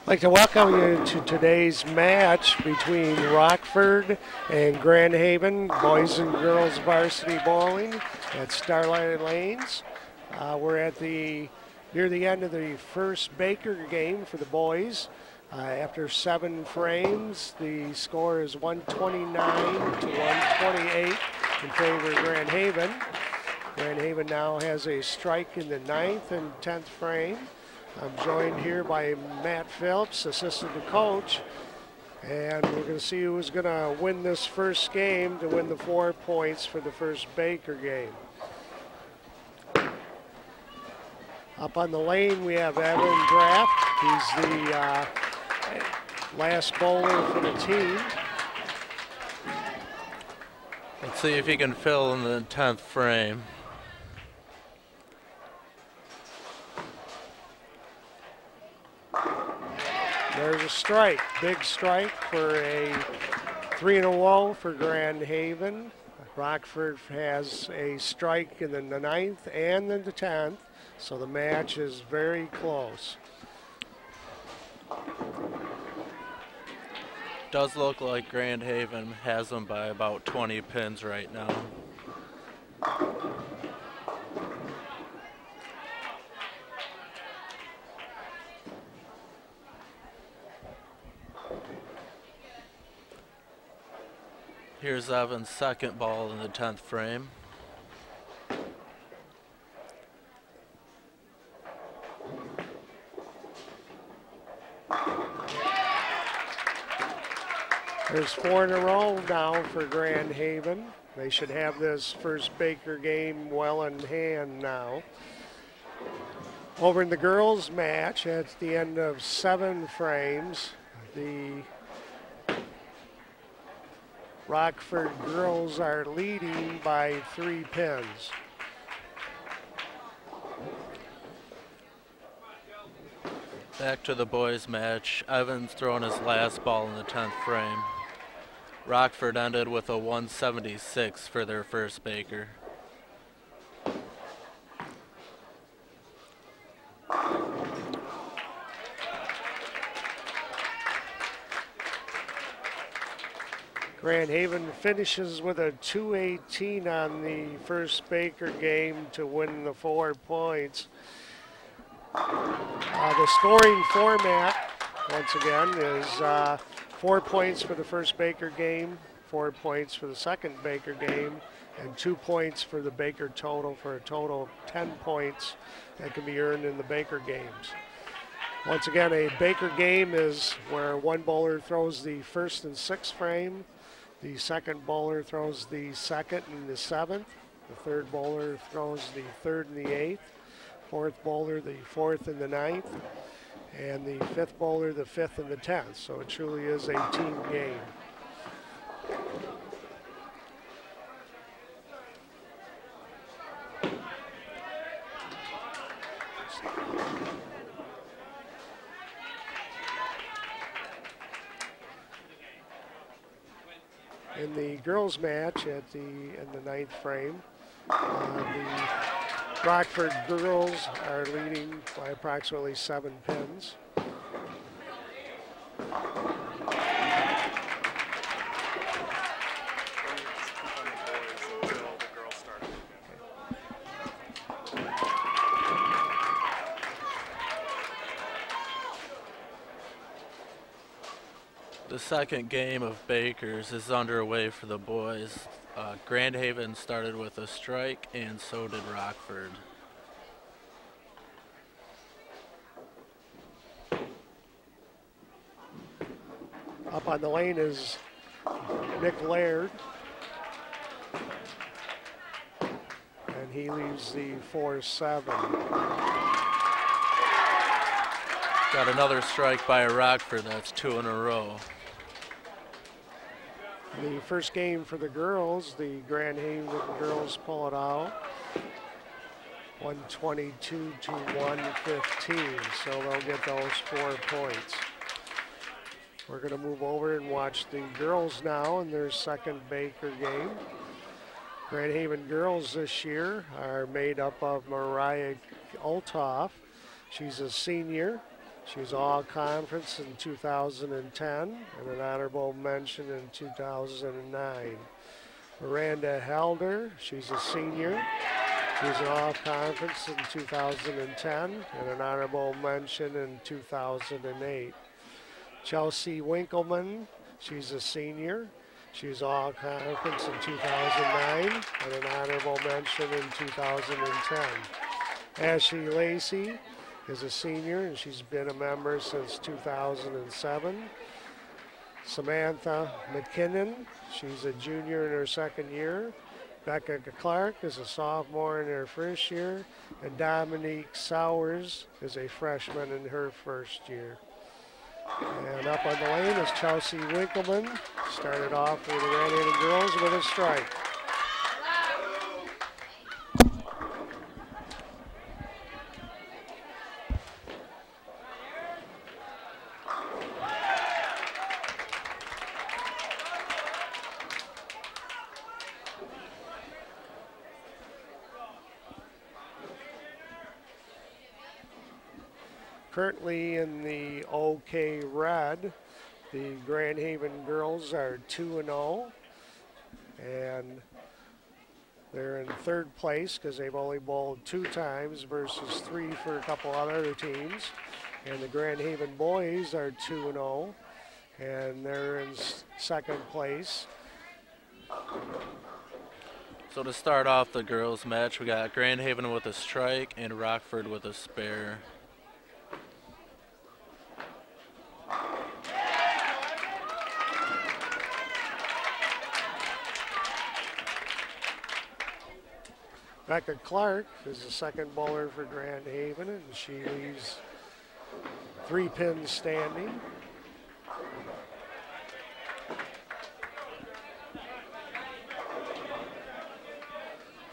I'd like to welcome you to today's match between Rockford and Grand Haven, boys and girls varsity bowling at Starlight Lanes. We're at near the end of the first Baker game for the boys. After 7 frames, the score is 129 to 128 in favor of Grand Haven. Grand Haven now has a strike in the 9th and 10th frame. I'm joined here by Matt Phillips, assistant to coach, and we're going to see who's going to win this first game to win the 4 points for the first Baker game. Up on the lane we have Evan Draft. He's the last bowler for the team. Let's see if he can fill in the 10th frame. There's a strike, big strike for a 3 in a row for Grand Haven. Rockford has a strike in the 9th and then the 10th, so the match is very close. Does look like Grand Haven has them by about 20 pins right now. Here's Evan's second ball in the 10th frame. There's 4 in a row now for Grand Haven. They should have this first Baker game well in hand now. Over in the girls' match, at the end of 7 frames, the Rockford girls are leading by 3 pins. Back to the boys' match. Evans throwing his last ball in the 10th frame. Rockford ended with a 176 for their first Baker. Grand Haven finishes with a 218 on the first Baker game to win the 4 points. The scoring format, once again, is 4 points for the first Baker game, 4 points for the second Baker game, and 2 points for the Baker total, for a total of 10 points that can be earned in the Baker games. Once again, a Baker game is where one bowler throws the 1st and 6th frame, the second bowler throws the 2nd and the 7th, the 3rd bowler throws the 3rd and the 8th, 4th bowler the 4th and the 9th, and the 5th bowler the 5th and the 10th. So it truly is a team game. In the girls' match in the 9th frame, the Rockford girls are leading by approximately 7 pins. The second game of Bakers is underway for the boys. Grand Haven started with a strike, and so did Rockford. Up on the lane is Nick Laird, and he leaves the 4-7. Got another strike by Rockford. That's 2 in a row. The first game for the girls, the Grand Haven girls pull it out, 122 to 115, so they'll get those 4 points. We're going to move over and watch the girls now in their second Baker game. Grand Haven girls this year are made up of Mariah Oltoff. She's a senior. She was all conference in 2010 and an honorable mention in 2009. Miranda Helder, she's a senior. She was an all conference in 2010 and an honorable mention in 2008. Chelsea Winkleman, she's a senior. She was all conference in 2009 and an honorable mention in 2010. Ashley Lacey is a senior and she's been a member since 2007. Samantha McKinnon, she's a junior in her second year. Becca Clark is a sophomore in her first year. And Dominique Sowers is a freshman in her first year. And up on the lane is Chelsea Winkleman. Started off for the Grand Haven girls with a strike. Currently in the OK Red, the Grand Haven girls are 2-0, and they're in third place because they've only bowled 2 times versus 3 for a couple other teams. And the Grand Haven boys are 2-0, and they're in second place. So to start off the girls match, we got Grand Haven with a strike and Rockford with a spare. Becca Clark is the second bowler for Grand Haven, and she leaves 3 pins standing.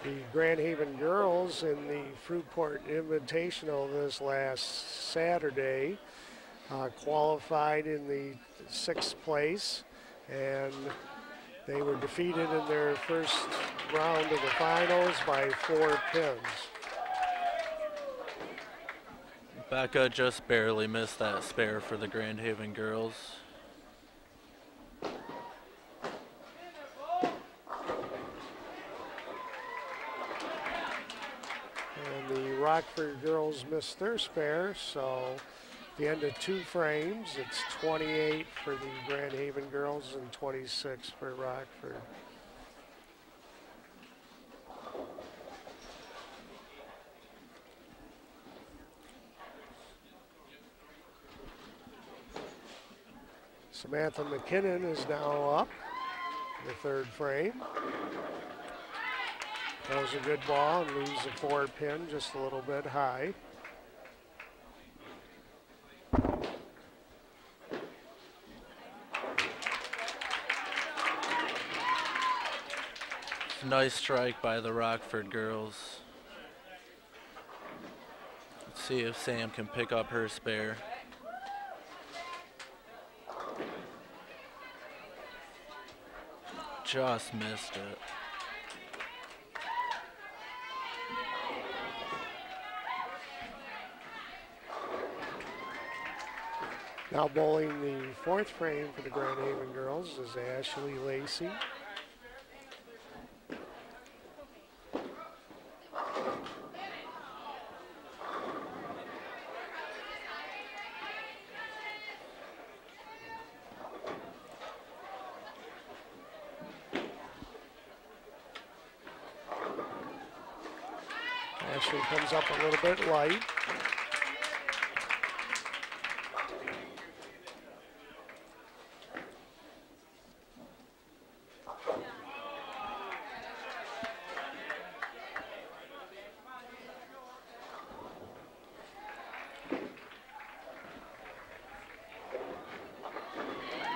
The Grand Haven girls in the Fruitport Invitational this last Saturday qualified in the 6th place, and they were defeated in their first round of the finals by 4 pins. Becca just barely missed that spare for the Grand Haven girls. And the Rockford girls missed their spare, so at the end of 2 frames, it's 28 for the Grand Haven girls and 26 for Rockford. Samantha McKinnon is now up in the 3rd frame. That was a good ball and leaves the 4 pin just a little bit high. Nice strike by the Rockford girls. Let's see if Sam can pick up her spare. Just missed it. Now bowling the 4th frame for the Grand Haven girls is Ashley Lacey. Ashley comes up a little bit light.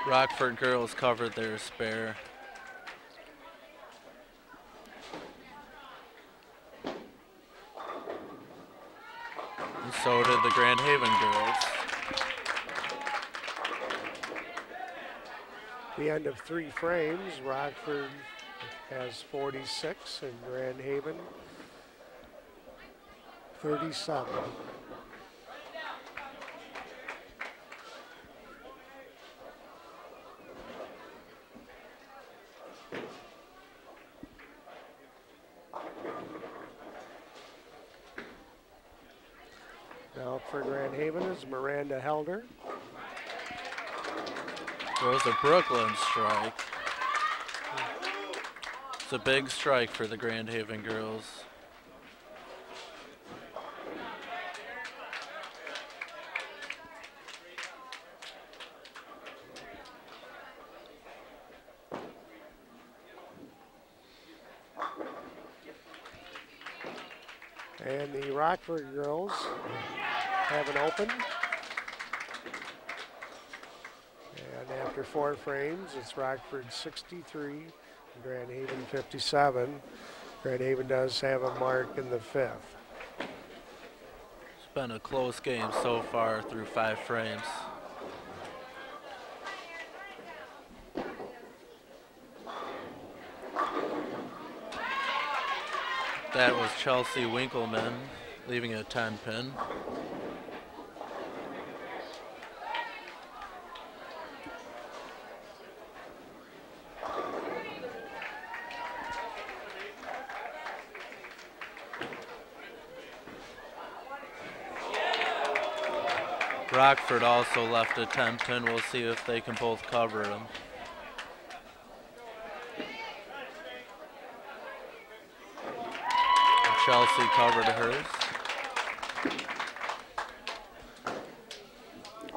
Rockford girls covered their spare. And so did the Grand Haven girls. The end of 3 frames, Rockford has 46 and Grand Haven 37. Now for Grand Haven is Miranda Helder. Throws a Brooklyn strike. It's a big strike for the Grand Haven girls. And the Rockford girls have an open. And after 4 frames, it's Rockford 63, Grand Haven 57. Grand Haven does have a mark in the 5th. It's been a close game so far through 5 frames. That was Chelsea Winkleman leaving a 10 pin. Rockford also left a 10 pin. We'll see if they can both cover them. Chelsea covered hers.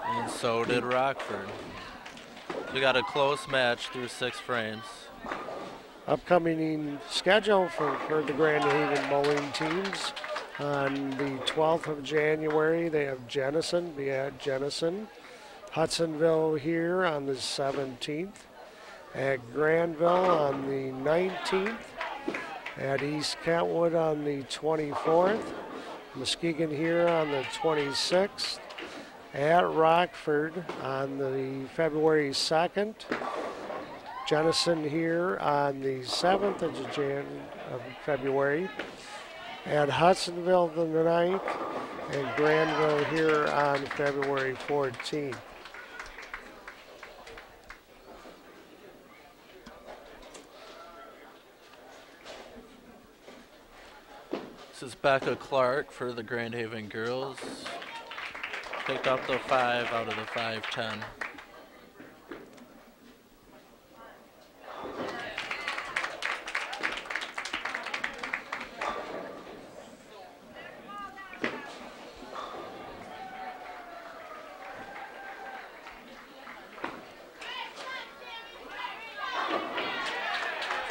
And so did Rockford. We got a close match through 6 frames. Upcoming schedule for the Grand Haven bowling teams. On the 12th of January, they have Jenison, be at Jenison. Hudsonville here on the 17th. At Granville on the 19th. At East Kentwood on the 24th. Muskegon here on the 26th. At Rockford on the February 2nd. Jenison here on the 7th of February. At Hudsonville the 9th. And Granville here on February 14th. This is Becca Clark for the Grand Haven girls. Picked up the 5 out of the 5-10.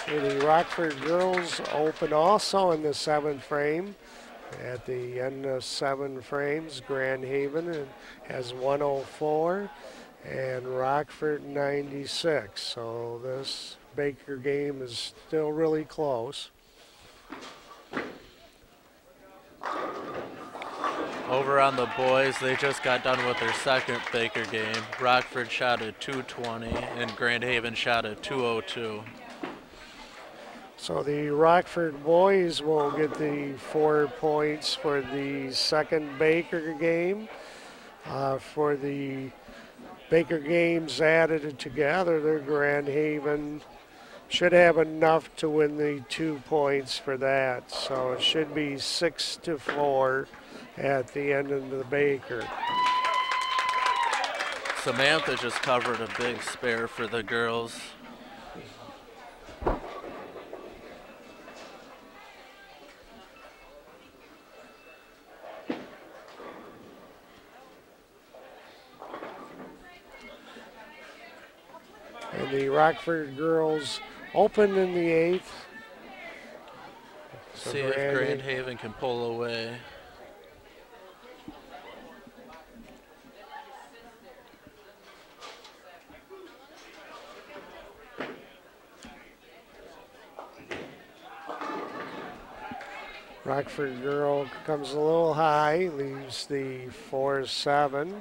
The Rockford girls open also in the 7th frame. At the end of 7 frames, Grand Haven has 104 and Rockford 96. So this Baker game is still really close. Over on the boys, they just got done with their 2nd Baker game. Rockford shot at 220 and Grand Haven shot at 202. So the Rockford boys will get the 4 points for the 2nd Baker game. For the Baker games added together, the Grand Haven should have enough to win the 2 points for that. So it should be 6-4 at the end of the Baker. Samantha just covered a big spare for the girls. And the Rockford girls open in the 8th. So see if Grand Haven can pull away. Rockford girl comes a little high, leaves the 4-7.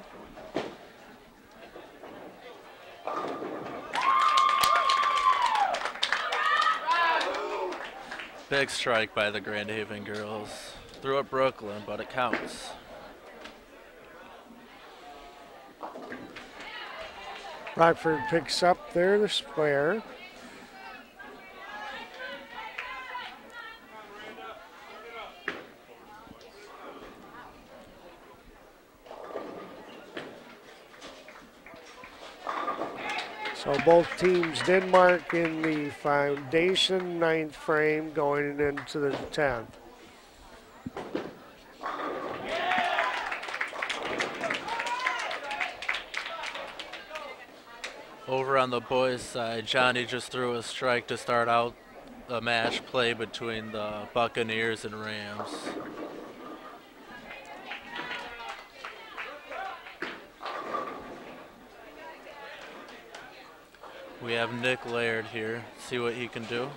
Big strike by the Grand Haven girls. Threw at Brooklyn, but it counts. Rockford picks up their spare. So both teams did mark in the foundation 9th frame going into the 10th. Over on the boys' side, Johnny just threw a strike to start out the match play between the Buccaneers and Rams. We have Nick Laird here. See what he can do.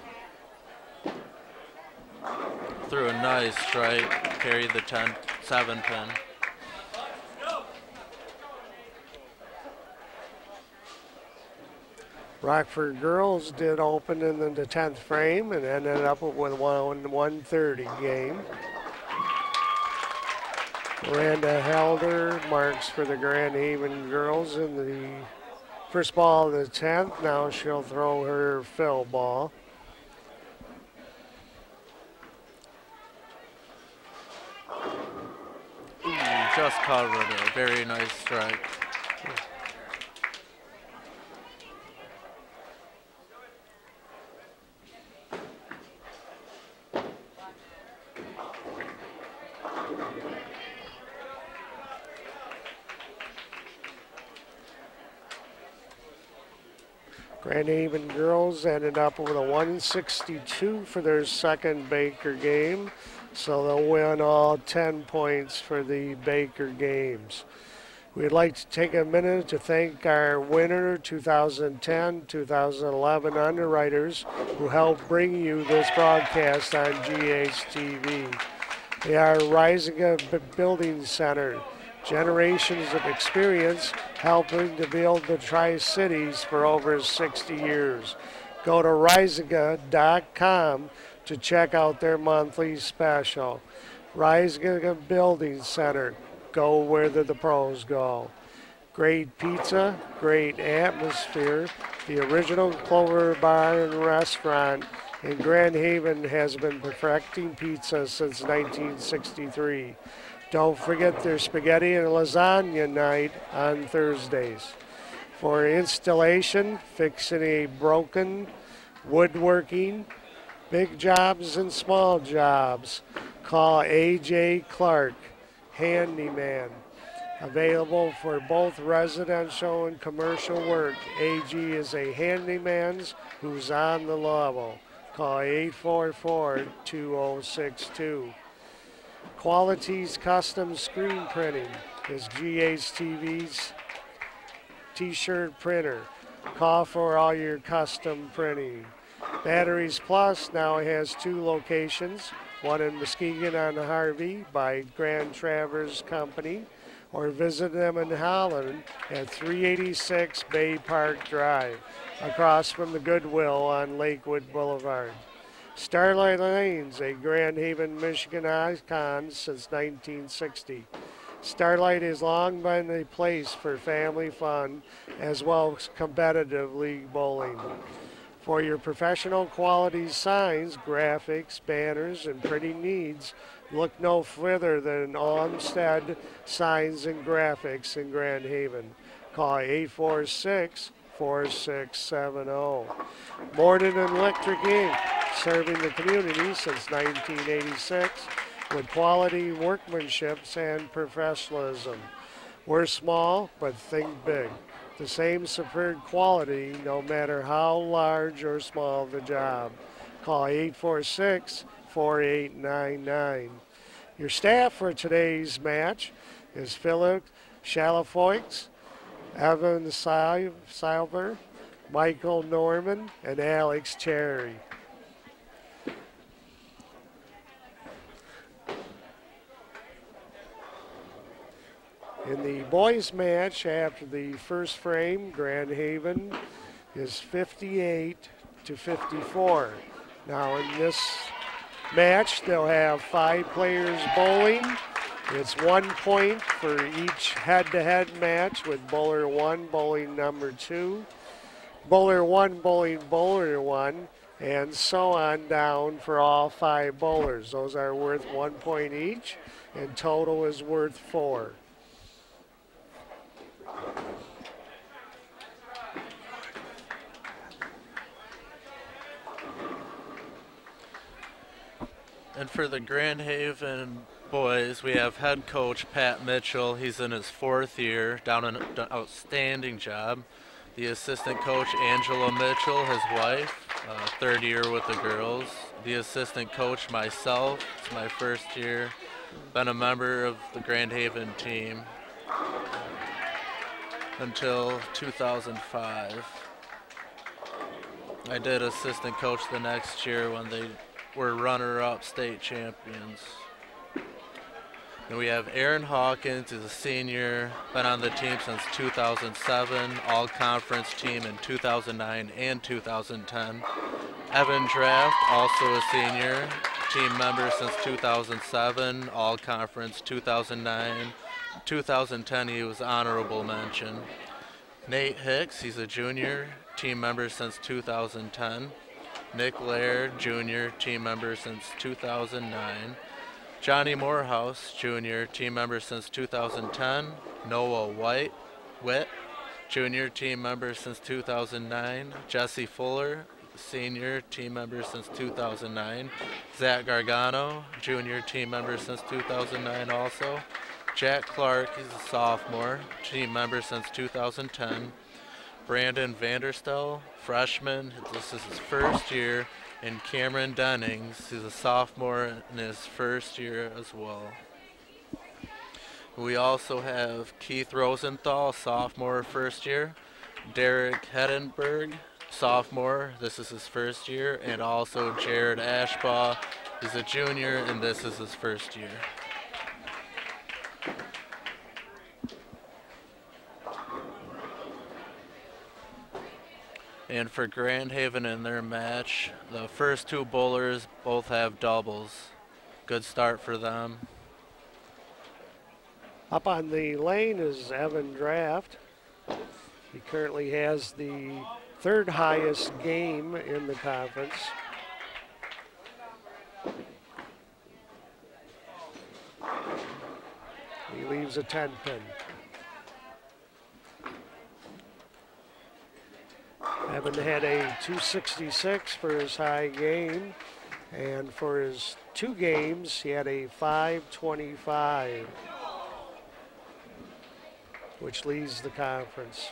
Threw a nice strike, carried the 10-7 pin. Rockford girls did open in the 10th frame and ended up with 130 game. Miranda Helder marks for the Grand Haven girls in the first ball of the 10th. Now she'll throw her fill ball. Just covered it. Very nice strike. Grand Haven girls ended up with a 162 for their second Baker game, so they'll win all 10 points for the Baker games. We'd like to take a minute to thank our winner 2010-2011 underwriters who helped bring you this broadcast on GHTV. They are Rising Building Center, generations of experience helping to build the Tri-Cities for over 60 years. Go to risinga.com to check out their monthly special. Rising Building Center, go where the pros go. Great pizza, great atmosphere. The original Clover Bar and Restaurant in Grand Haven has been perfecting pizza since 1963. Don't forget their spaghetti and lasagna night on Thursdays. For installation, fixing a broken, woodworking, big jobs and small jobs, call A.J. Clark, Handyman. Available for both residential and commercial work. AG is a handyman who's on the level. Call 844-2062. Quality's Custom Screen Printing is GHTV's t-shirt printer. Call for all your custom printing. Batteries Plus now has 2 locations, one in Muskegon on Harvey by Grand Traverse Company, or visit them in Holland at 386 Bay Park Drive, across from the Goodwill on Lakewood Boulevard. Starlight Lanes, a Grand Haven, Michigan icon since 1960. Starlight has long been a place for family fun as well as competitive league bowling. For your professional quality signs, graphics, banners, and printing needs, look no further than Olmsted Signs and Graphics in Grand Haven. Call 846-4670. Morden Electric Inc., serving the community since 1986 with quality workmanship and professionalism. We're small, but think big. The same superb quality no matter how large or small the job. Call 846-4899. Your staff for today's match is Philip Chalafoix, Evan Silver, Michael Norman, and Alex Cherry. In the boys match, after the first frame, Grand Haven is 58-54. Now in this match, they'll have 5 players bowling. It's 1 point for each head-to-head match, with bowler 1 bowling number 2, bowler 1 bowling bowler 1, and so on down for all 5 bowlers. Those are worth 1 point each, and total is worth 4. And for the Grand Haven boys, we have head coach Pat Mitchell. He's in his 4th year, done an outstanding job. The assistant coach Angela Mitchell, his wife, 3rd year with the girls. The assistant coach myself, it's my 1st year. Been a member of the Grand Haven team until 2005. I did assistant coach the next year when they were runner-up state champions. And we have Aaron Hawkins, who's a senior, been on the team since 2007, all-conference team in 2009 and 2010. Evan Draft, also a senior, team member since 2007, all-conference 2009. 2010 he was honorable mention. Nate Hicks, he's a junior, team member since 2010. Nick Laird, junior, team member since 2009. Johnny Morehouse, junior, team member since 2010. Noah Witt, junior, team member since 2009. Jesse Fuller, senior, team member since 2009. Zach Gargano, junior, team member since 2009 also. Jack Clark, he's a sophomore, team member since 2010. Brandon Vanderstel, freshman, this is his 1st year, and Cameron Dennings, he's a sophomore in his 1st year as well. We also have Keith Rosenthal, sophomore, 1st year. Derek Hedenberg, sophomore, this is his 1st year, and also Jared Ashbaugh, he's a junior, and this is his 1st year. And for Grand Haven in their match, the first 2 bowlers both have doubles. Good start for them. Up on the lane is Evan Draft. He currently has the 3rd highest game in the conference. He leaves a 10-pin. Evan had a 266 for his high game, and for his 2 games, he had a 525, which leads the conference.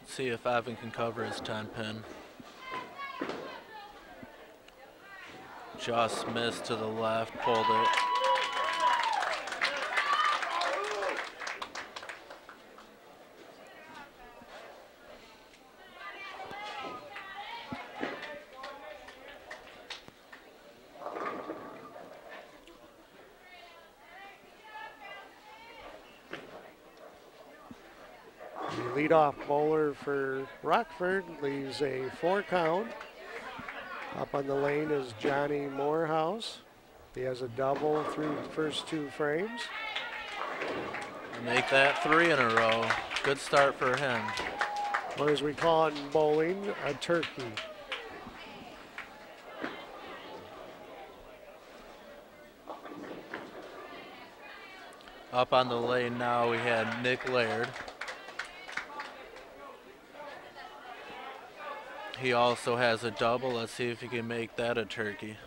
See if Evan can cover his 10-pin. Just missed to the left, pulled it. The leadoff bowler for Rockford leaves a 4 count. Up on the lane is Johnny Morehouse. He has a double through the first 2 frames. Make that 3 in a row. Good start for him. Or as we call it in bowling, a turkey. Up on the lane now we had Nick Laird. He also has a double. Let's see if he can make that a turkey.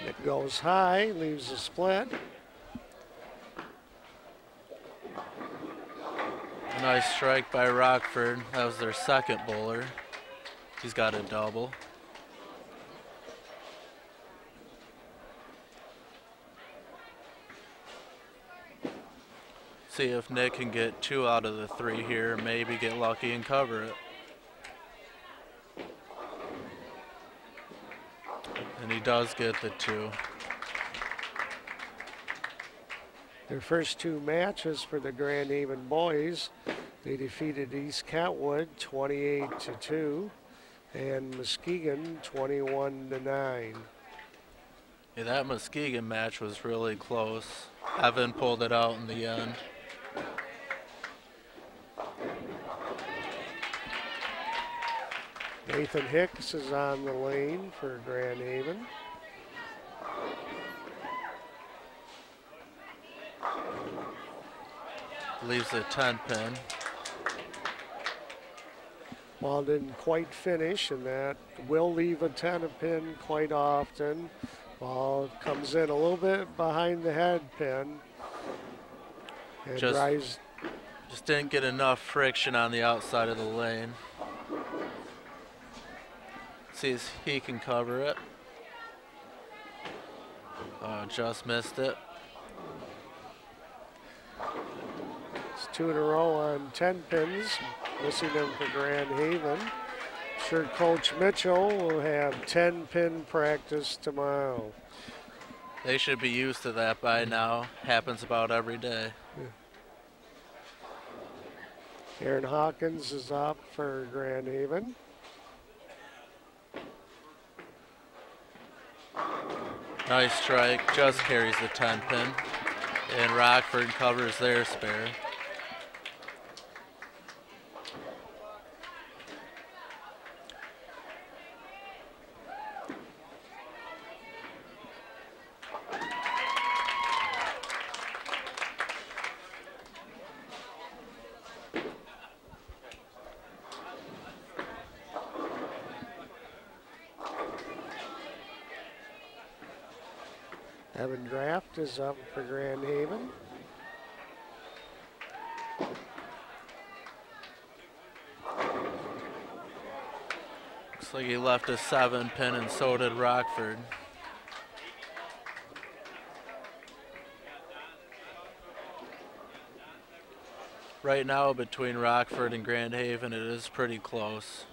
Nick goes high, leaves a split. Nice strike by Rockford. That was their 2nd bowler. He's got a double. See if Nick can get 2 out of the 3 here, maybe get lucky and cover it. And he does get the 2. Their first 2 matches for the Grand Haven boys, they defeated East Kentwood 28-2 and Muskegon 21-9. Yeah, that Muskegon match was really close. Evan pulled it out in the end. Nathan Hicks is on the lane for Grand Haven. Leaves a 10 pin. Ball didn't quite finish, and that will leave a 10 pin quite often. Ball comes in a little bit behind the head pin. And Just didn't get enough friction on the outside of the lane. See if he can cover it. Just missed it. It's 2 in a row on 10 pins, missing them for Grand Haven. Sure, Coach Mitchell will have 10 pin practice tomorrow. They should be used to that by now. Happens about every day. Aaron Hawkins is up for Grand Haven. Nice strike, just carries the 10 pin. And Rockford covers their spare. Evan Draft is up for Grand Haven. Looks like he left a 7 pin and so did Rockford. Right now between Rockford and Grand Haven it is pretty close.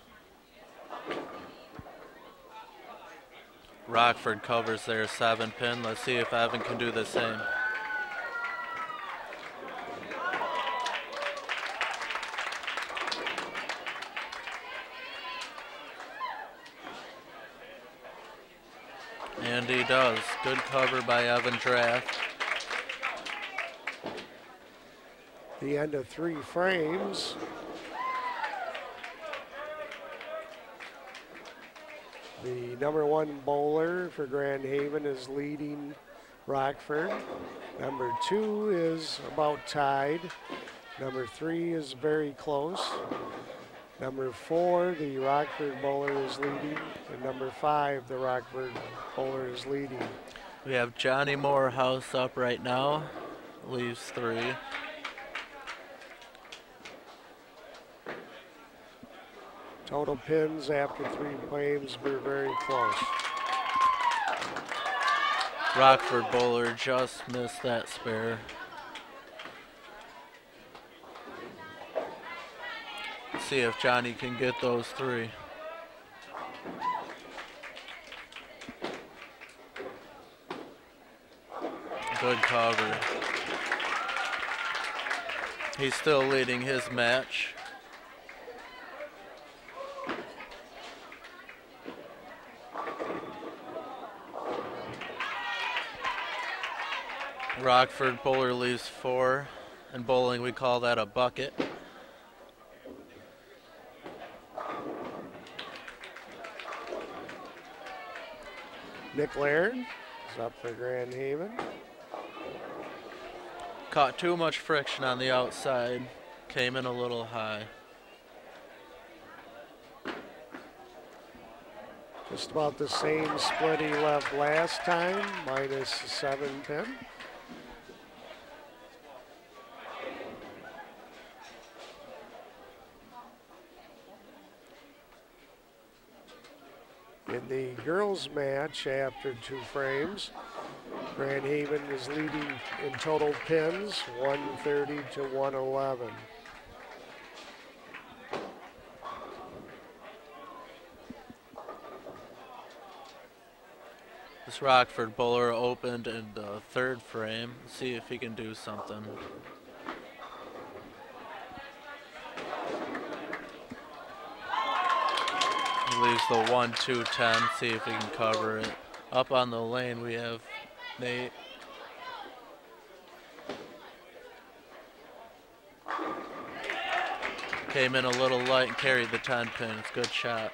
Rockford covers their 7 pin. Let's see if Evan can do the same. And he does. Good cover by Evan Draft. The end of 3 frames. The number 1 bowler for Grand Haven is leading Rockford. Number 2 is about tied. Number 3 is very close. Number 4, the Rockford bowler is leading. And number 5, the Rockford bowler is leading. We have Johnny Morehouse up right now. Leaves 3. Total pins after 3 frames were very close. Rockford bowler just missed that spare. Let's see if Johnny can get those 3. Good cover. He's still leading his match. Rockford bowler leaves 4. In bowling we call that a bucket. Nick Laird is up for Grand Haven. Caught too much friction on the outside. Came in a little high. Just about the same split he left last time, minus 7 pin. In the girls' match, after 2 frames, Grand Haven is leading in total pins, 130 to 111. This Rockford bowler opened in the 3rd frame. Let's see if he can do something. He leaves the 1-2-10. See if he can cover it. Up on the lane we have Nate. Came in a little light and carried the 10 pin. It's a good shot.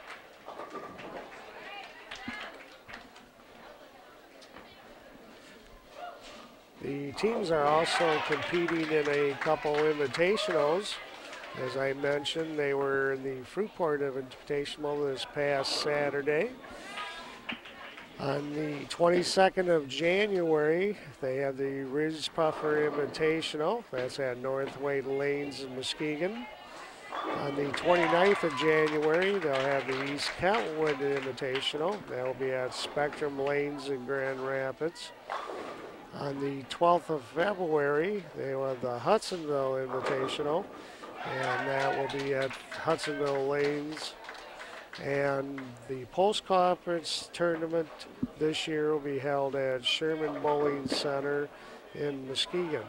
The teams are also competing in a couple invitationals. As I mentioned, they were in the Fruitport Invitational this past Saturday. On the 22nd of January, they have the Ridge Puffer Invitational. That's at Northway Lanes in Muskegon. On the 29th of January, they'll have the East Kentwood Invitational. That will be at Spectrum Lanes in Grand Rapids. On the 12th of February, they will have the Hudsonville Invitational, and that will be at Hudsonville Lanes. And the post-conference tournament this year will be held at Sherman Bowling Center in Muskegon.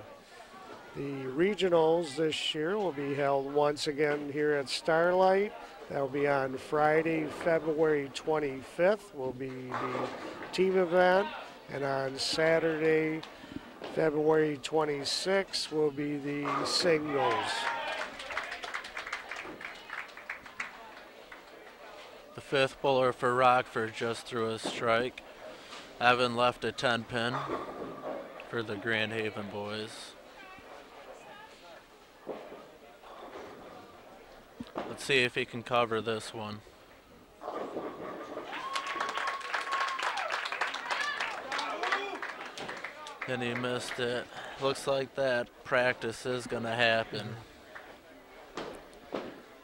The regionals this year will be held once again here at Starlight. That will be on Friday, February 25th, will be the team event. And on Saturday, February 26th, will be the singles. The fifth bowler for Rockford just threw a strike. Evan left a 10-pin for the Grand Haven boys. Let's see if he can cover this one. And he missed it. Looks like that practice is going to happen.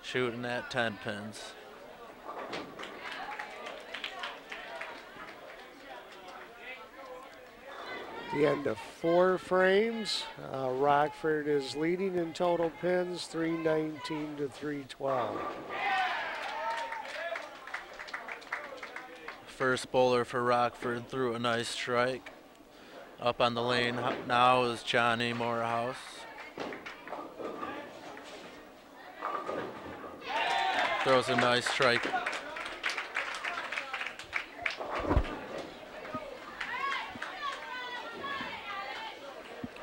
Shooting at 10 pins. The end of 4 frames. Rockford is leading in total pins, 319 to 312. First bowler for Rockford threw a nice strike. Up on the lane now is Johnny Morehouse. Throws a nice strike.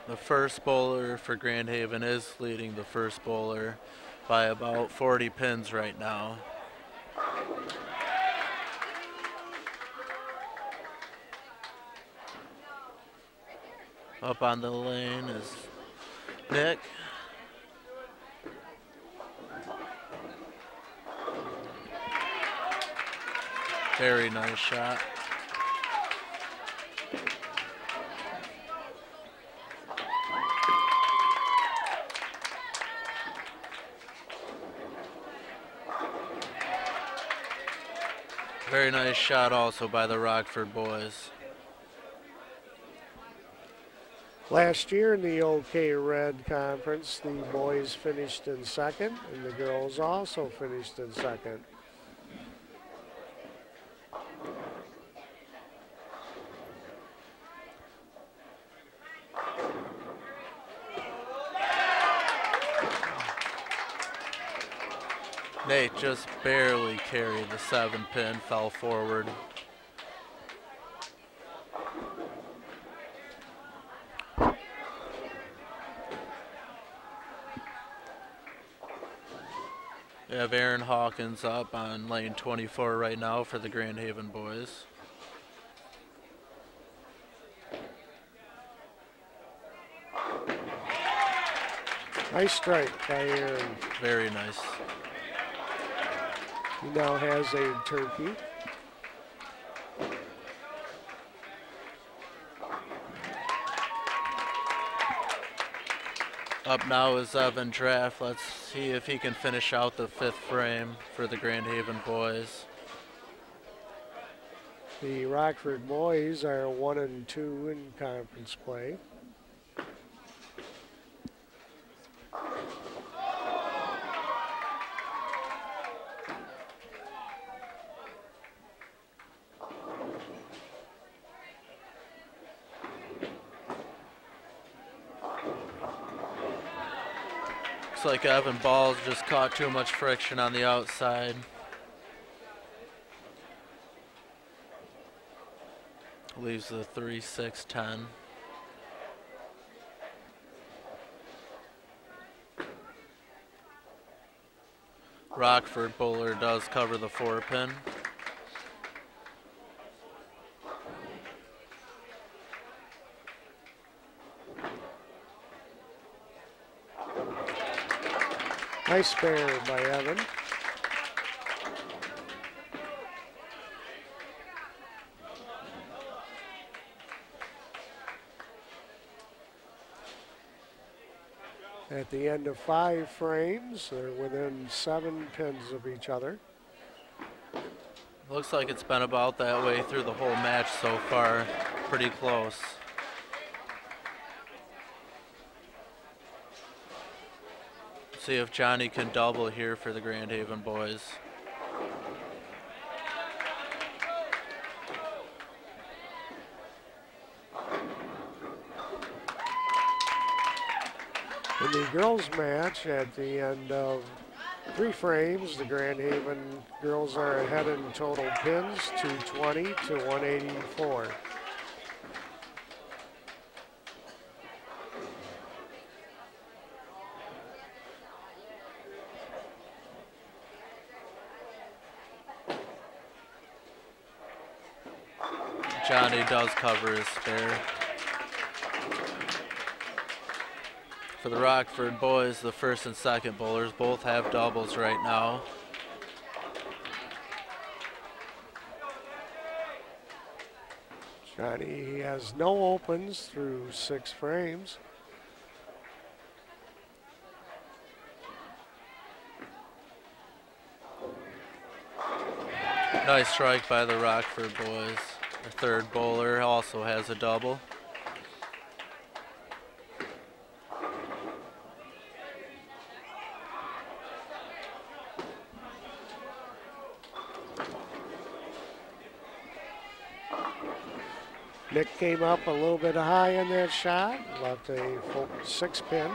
The first bowler for Grand Haven is leading the first bowler by about 40 pins right now. Up on the lane is Nick. Very nice shot. Very nice shot also by the Rockford boys. Last year in the OK Red Conference, the boys finished in second, and the girls also finished in second. Nate just barely carried the 7-pin, fell forward. We have Aaron Hawkins up on lane 24 right now for the Grand Haven boys. Nice strike by Aaron. Very nice. He now has a turkey. Up now is Evan Draft. Let's see if he can finish out the 5th frame for the Grand Haven boys. The Rockford boys are 1 and 2 in conference play. Looks like Evan Balls just caught too much friction on the outside. Leaves the 3-6-10. Rockford bowler does cover the 4-pin. Nice spare by Evan. At the end of 5 frames, they're within 7 pins of each other. Looks like it's been about that way through the whole match so far. Pretty close. See if Johnny can double here for the Grand Haven boys. In the girls match, at the end of 3 frames, the Grand Haven girls are ahead in total pins, 220 to 184. Johnny does cover his spare. For the Rockford boys, the first and second bowlers both have doubles right now. Johnny has no opens through 6 frames. Nice strike by the Rockford boys. The third bowler also has a double. Nick came up a little bit high in that shot, left a 6 pin.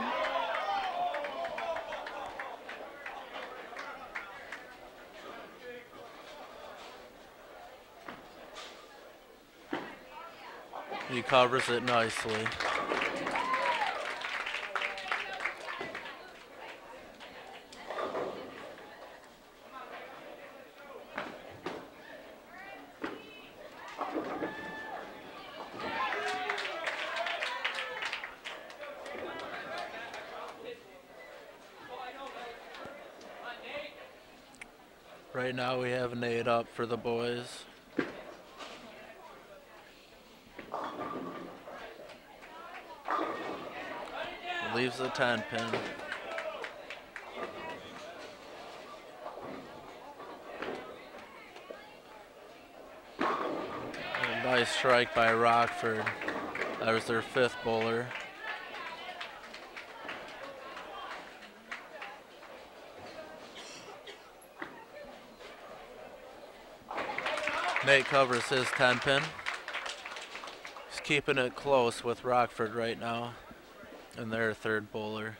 He covers it nicely. Right now we have an 8 up for the boys. Leaves a 10 pin. A nice strike by Rockford. That was their 5th bowler. Nate covers his 10 pin. He's keeping it close with Rockford right now. And their 3rd bowler.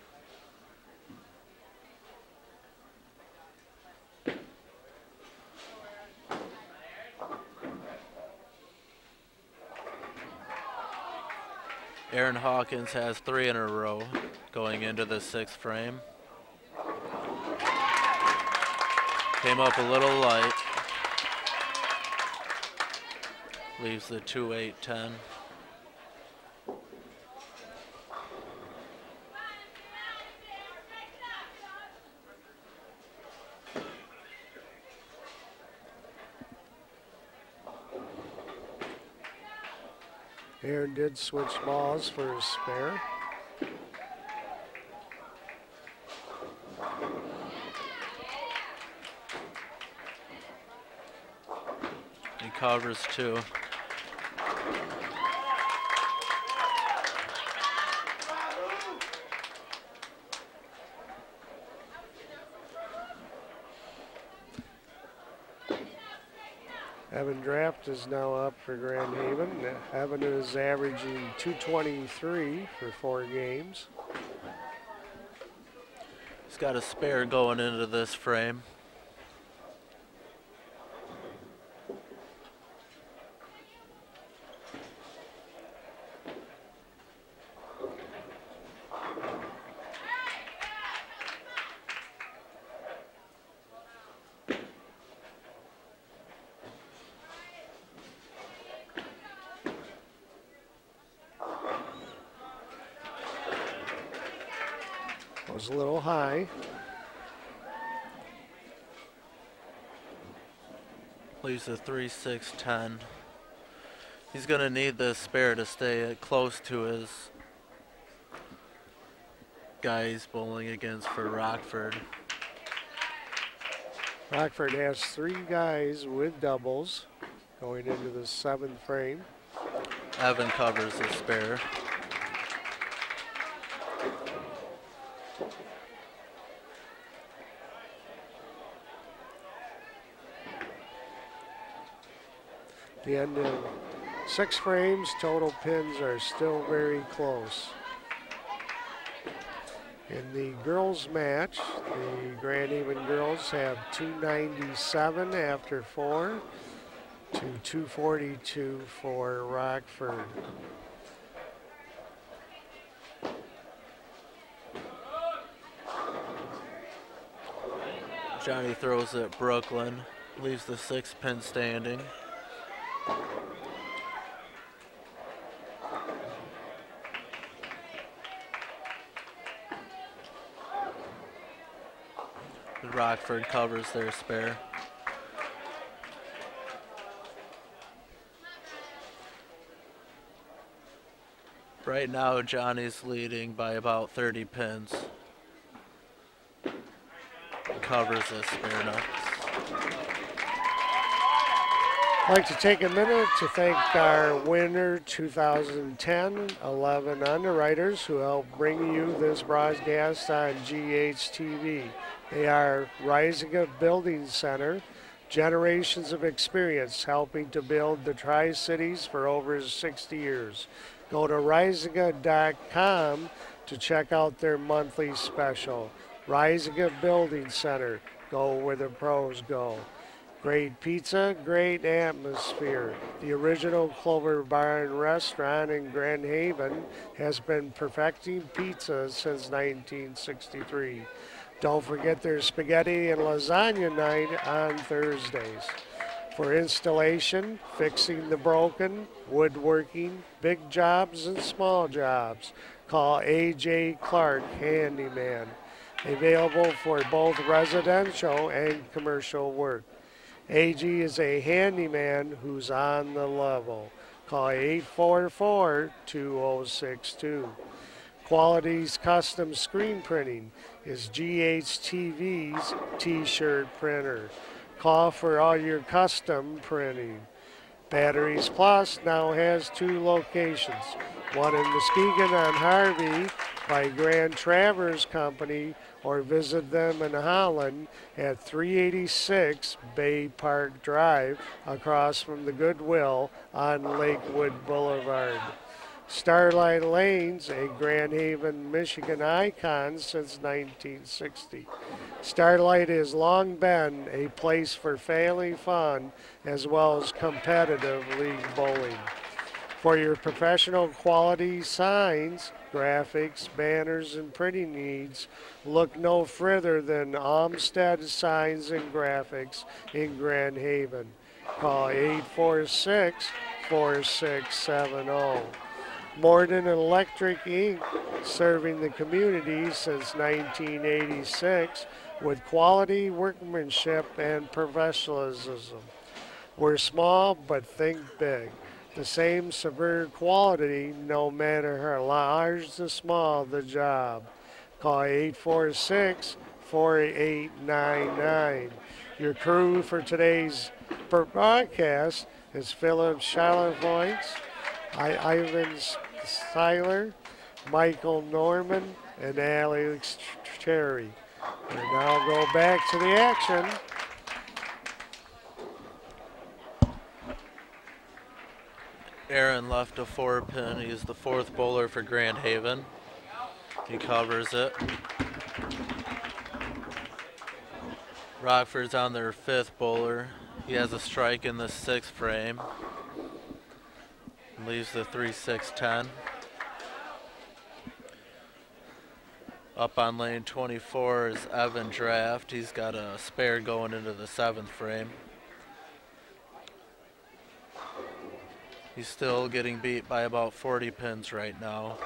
Aaron Hawkins has 3 in a row going into the 6th frame. Came up a little light. Leaves the 2-8-10. Aaron did switch balls for his spare. He covers 2. Evan Draft is now up for Grand Haven. Evan is averaging 223 for 4 games. He's got a spare going into this frame. Was a little high. Leaves a 3-6-10. He's going to need this spare to stay close to his guy he's bowling against for Rockford. Rockford has 3 guys with doubles going into the 7th frame. Evan covers the spare. The end of 6 frames, total pins are still very close. In the girls match, the Grand Haven girls have 297 after 4 to 242 for Rockford. Johnny throws at Brooklyn, leaves the 6 pin standing. Rockford covers their spare. Right now, Johnny's leading by about 30 pins. Covers this spare nuts. I'd like to take a minute to thank our winner 2010 11 underwriters who helped bring you this broadcast on GHTV. They are Risinga Building Center, generations of experience helping to build the Tri-Cities for over 60 years. Go to risinga.com to check out their monthly special. Risinga Building Center, go where the pros go. Great pizza, great atmosphere. The original Clover Barn restaurant in Grand Haven has been perfecting pizza since 1963. Don't forget their spaghetti and lasagna night on Thursdays. For installation, fixing the broken, woodworking, big jobs and small jobs, call A.J. Clark Handyman. Available for both residential and commercial work. AG is a handyman who's on the level. Call 844-2062. Quality's Custom Screen Printing is GHTV's t-shirt printer. Call for all your custom printing. Batteries Plus now has 2 locations. One in Muskegon on Harvey by Grand Traverse Company, or visit them in Holland at 386 Bay Park Drive across from the Goodwill on Lakewood Boulevard. Starlight Lanes, a Grand Haven, Michigan icon since 1960. Starlight has long been a place for family fun as well as competitive league bowling. For your professional quality signs, graphics, banners, and printing needs, look no further than Olmsted Signs and Graphics in Grand Haven. Call 846-4670. Morden Electric Inc., serving the community since 1986 with quality workmanship and professionalism. We're small, but think big. The same severe quality, no matter how large the small the job. Call 846-4899. Your crew for today's broadcast is Philip Charlevoix, Ivan Seiler, Michael Norman, and Alex Cherry. We now go back to the action. Aaron left a 4-pin. He's the 4th bowler for Grand Haven. He covers it. Rockford's on their 5th bowler. He has a strike in the 6th frame. Leaves the 3-6-10. Up on lane 24 is Evan Draft. He's got a spare going into the 7th frame. He's still getting beat by about 40 pins right now.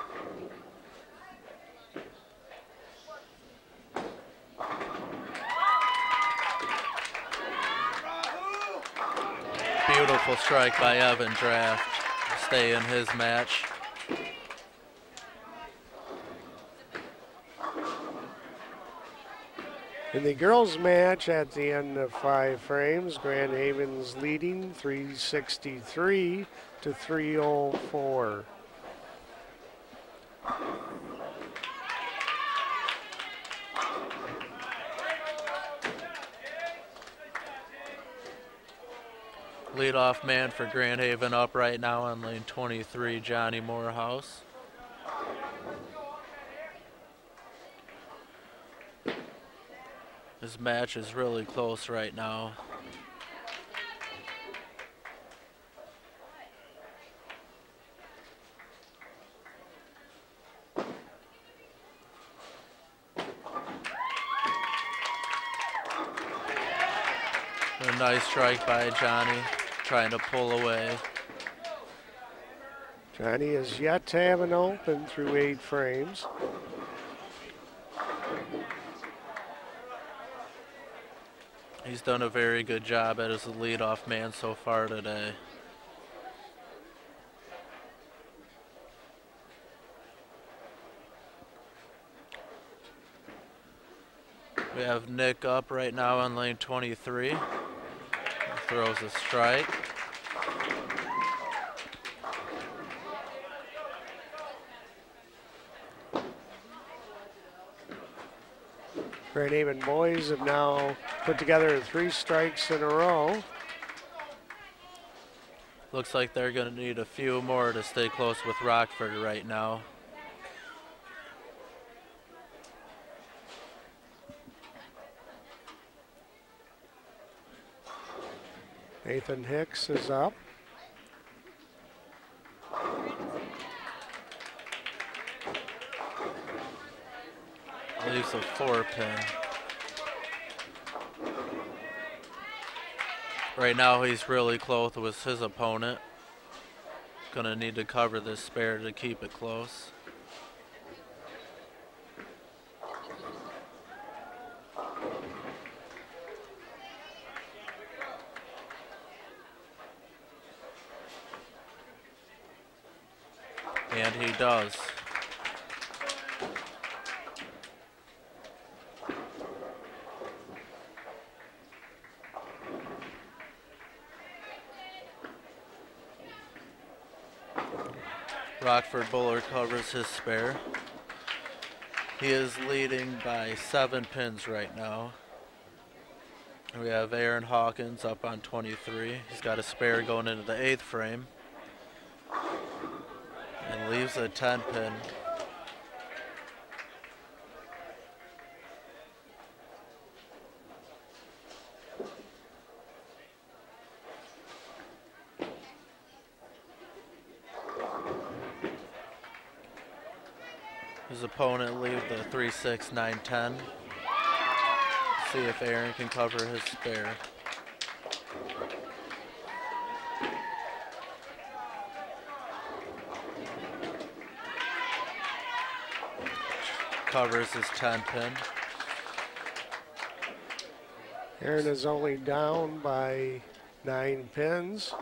Beautiful strike by Evan Draft to stay in his match. In the girls' match at the end of 5 frames, Grand Haven's leading 363 to 304. Leadoff man for Grand Haven up right now on lane 23, Johnny Morehouse. This match is really close right now. A nice strike by Johnny, trying to pull away. Johnny is yet to have an open through 8 frames. He's done a very good job as a leadoff man so far today. We have Nick up right now on lane 23. He throws a strike. Grand Haven boys have now put together 3 strikes in a row. Looks like they're going to need a few more to stay close with Rockford right now. Nathan Hicks is up. Leaves a 4-pin. Right now he's really close with his opponent. Gonna need to cover this spare to keep it close. And he does. Rockford Buller covers his spare. He is leading by 7 pins right now. We have Aaron Hawkins up on 23. He's got a spare going into the 8th frame. And leaves a 10-pin. His opponent leave the 3, 6, 9, 10. See if Aaron can cover his spare. Covers his 10-pin. Aaron is only down by 9 pins.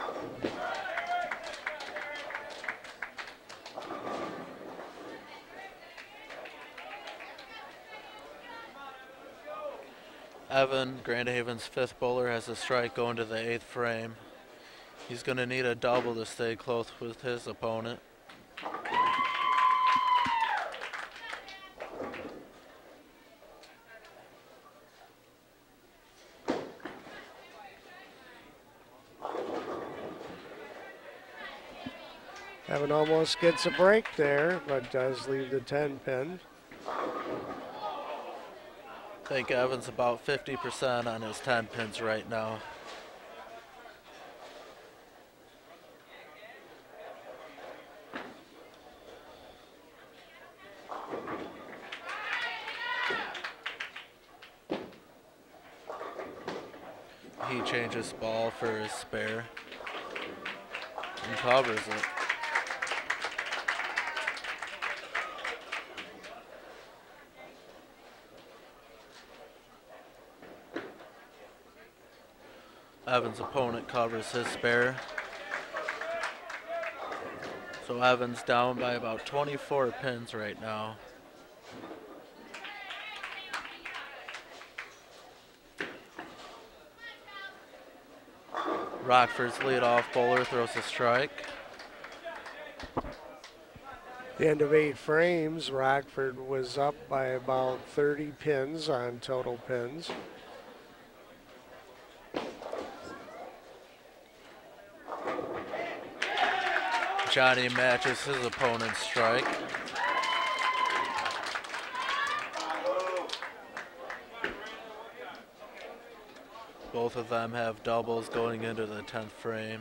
Evan, Grand Haven's 5th bowler, has a strike going to the 8th frame. He's going to need a double to stay close with his opponent. Evan almost gets a break there, but does leave the 10-pin. I think Evan's about 50% on his 10 pins right now. He changes ball for his spare and covers it. Evan's opponent covers his spare. So Evan's down by about 24 pins right now. Rockford's leadoff bowler throws a strike. The end of 8 frames, Rockford was up by about 30 pins on total pins. Johnny matches his opponent's strike. Both of them have doubles going into the 10th frame.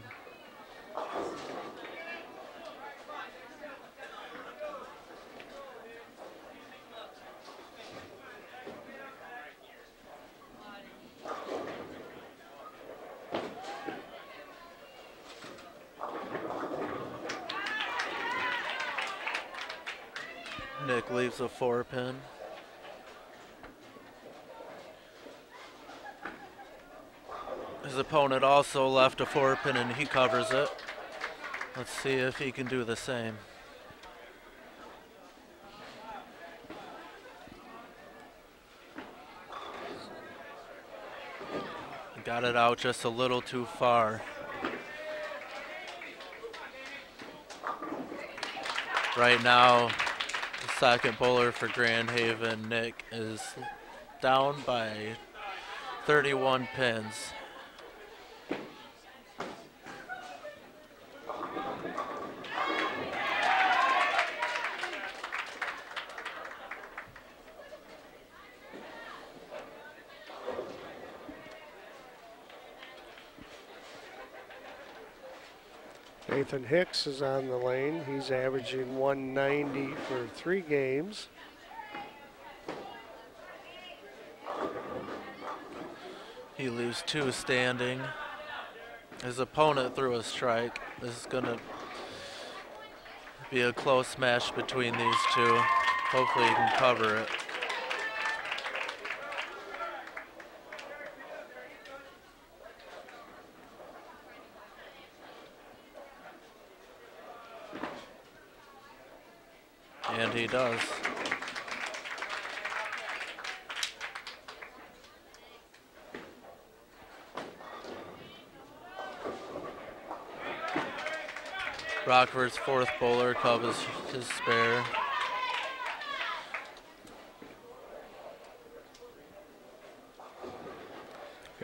Nick leaves a 4-pin. His opponent also left a 4-pin and he covers it. Let's see if he can do the same. Got it out just a little too far. Right now, the second bowler for Grand Haven, Nick, is down by 31 pins. Nathan Hicks is on the lane. He's averaging 190 for 3 games. He leaves 2 standing. His opponent threw a strike. This is going to be a close match between these two. Hopefully he can cover it. And he does. Rockford's fourth bowler covers his spare.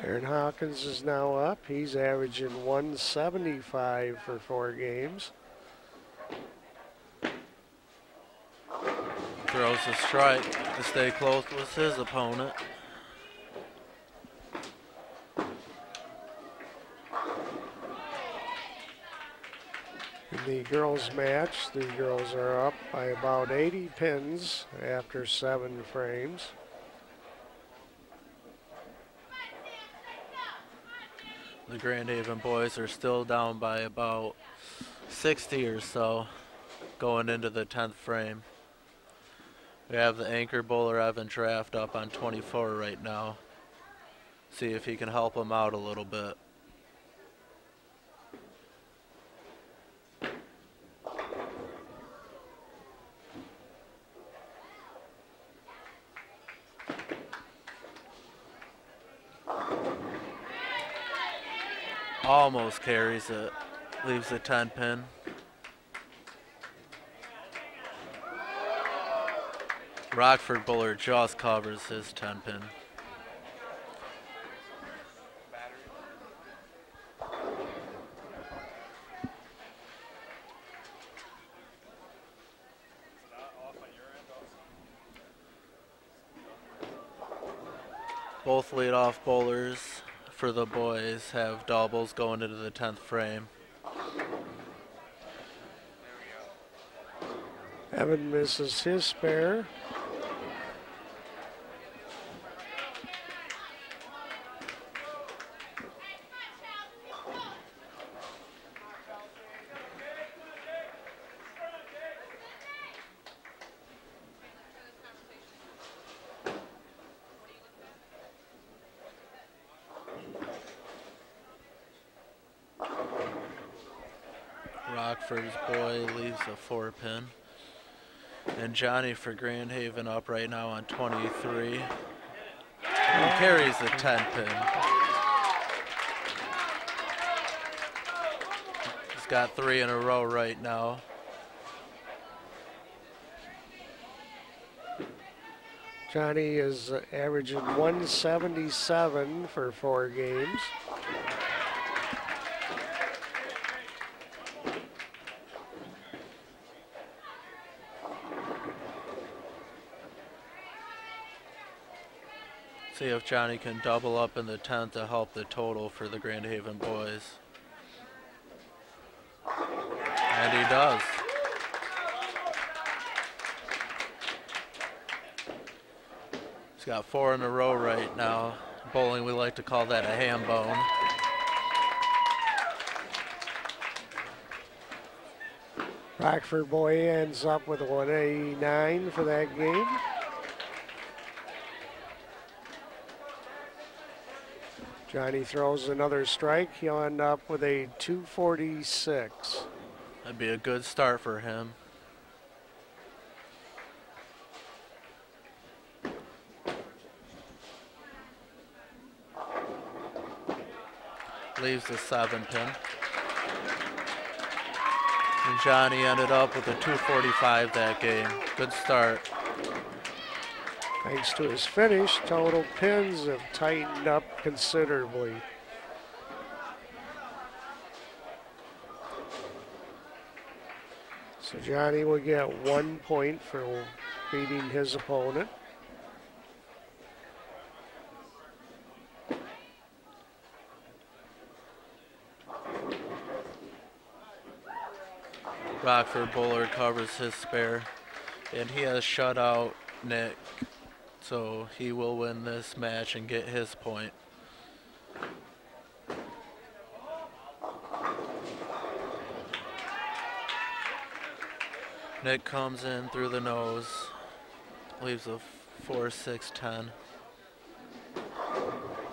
Aaron Hawkins is now up. He's averaging 175 for 4 games. Throws a strike to stay close with his opponent. In the girls match, the girls are up by about 80 pins after 7 frames. The Grand Haven boys are still down by about 60 or so going into the 10th frame. We have the anchor bowler Evan Draft up on 24 right now. See if he can help him out a little bit. Almost carries it, leaves a 10 pin. Rockford bowler just covers his 10 pin. Both leadoff bowlers for the boys have doubles going into the 10th frame. Evan misses his spare. Rockford's boy leaves a 4-pin. And Johnny for Grand Haven up right now on 23. And carries a 10-pin. He's got 3 in a row right now. Johnny is averaging 177 for 4 games. See if Johnny can double up in the 10th to help the total for the Grand Haven boys. And he does. He's got 4 in a row right now. Bowling, we like to call that a ham bone. Rockford boy ends up with a 189 for that game. Johnny throws another strike. He'll end up with a 246. That'd be a good start for him. Leaves the 7-pin. And Johnny ended up with a 245 that game. Good start. Thanks to his finish, total pins have tightened up considerably. So Johnny will get 1 point for beating his opponent. Rockford bowler covers his spare, and he has shut out Nick, so he will win this match and get his point. Nick comes in through the nose, leaves a 4-6-10.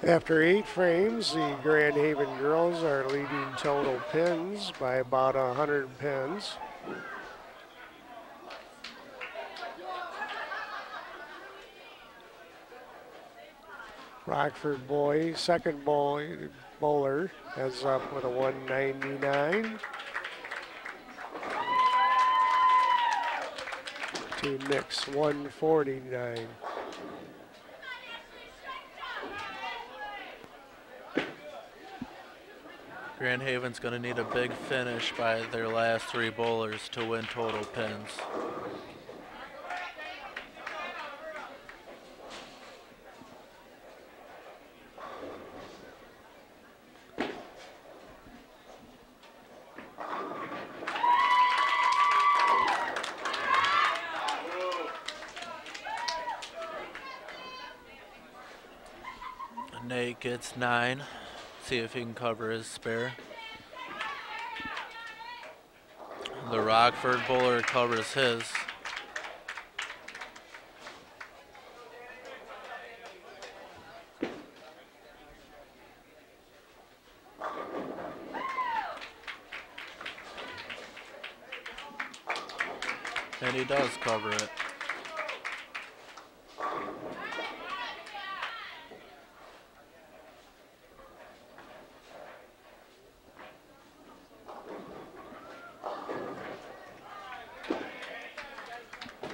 After 8 frames, the Grand Haven girls are leading total pins by about 100 pins. Rockford boy, second bowler, heads up with a 199. To Nick's 149. Grand Haven's going to need a big finish by their last 3 bowlers to win total pins. Nate gets 9. See if he can cover his spare. The Rockford bowler covers his. And he does cover it.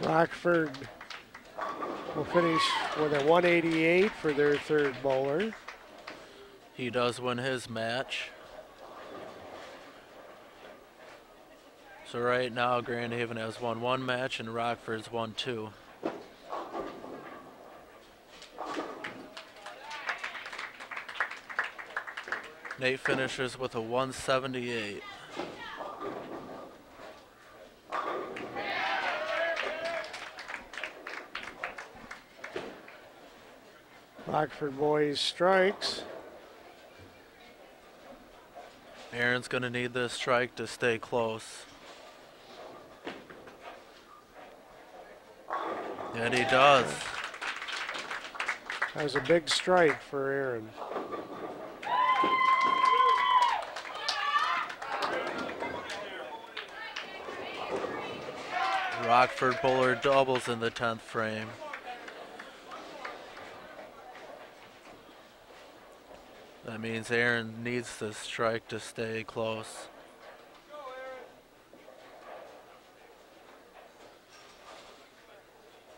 Rockford will finish with a 188 for their third bowler. He does win his match. So right now Grand Haven has won 1 match and Rockford's won 2. Nate finishes with a 178. Rockford boys strikes. Aaron's going to need this strike to stay close. And he does. That was a big strike for Aaron. Rockford bowler doubles in the 10th frame. That means Aaron needs this strike to stay close.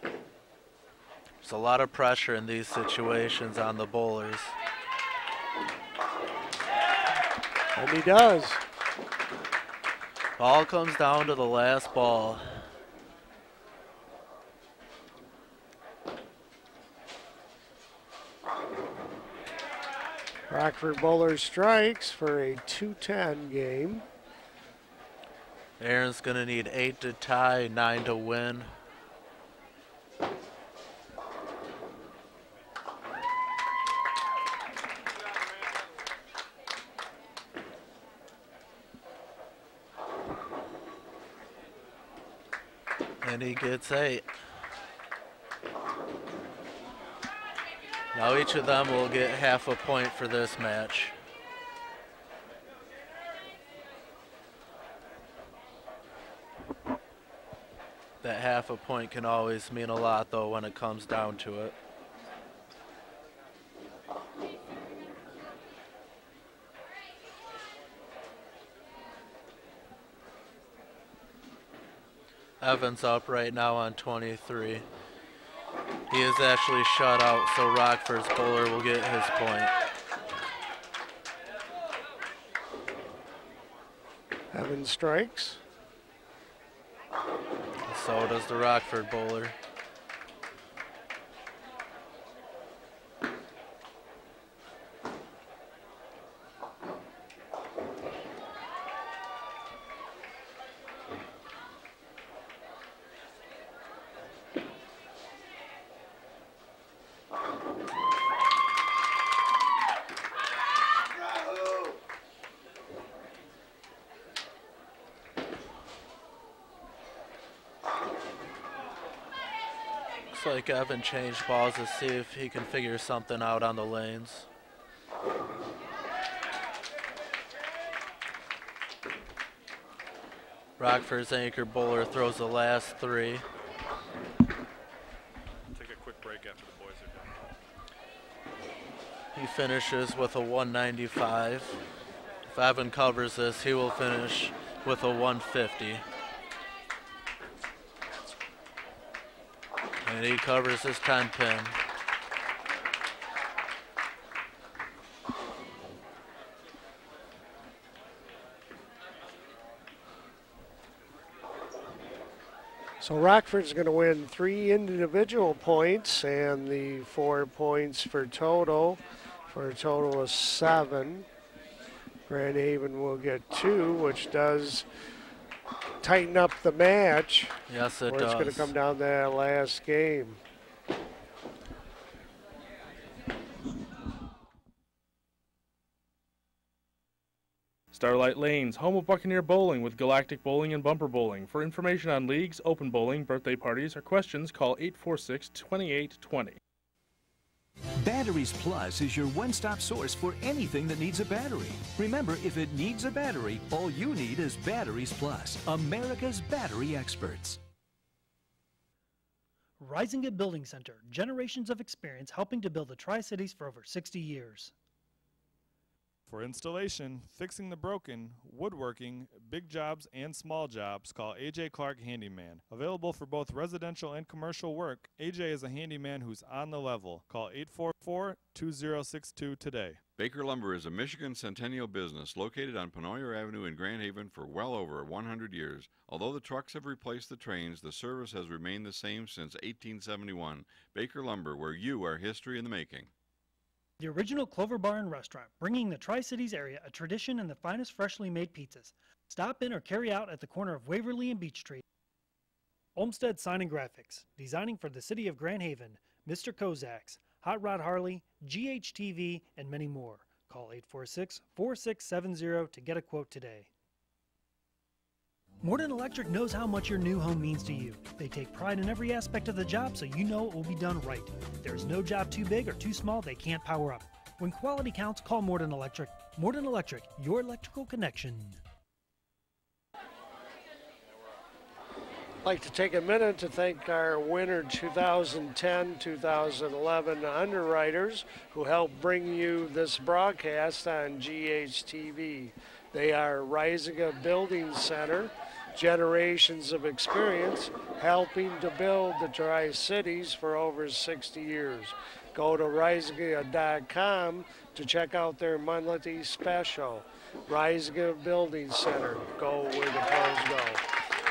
There's a lot of pressure in these situations on the bowlers. And he does. All comes down to the last ball. Rockford bowler strikes for a 2-10 game. Aaron's going to need 8 to tie, 9 to win. And he gets 8. Now each of them will get half a point for this match. That half a point can always mean a lot though when it comes down to it. Evans up right now on 23. He is actually shut out, so Rockford's bowler will get his point. Evans strikes. So does the Rockford bowler. Looks like Evan changed balls to see if he can figure something out on the lanes. Rockford's anchor bowler throws the last 3. Take a quick break after the boys are done. He finishes with a 195. If Evan covers this, he will finish with a 150. And he covers his 10 pin. So Rockford's going to win 3 individual points and the 4 points for a total of 7. Grand Haven will get 2, which does tighten up the match. Yes, it does. It's going to come down to that last game. Starlight Lanes, home of Buccaneer Bowling with Galactic Bowling and Bumper Bowling. For information on leagues, open bowling, birthday parties, or questions, call 846-2820. Batteries Plus is your one-stop source for anything that needs a battery. Remember, if it needs a battery, all you need is Batteries Plus, America's battery experts. Rising Building Center, generations of experience helping to build the Tri-Cities for over 60 years. For installation, fixing the broken, woodworking, big jobs, and small jobs, call AJ Clark Handyman. Available for both residential and commercial work, AJ is a handyman who's on the level. Call 844-2062 today. Baker Lumber is a Michigan Centennial business located on Penoyer Avenue in Grand Haven for well over 100 years. Although the trucks have replaced the trains, the service has remained the same since 1871. Baker Lumber, where you are history in the making. The original Clover Bar and Restaurant, bringing the Tri-Cities area a tradition and the finest freshly made pizzas. Stop in or carry out at the corner of Waverly and Beach Street. Olmsted Sign and Graphics, designing for the city of Grand Haven, Mr. Kozaks, Hot Rod Harley, GHTV, and many more. Call 846-4670 to get a quote today. Morton Electric knows how much your new home means to you. They take pride in every aspect of the job so you know it will be done right. There's no job too big or too small they can't power up. When quality counts, call Morton Electric. Morton Electric, your electrical connection. I'd like to take a minute to thank our winner 2010-2011 underwriters who helped bring you this broadcast on GHTV. They are Risinga Building Center, generations of experience helping to build the Tri-Cities for over 60 years. Go to risinga.com to check out their monthly special. Risinga Building Center, go where the pros go.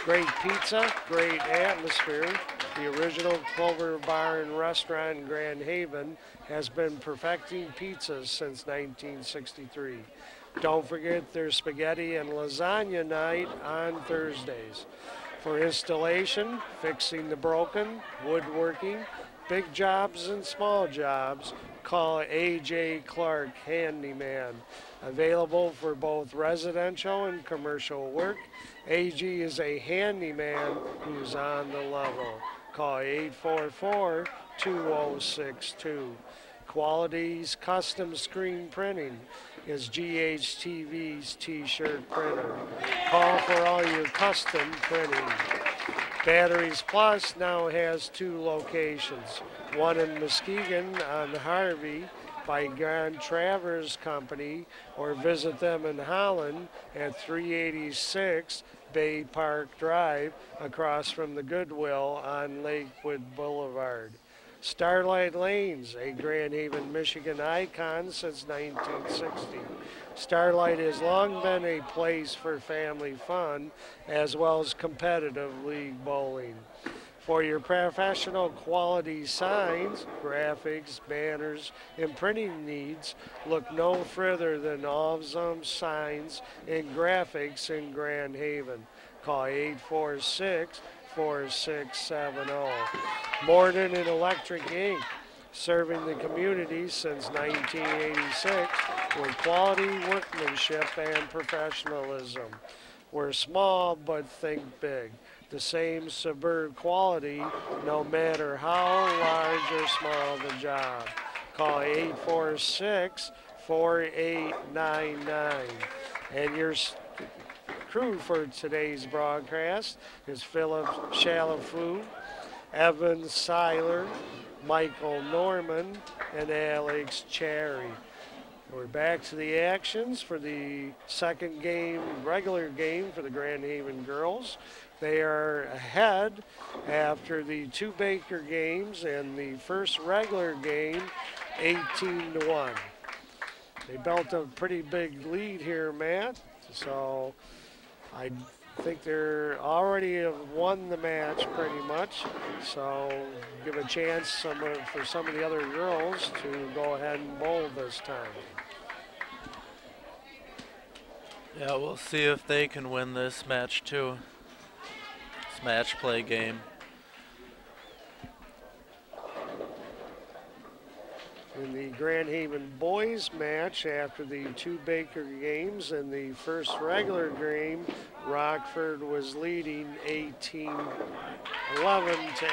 Great pizza, great atmosphere. The original Clover Bar and Restaurant in Grand Haven has been perfecting pizzas since 1963. Don't forget their spaghetti and lasagna night on Thursdays. For installation, fixing the broken, woodworking, big jobs and small jobs, call A.J. Clark Handyman. Available for both residential and commercial work. AG is a handyman who's on the level. Call 844-2062. Quality's Custom Screen Printing is GHTV's t-shirt printer. Call for all your custom printing. Batteries Plus now has 2 locations. One in Muskegon on Harvey by Grand Travers Company, or visit them in Holland at 386 Bay Park Drive across from the Goodwill on Lakewood Boulevard. Starlight Lanes, a Grand Haven, Michigan icon since 1960. Starlight has long been a place for family fun as well as competitive league bowling. For your professional quality signs, graphics, banners, and printing needs, look no further than Ovzum Signs and Graphics in Grand Haven. Call 846-4670. Morden and Electric Inc., serving the community since 1986 with quality workmanship and professionalism. We're small but think big. The same superb quality no matter how large or small the job. Call 846-4899. And your crew for today's broadcast is Philip Shalafu, Evan Seiler, Michael Norman, and Alex Cherry. We're back to the actions for the second game, regular game for the Grand Haven girls. They are ahead after the 2 Baker games and the first regular game, 18-1. They built a pretty big lead here, Matt. So I think they're already have won the match pretty much. So give a chance for some of the other girls to go ahead and bowl this time. Yeah, we'll see if they can win this match too. This match play game. In the Grand Haven boys match after the 2 Baker games and the first regular game, Rockford was leading 18-11 to 8.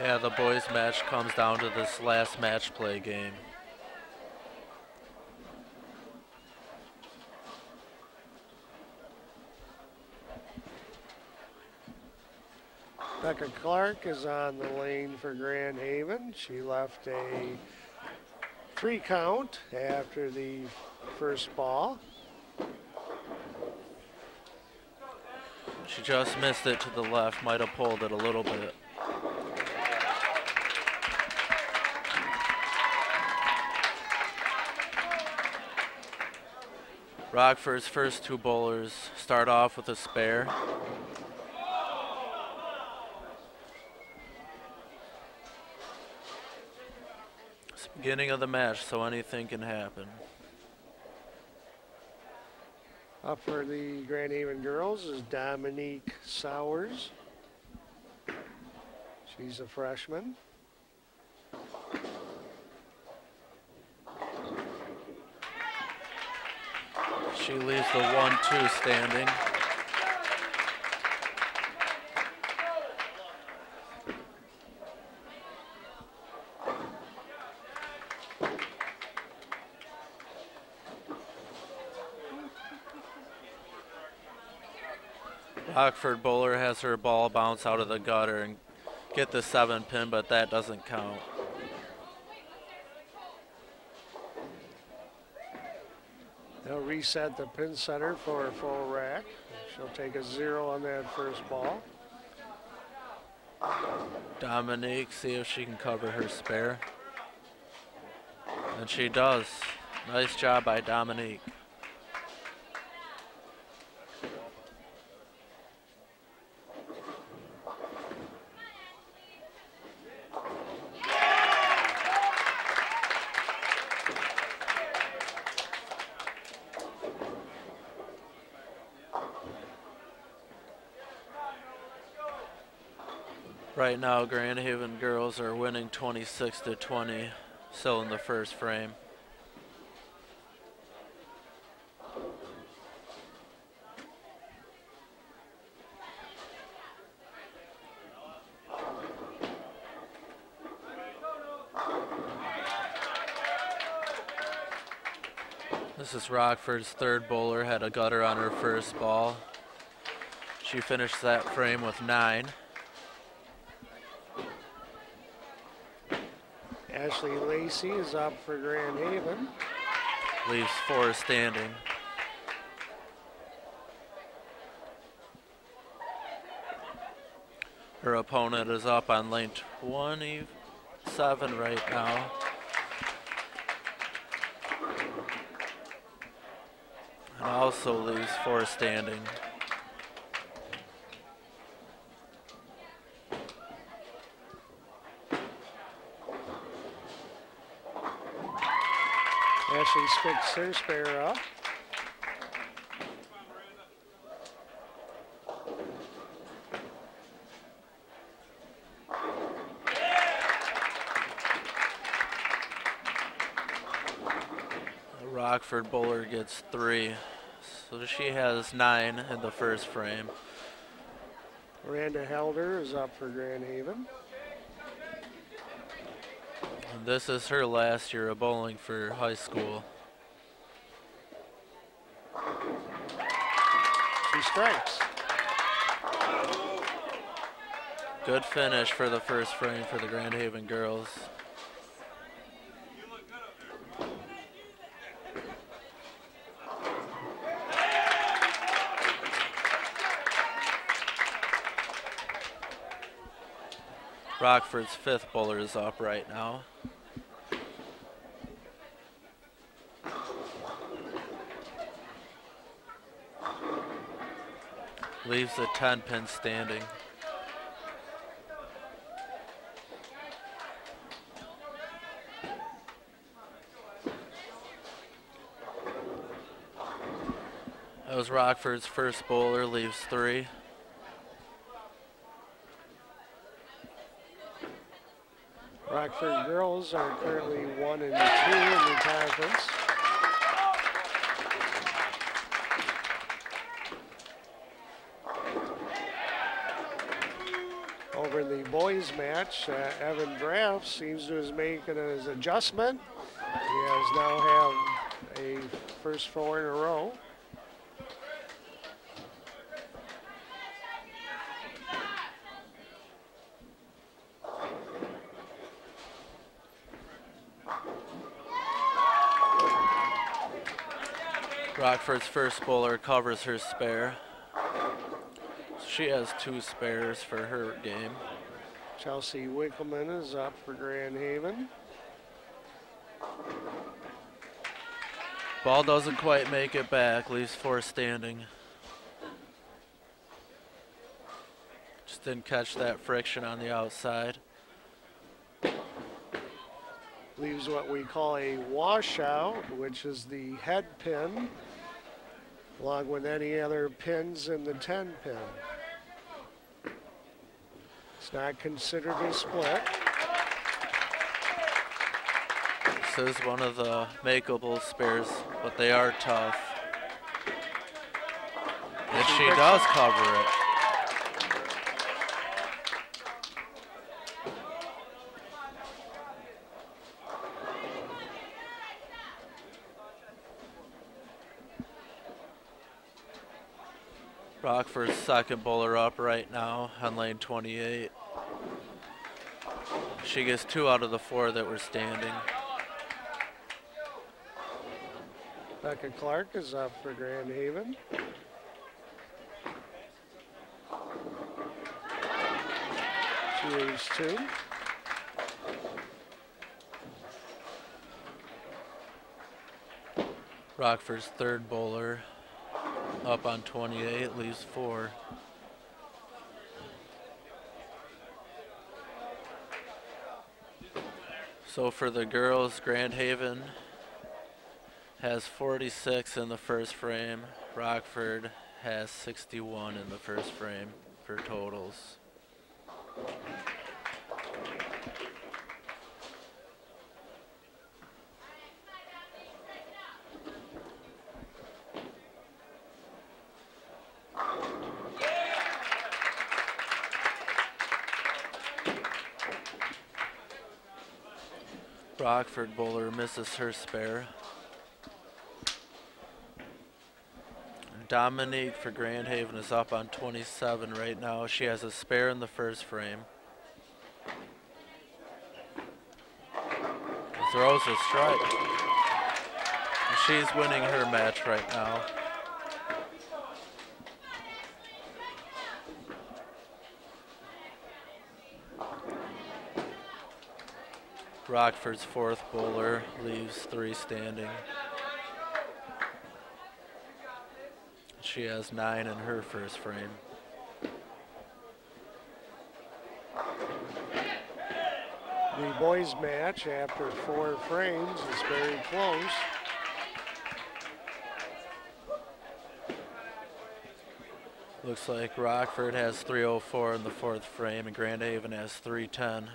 Yeah, the boys match comes down to this last match play game. Becca Clark is on the lane for Grand Haven. She left a 3 count after the first ball. She just missed it to the left, might have pulled it a little bit. Rockford's first 2 bowlers start off with a spare. It's the beginning of the match, so anything can happen. Up for the Grand Haven girls is Dominique Sowers. She's a freshman. She leaves the 1-2 standing. Rockford bowler has her ball bounce out of the gutter and get the 7 pin, but that doesn't count. They'll reset the pin center for a full rack. She'll take a 0 on that first ball. Dominique, see if she can cover her spare. And she does. Nice job by Dominique. Right now, Grand Haven girls are winning 26-20, still in the first frame. This is Rockford's third bowler, had a gutter on her first ball. She finished that frame with 9. Ashley Lacey is up for Grand Haven. Leaves 4 standing. Her opponent is up on lane 27 right now. And also leaves 4 standing. Ashley picks her spare up. The Rockford bowler gets 3, so she has 9 in the first frame. Miranda Helder is up for Grand Haven. And this is her last year of bowling for high school. She strikes. Good finish for the first frame for the Grand Haven girls. Rockford's 5th bowler is up right now. Leaves a 10 pin standing. That was Rockford's first bowler, leaves 3. Rockford girls are currently 1 and 2 in the conference. Over in the boys match, Evan Graff seems to be making his adjustment. He has now have a first 4 in a row. Rockford's first bowler covers her spare. She has 2 spares for her game. Chelsea Winkleman is up for Grand Haven. Ball doesn't quite make it back, leaves 4 standing. Just didn't catch that friction on the outside. Leaves what we call a washout, which is the head pin, along with any other pins in the 10 pin. It's not considered a split. This is one of the makeable spares, but they are tough. And she does cover it. Rockford's second bowler up right now on lane 28. She gets 2 out of the 4 that were standing. Becca Clark is up for Grand Haven. She leaves 2. Rockford's third bowler up on 28, leaves 4. So for the girls, Grand Haven has 46 in the first frame. Rockford has 61 in the first frame for totals. Rockford bowler misses her spare. Dominique for Grand Haven is up on 27 right now. She has a spare in the first frame. Throws a strike. She's winning her match right now. Rockford's fourth bowler leaves 3 standing. She has 9 in her first frame. The boys match after 4 frames is very close. Looks like Rockford has 304 in the 4th frame and Grand Haven has 310.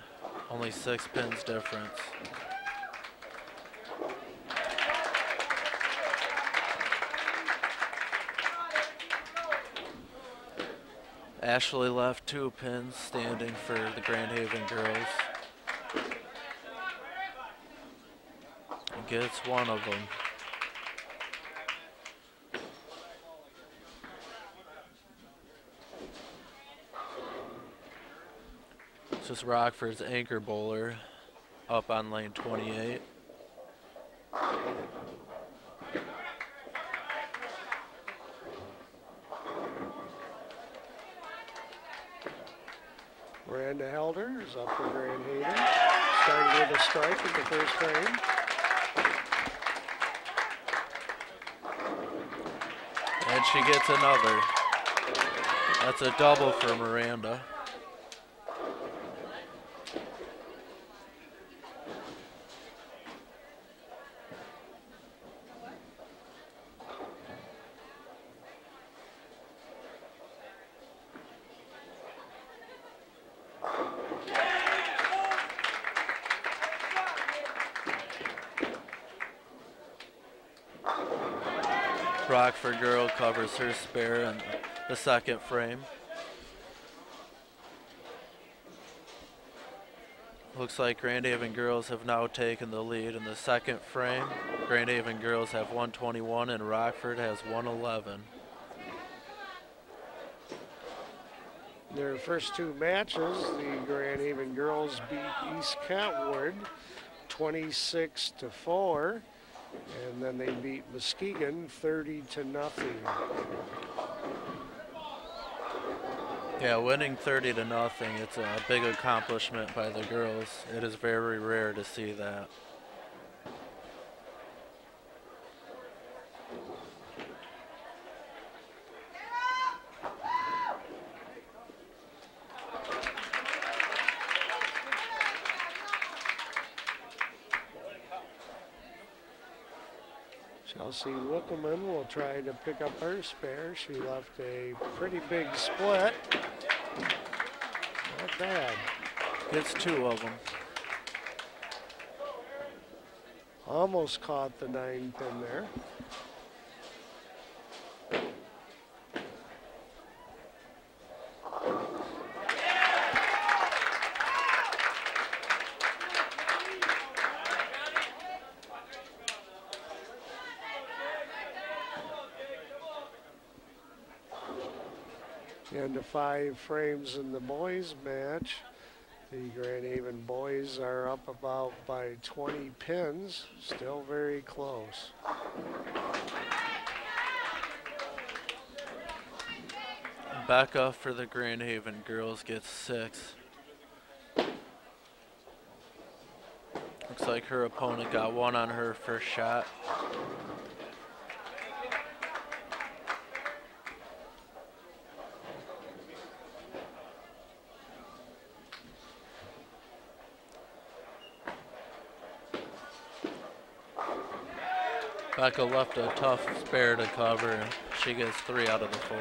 Only 6 pins difference. Ashley left 2 pins standing for the Grand Haven girls. Gets 1 of them. This is Rockford's anchor bowler up on lane 28. Miranda Helder is up for Grand Haven. Starting with a strike in the first frame. And she gets another. That's a double for Miranda. Rockford girl covers her spare in the second frame. Looks like Grand Haven girls have now taken the lead in the second frame. Grand Haven girls have 121 and Rockford has 111. Their first 2 matches, the Grand Haven girls beat East Kentwood 26-4. And then they beat Muskegon 30-0. Yeah, winning 30-0, it's a big accomplishment by the girls. It is very rare to see that. Chelsea Wickelman will try to pick up her spare. She left a pretty big split. Not bad. Gets 2 of them. Almost caught the 9 pin there. to 5 frames in the boys match. The Grand Haven boys are up about by 20 pins, still very close. Becca for the Grand Haven girls gets 6. Looks like her opponent got 1 on her first shot. Becca left a tough spare to cover, and she gets 3 out of the 4.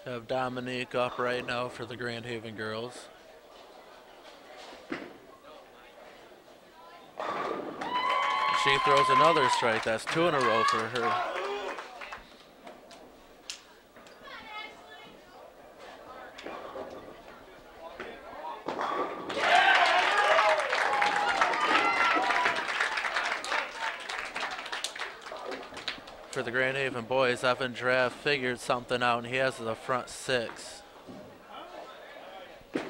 Have Dominique up right now for the Grand Haven girls. She throws another strike. That's 2 in a row for her. For the Grand Haven boys, Evan Draft figured something out, and he has the front 6. The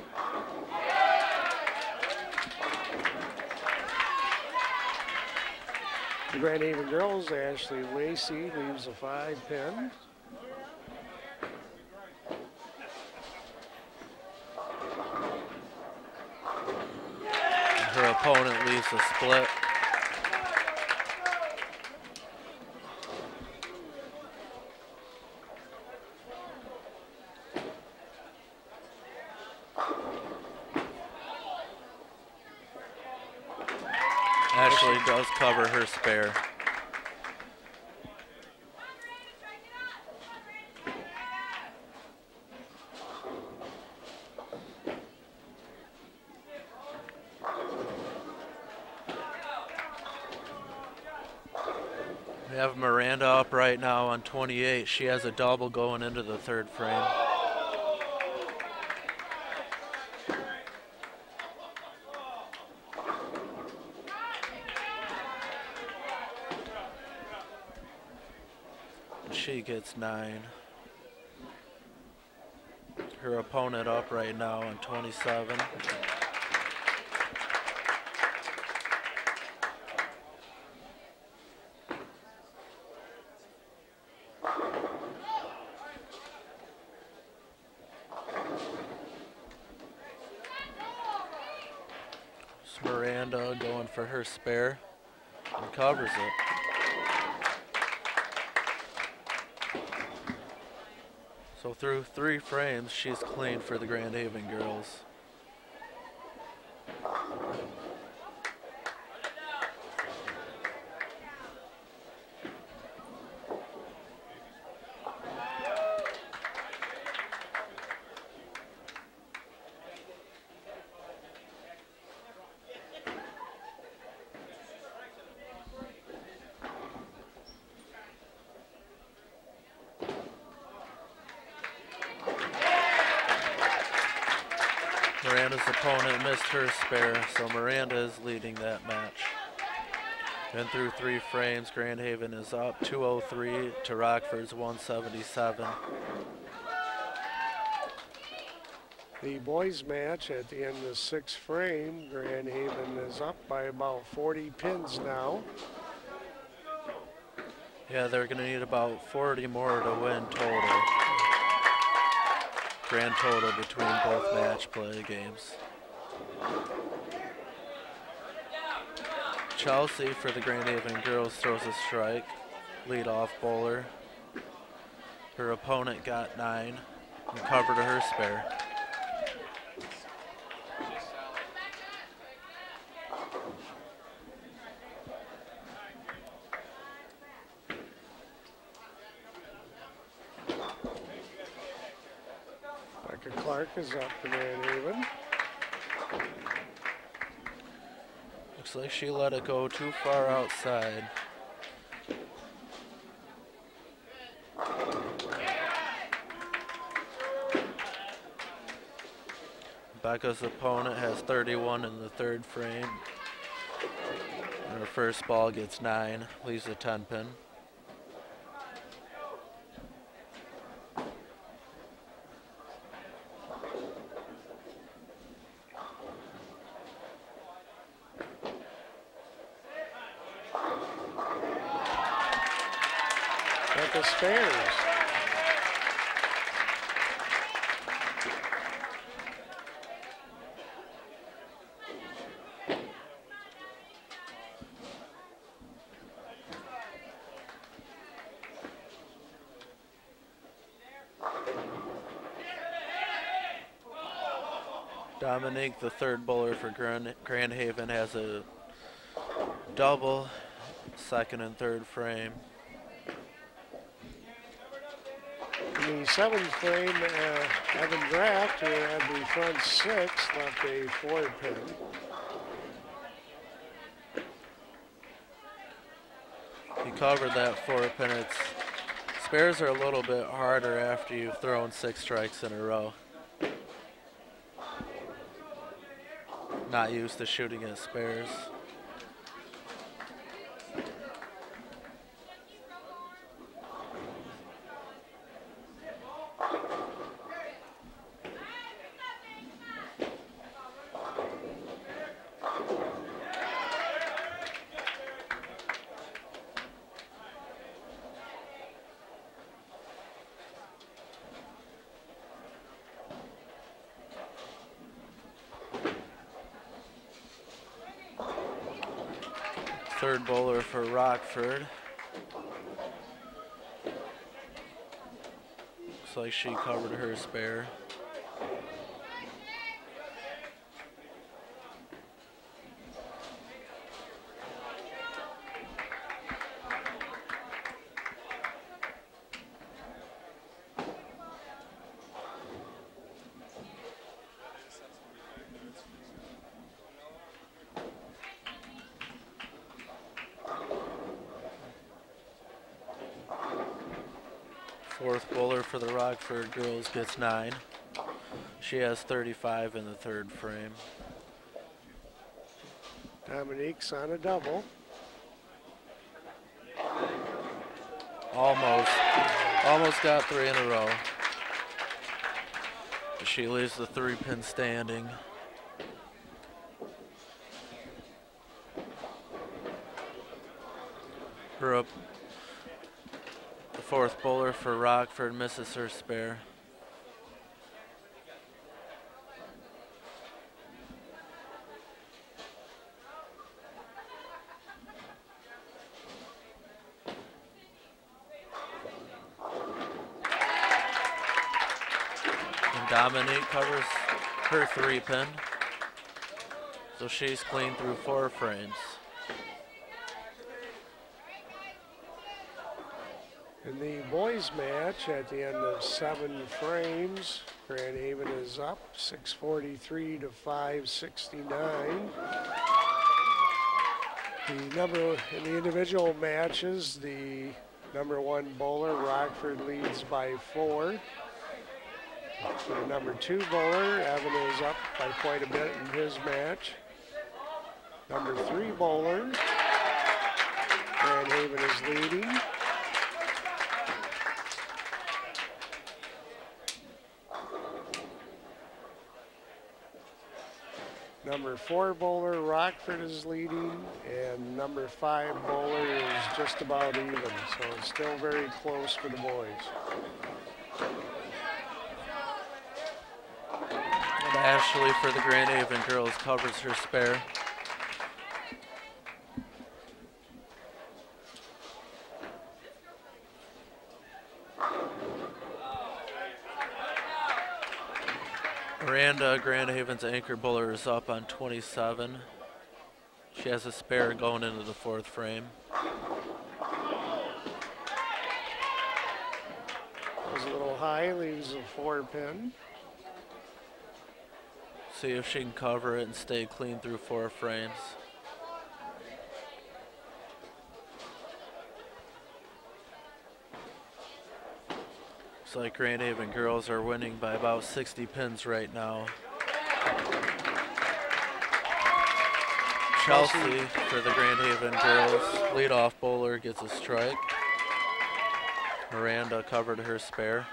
Grand Haven girls, Ashley Lacey leaves a 5 pin. Her opponent leaves a split. Ashley does cover her spare. We have Miranda up right now on 28. She has a double going into the 3rd frame. She gets 9. Her opponent up right now on 27. It's Miranda going for her spare and covers it. So through 3 frames, she's clean for the Grand Haven girls. Miranda's opponent missed her spare, so Miranda is leading that match. And through 3 frames, Grand Haven is up 203 to Rockford's 177. The boys match at the end of the 6th frame, Grand Haven is up by about 40 pins now. Yeah, they're going to need about 40 more to win total. Grand total between both match play games. Chelsea for the Grand Haven girls throws a strike, lead off bowler. Her opponent got 9 and covered her spare. Looks Looks like she let it go too far outside. Becca's opponent has 31 in the third frame. And her first ball gets 9, leaves a 10 pin. Becca spares. Dominique, the third bowler for Grand Haven, has a double, second and third frame. In the seventh frame, Evan Draft, who had the front 6, left a 4-pin. He covered that 4-pin. Spares are a little bit harder after you've thrown 6 strikes in a row. Not used to shooting at spares. Third bowler for Rockford. Looks like she covered her spare. Fourth bowler for the Rockford girls gets 9. She has 35 in the third frame. Dominique's on a double. Almost got 3 in a row. She leaves the 3-pin standing. The fourth bowler for Rockford misses her spare. And Dominique covers her 3-pin. So she's clean through 4 frames. In the boys match, at the end of 7 frames, Grand Haven is up 643 to 569. In the individual matches, the number 1 bowler, Rockford, leads by 4. The number 2 bowler, Evan, is up by quite a bit in his match. Number 3 bowler, Grand Haven is leading. Number 4 bowler, Rockford, is leading, and number 5 bowler is just about even, so it's still very close for the boys. And Ashley for the Grand Haven girls covers her spare. Miranda, Grand Haven's anchor bowler, is up on 27. She has a spare going into the 4th frame. Goes a little high, leaves a 4-pin. See if she can cover it and stay clean through 4 frames. Looks like Grand Haven girls are winning by about 60 pins right now. Chelsea for the Grand Haven girls. Leadoff bowler gets a strike. Miranda covered her spare.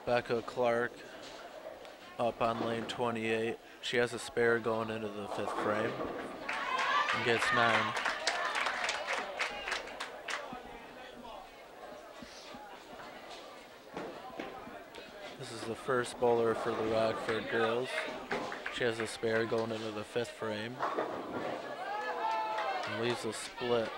Becca Clark up on lane 28. She has a spare going into the 5th frame and gets 9. This is the first bowler for the Rockford girls. She has a spare going into the 5th frame and leaves a split.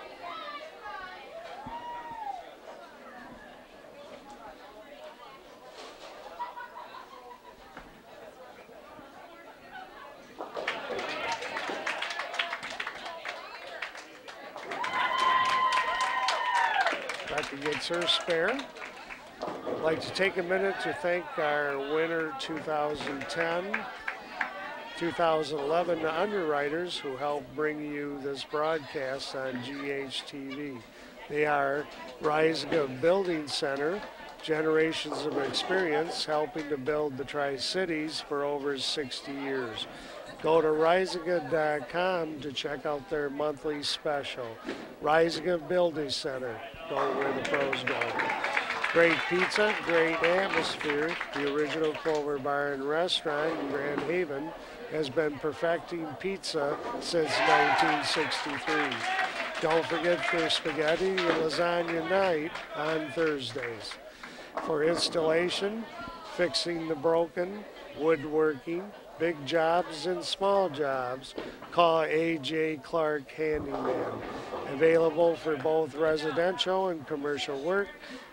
Becca gets her spare. I'd like to take a minute to thank our winner 2010, 2011 underwriters who helped bring you this broadcast on GHTV. They are Riesga Building Center, generations of experience helping to build the Tri-Cities for over 60 years. Go to Riesga.com to check out their monthly special. Riesga Building Center, go where the pros go. Great pizza, great atmosphere. The original Clover Bar and Restaurant in Grand Haven has been perfecting pizza since 1963. Don't forget their spaghetti and lasagna night on Thursdays. For installation, fixing the broken, woodworking, big jobs and small jobs, call A.J. Clark Handyman. Available for both residential and commercial work,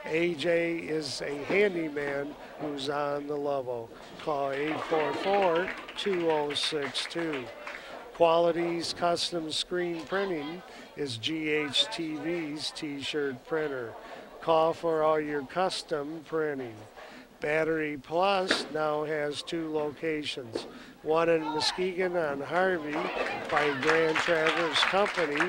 A.J. is a handyman who's on the level. Call 844-2062. Quality's Custom Screen Printing is GHTV's t-shirt printer. Call for all your custom printing. Battery Plus now has 2 locations, one in Muskegon on Harvey by Grand Traverse Company,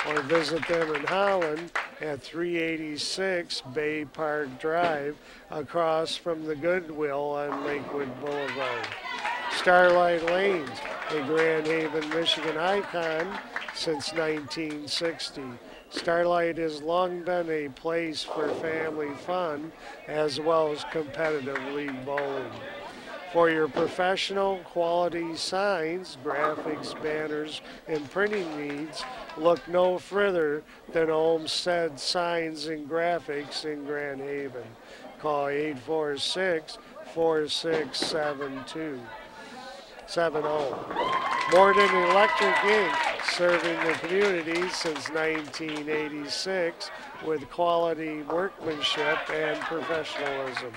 or visit them in Holland at 386 Bay Park Drive across from the Goodwill on Lakewood Boulevard. Starlight Lanes, a Grand Haven, Michigan icon since 1960. Starlight has long been a place for family fun as well as competitive league bowling. For your professional quality signs, graphics, banners, and printing needs, look no further than Olmsted Signs and Graphics in Grand Haven. Call 846-4672. 70. Morden Electric Inc., serving the community since 1986 with quality workmanship and professionalism.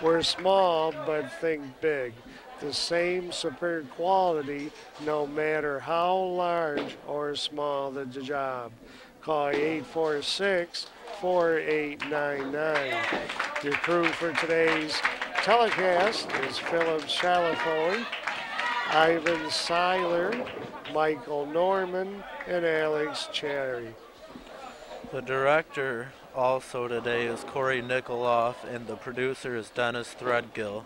We're small, but think big. The same superb quality no matter how large or small the job. Call 846-4899. Your crew for today's telecast is Philip Chalifoli, Ivan Seiler, Michael Norman, and Alex Cherry. The director also today is Corey Nikoloff, and the producer is Dennis Threadgill.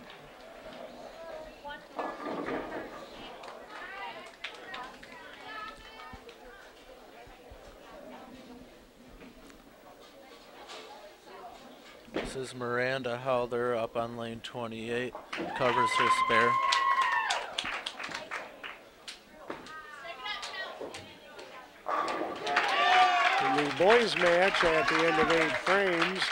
This is Miranda Halder up on lane 28, covers her spare. In the boys match at the end of 8 frames,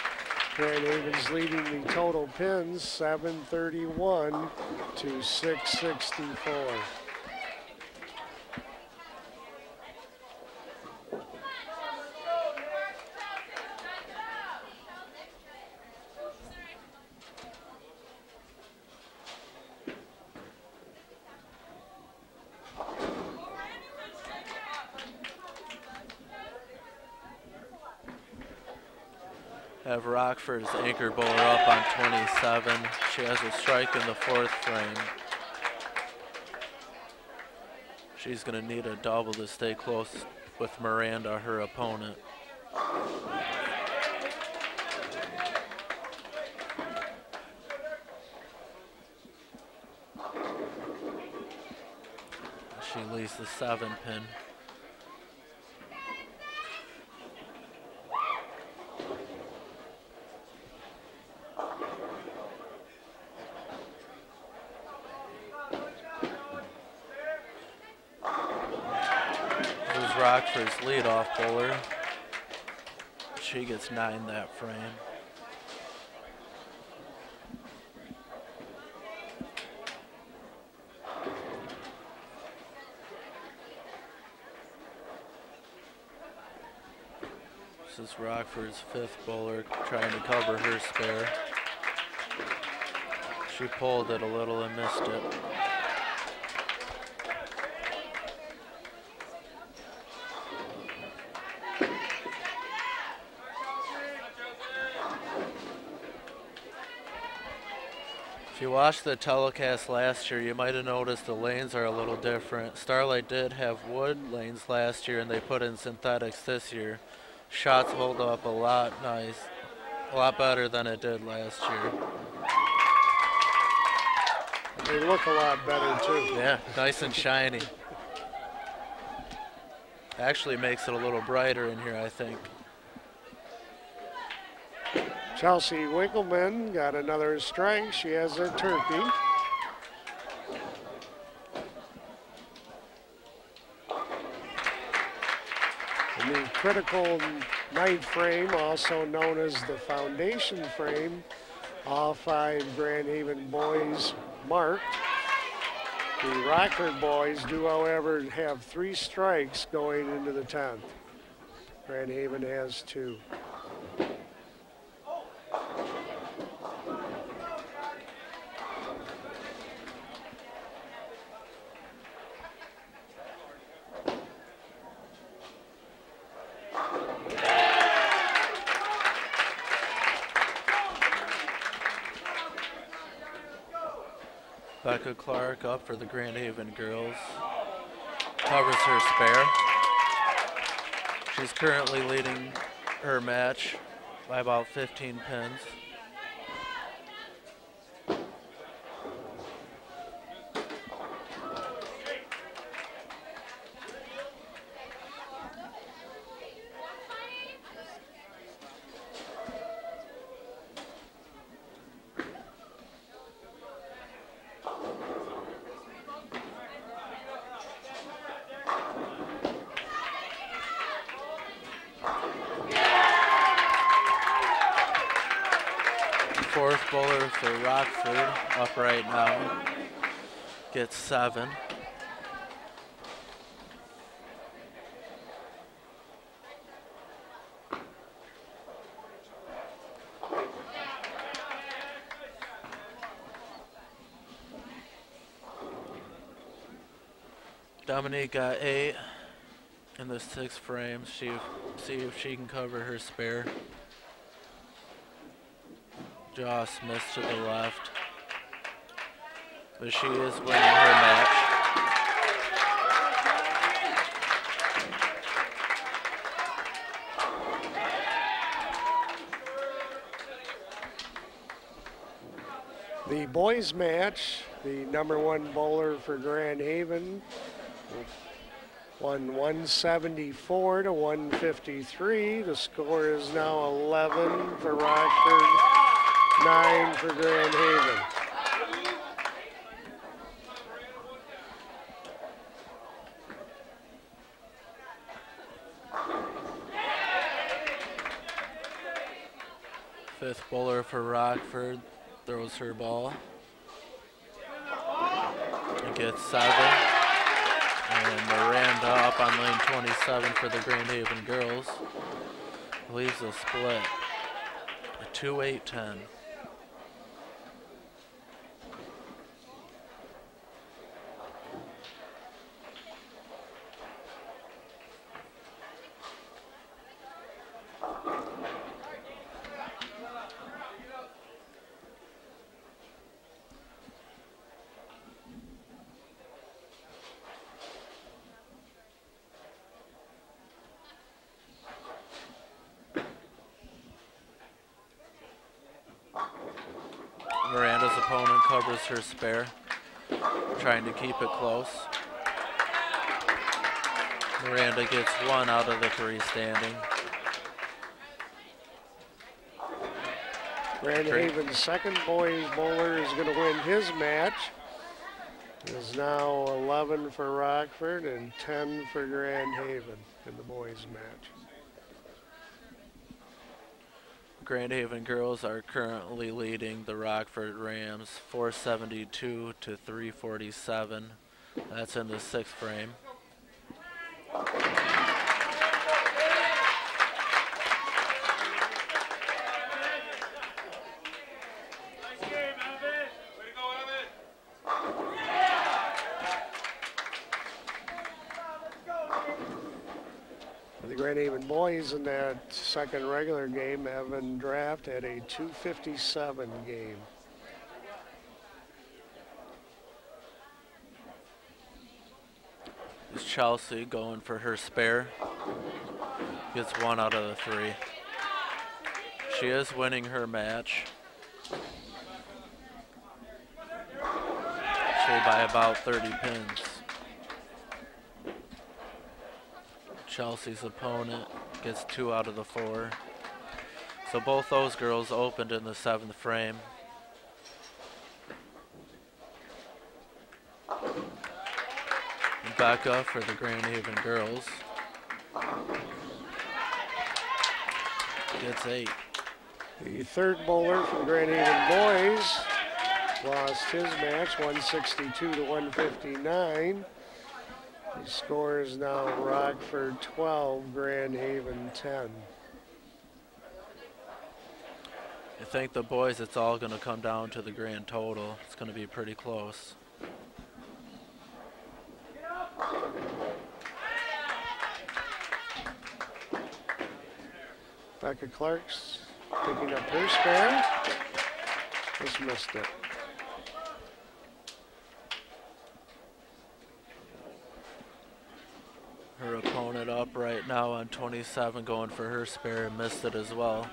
Grand Haven's leading the total pins 731 to 664. Have Rockford's anchor bowler up on 27. She has a strike in the 4th frame. She's going to need a double to stay close with Miranda, her opponent. She leads the 7 pin. Rockford's leadoff bowler. She gets 9 that frame. This is Rockford's 5th bowler trying to cover her spare. She pulled it a little and missed it. If you watched the telecast last year, you might have noticed the lanes are a little different. Starlight did have wood lanes last year, and they put in synthetics this year. Shots hold up a lot better than it did last year. They look a lot better too. Yeah, nice and shiny. Actually makes it a little brighter in here, I think. Chelsea Winkleman got another strike. She has a turkey. In the critical 9th frame, also known as the foundation frame, all 5 Grand Haven boys marked. The Rockford boys do, however, have 3 strikes going into the 10th. Grand Haven has 2. Becca Clark up for the Grand Haven girls. Covers her spare. She's currently leading her match by about 15 pins. Fourth bowler for Rockford, up right now, gets 7. Dominique got 8 in the 6th frame. See if she can cover her spare. Joss missed to the left, but she is winning her match. The boys match, the #1 bowler for Grand Haven won 174 to 153. The score is now 11 for Rockford, 9 for Grand Haven. Fifth bowler for Rockford throws her ball. It gets 7. And Miranda up on lane 27 for the Grand Haven girls. Leaves a split. A 2-8-10. opponent covers her spare, trying to keep it close. Miranda gets 1 out of the 3 standing. Grand Haven's second boys bowler is going to win his match. It is now 11 for Rockford and 10 for Grand Haven in the boys match. Grand Haven girls are currently leading the Rockford Rams 472 to 347. That's in the 6th frame. The Grand Haven boys in that second regular game, Evan Draft had a 257 game. Is Chelsea going for her spare? Gets 1 out of the 3. She is winning her match. Actually by about 30 pins. Chelsea's opponent gets 2 out of the 4. So both those girls opened in the 7th frame. And back up for the Grand Haven girls. Gets 8. The third bowler for the Grand Haven boys lost his match 162 to 159. The score is now Rockford 12, Grand Haven 10. I think the boys, it's all going to come down to the grand total. It's going to be pretty close. Becca Clark's picking up her spare. Just missed it. Her opponent up right now on 27, going for her spare, and missed it as well.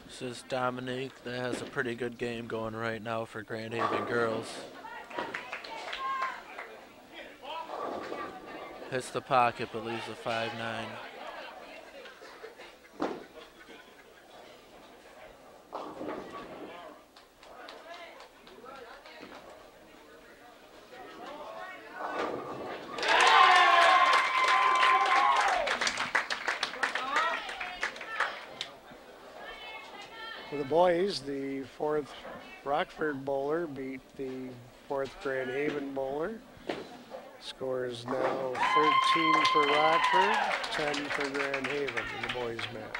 This is Dominique that has a pretty good game going right now for Grand Haven girls. Hits the pocket but leaves a 5-9. For the boys, the 4th Rockford bowler beat the 4th Grand Haven bowler. Score is now 13 for Rockford, 10 for Grand Haven in the boys match.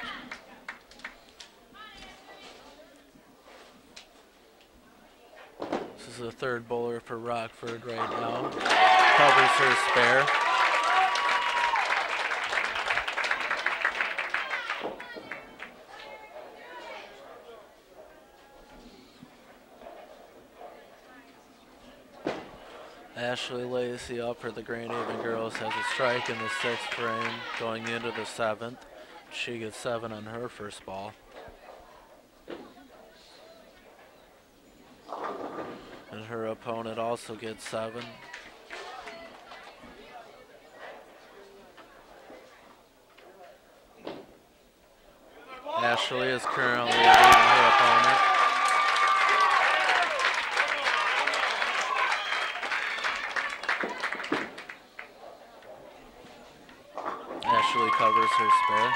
This is the third bowler for Rockford right now. Covers her spare. Ashley Lacey up for the Grand Haven girls has a strike in the 6th frame going into the 7th. She gets 7 on her first ball. And her opponent also gets 7. Ashley is currently leading her opponent. Ashley covers her spare.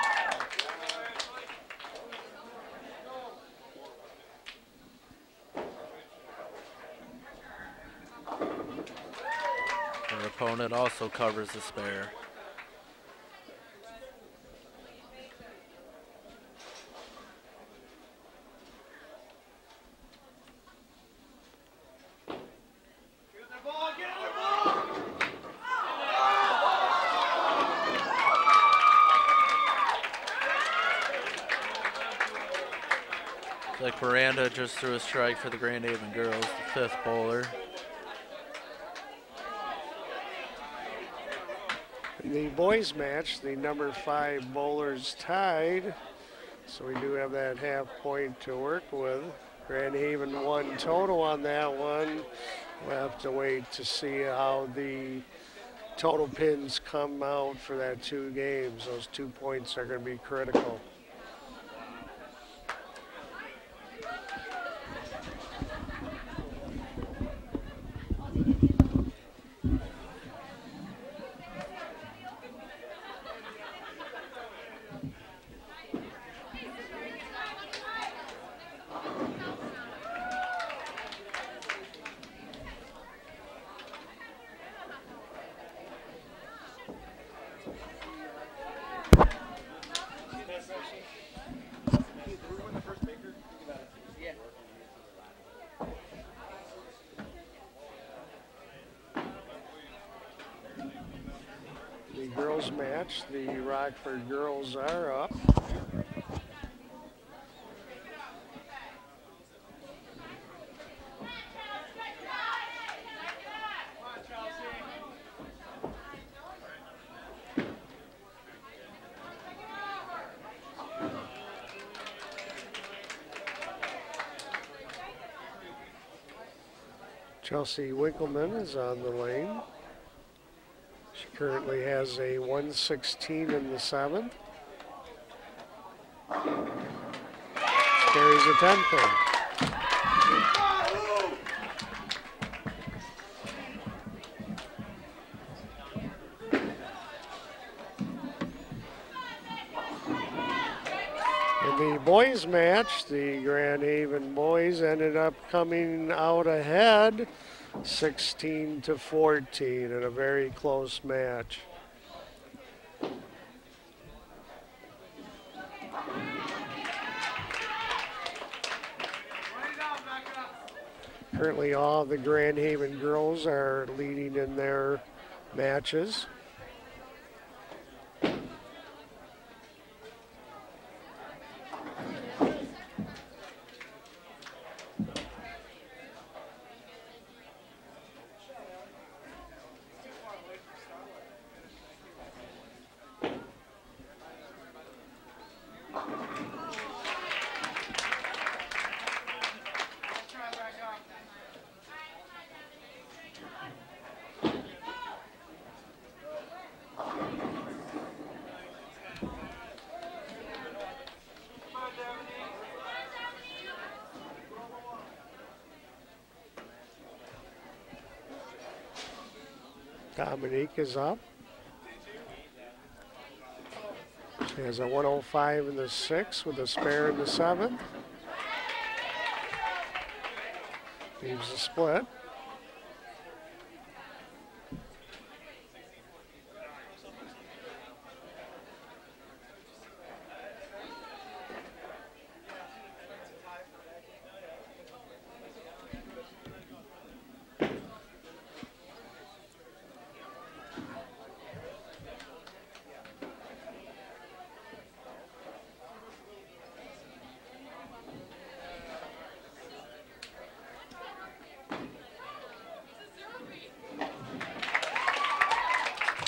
Her opponent also covers the spare. Like Miranda just threw a strike for the Grand Haven girls, the 5th bowler. the boys match, the number 5 bowlers tied. So we do have that half point to work with. Grand Haven 1 total on that one. We'll have to wait to see how the total pins come out for that 2 games. Those 2 points are going to be critical. The girls match, the Rockford girls are up. Chelsea Winkleman is on the lane. She currently has a 116 in the 7th. Carries a 10 pin. In the boys match, the Grand Haven boys ended up coming out ahead 16-14 in a very close match. Currently all the Grand Haven girls are leading in their matches. Dominique is up. She has a 105 in the 6th with a spare in the 7th. Leaves a split.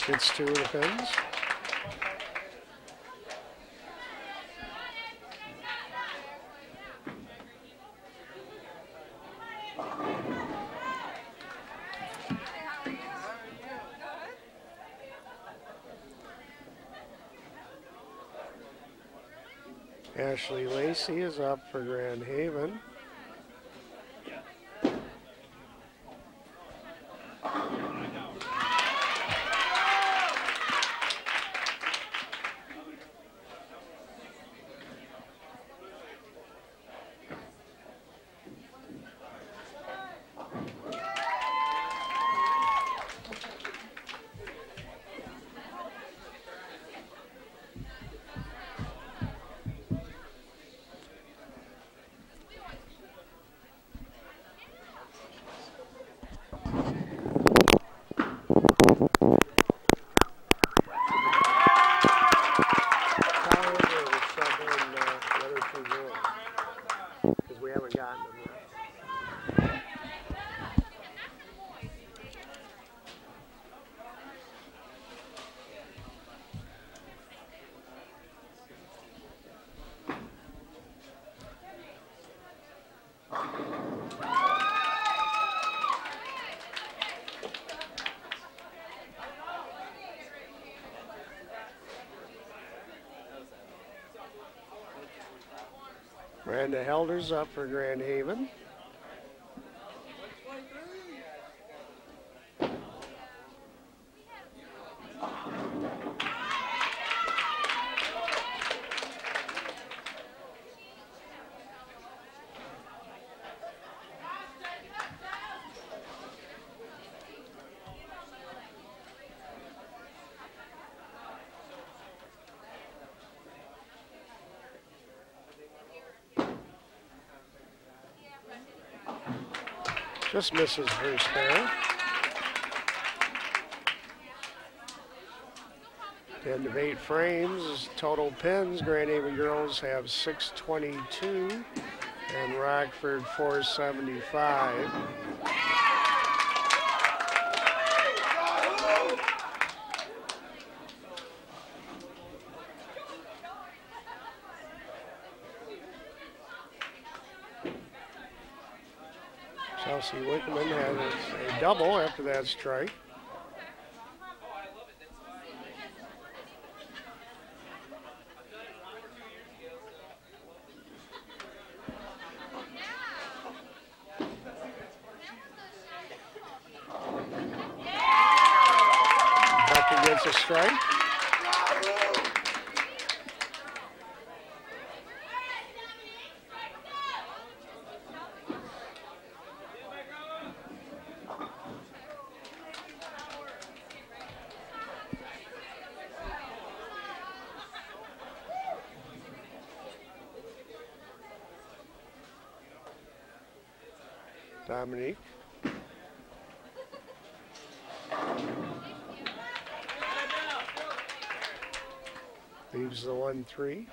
Gets 2 of the pins. Ashley Lacey is up for Grand Haven. Miranda Helder's up for Grand Haven. Just misses her spare. 10 of 8 frames. Total pins. Grand Haven girls have 622 and Rockford 475. Chelsea Wickerman has a double after that strike. Becker gets a strike. Dominique. Leaves the 1-3.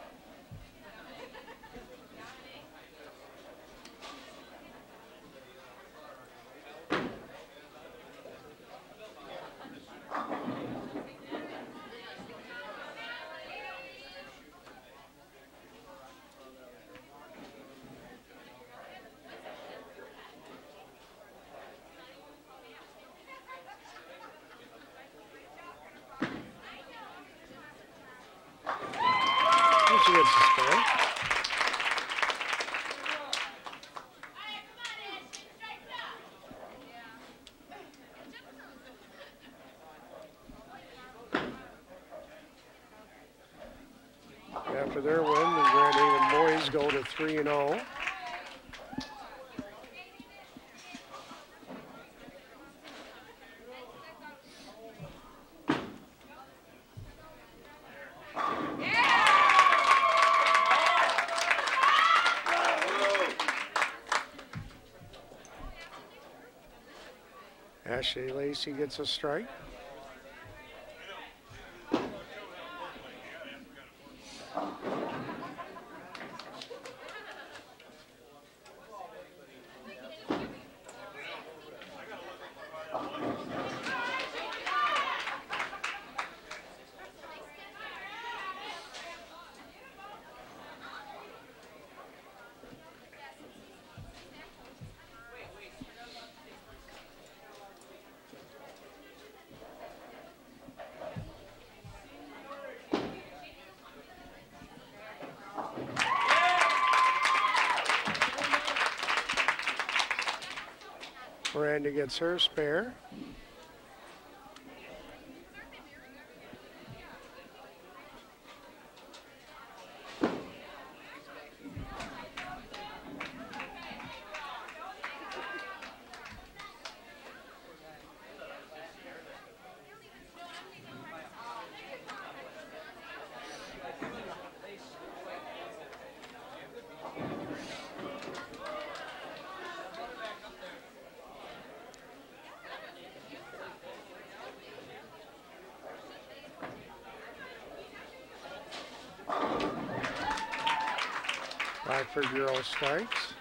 She gets the spare. After their win, the Grand Haven boys go to 3-0. Ashley Lacey gets a strike. Miranda gets her spare. Rockford girls strikes.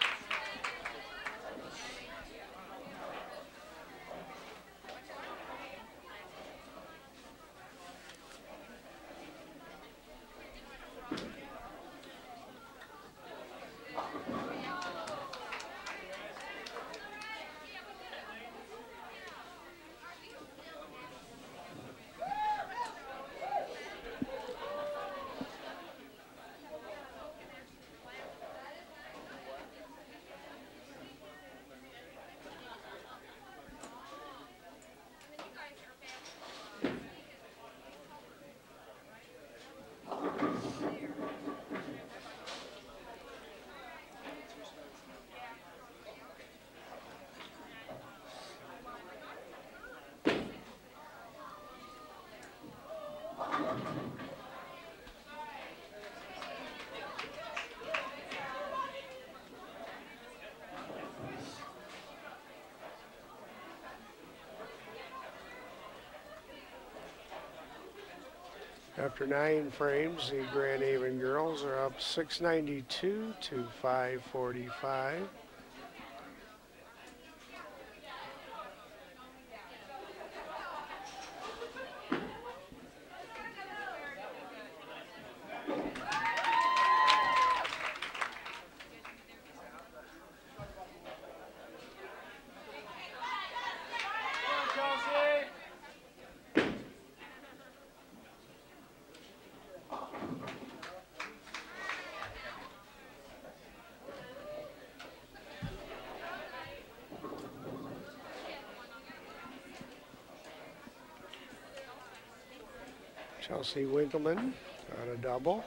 After 9 frames, the Grand Haven girls are up 692 to 545. Chelsea Winkleman on a double.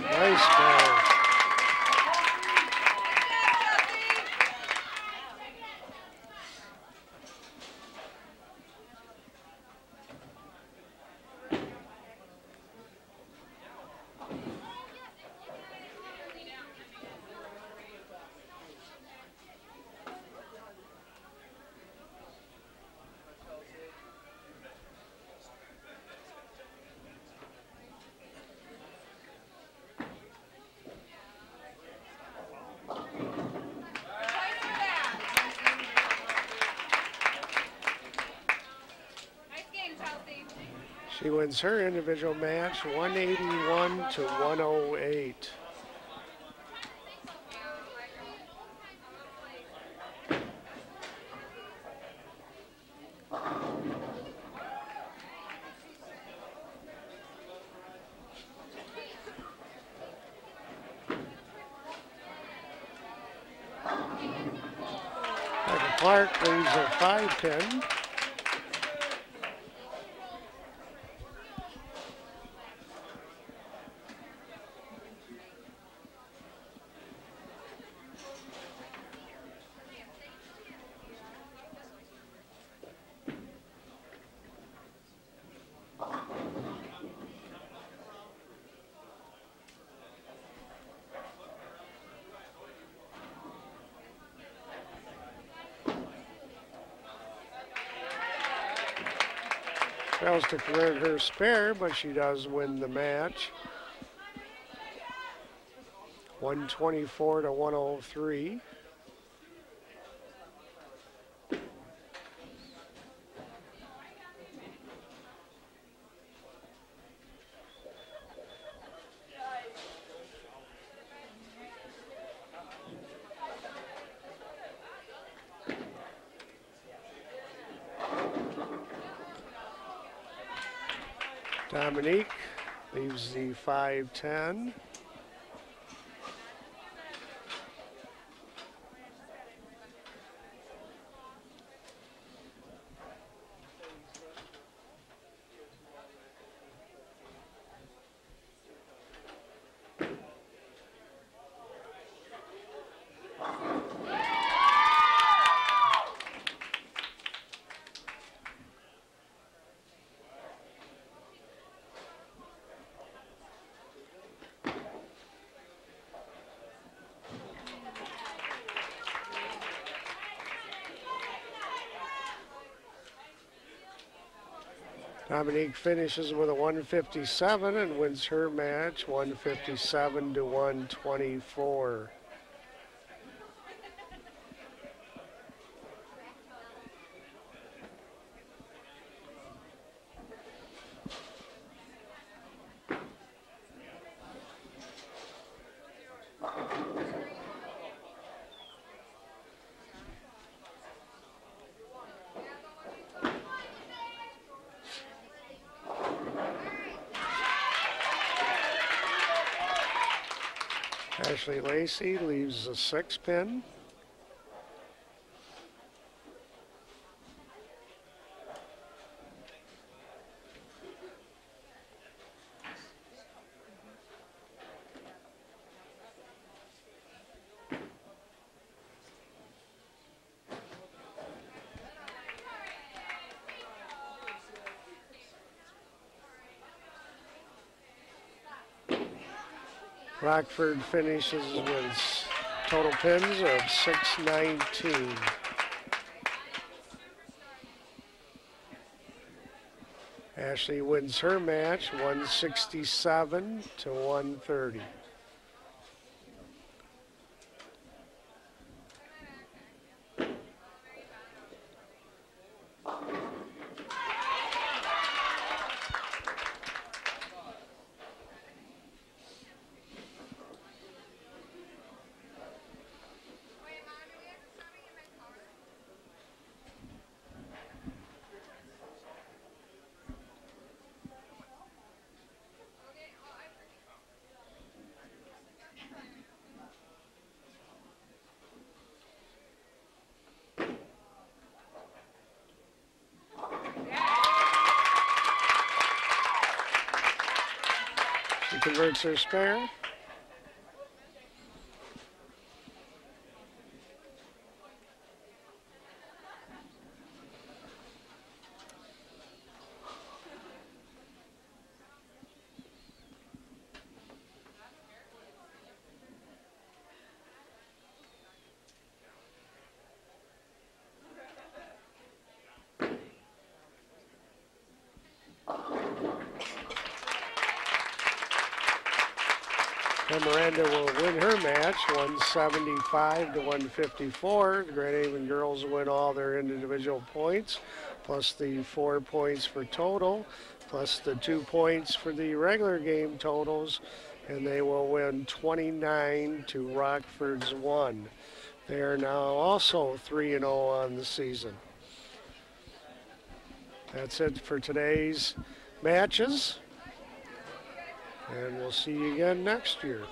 Nice ball. She wins her individual match 181 to 108. Clark leaves a 5-pin. Fails to convert her spare, but she does win the match. 124 to 103. Dominique leaves the 5-10. Dominique finishes with a 157 and wins her match 157 to 124. Ashley Lacey leaves a 6-pin. Rockford finishes with total pins of 619. Ashley wins her match 167 to 130. She converts her spare. And Miranda will win her match 175 to 154. The Grand Haven girls win all their individual points, plus the 4 points for total, plus the 2 points for the regular game totals, and they will win 29 to Rockford's 1. They are now also 3-0 on the season. That's it for today's matches. And we'll see you again next year.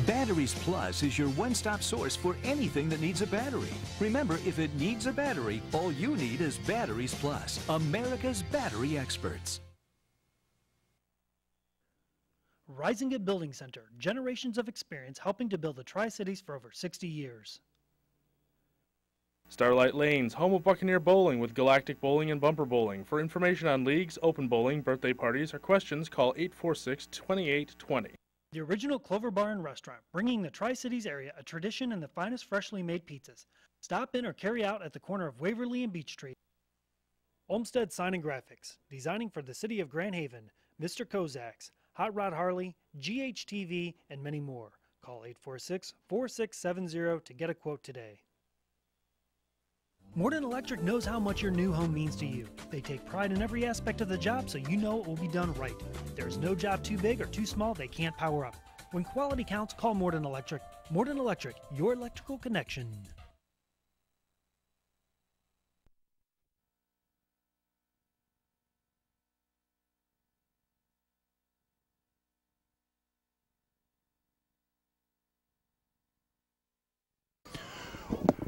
Batteries Plus is your one-stop source for anything that needs a battery. Remember, if it needs a battery, all you need is Batteries Plus, America's battery experts. Risinga Building Center, generations of experience helping to build the Tri-Cities for over 60 years. Starlight Lanes, home of Buccaneer Bowling with Galactic Bowling and Bumper Bowling. For information on leagues, open bowling, birthday parties, or questions, call 846-2820. The original Clover Bar and Restaurant, bringing the Tri-Cities area a tradition in the finest freshly made pizzas. Stop in or carry out at the corner of Waverly and Beach Street. Olmsted Sign and Graphics, designing for the city of Grand Haven, Mr. Kozaks, Hot Rod Harley, GHTV, and many more. Call 846-4670 to get a quote today. Morton Electric knows how much your new home means to you. They take pride in every aspect of the job so you know it will be done right. There's no job too big or too small they can't power up. When quality counts, call Morton Electric. Morton Electric, your electrical connection.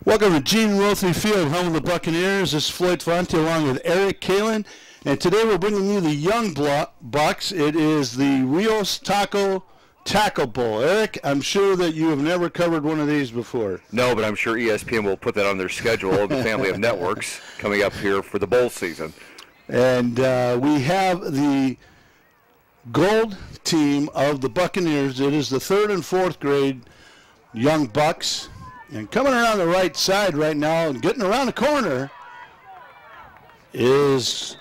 Welcome to Gene Rothley Field, home of the Buccaneers. This is Floyd Fonte along with Eric Kalin. And today we're bringing you the Young Bucks. It is the Rios Taco Bowl. Eric, I'm sure that you have never covered one of these before. No, but I'm sure ESPN will put that on their schedule, the family of networks coming up here for the bowl season. And we have the gold team of the Buccaneers. It is the 3rd and 4th grade Young Bucks. And coming around the right side right now and getting around the corner is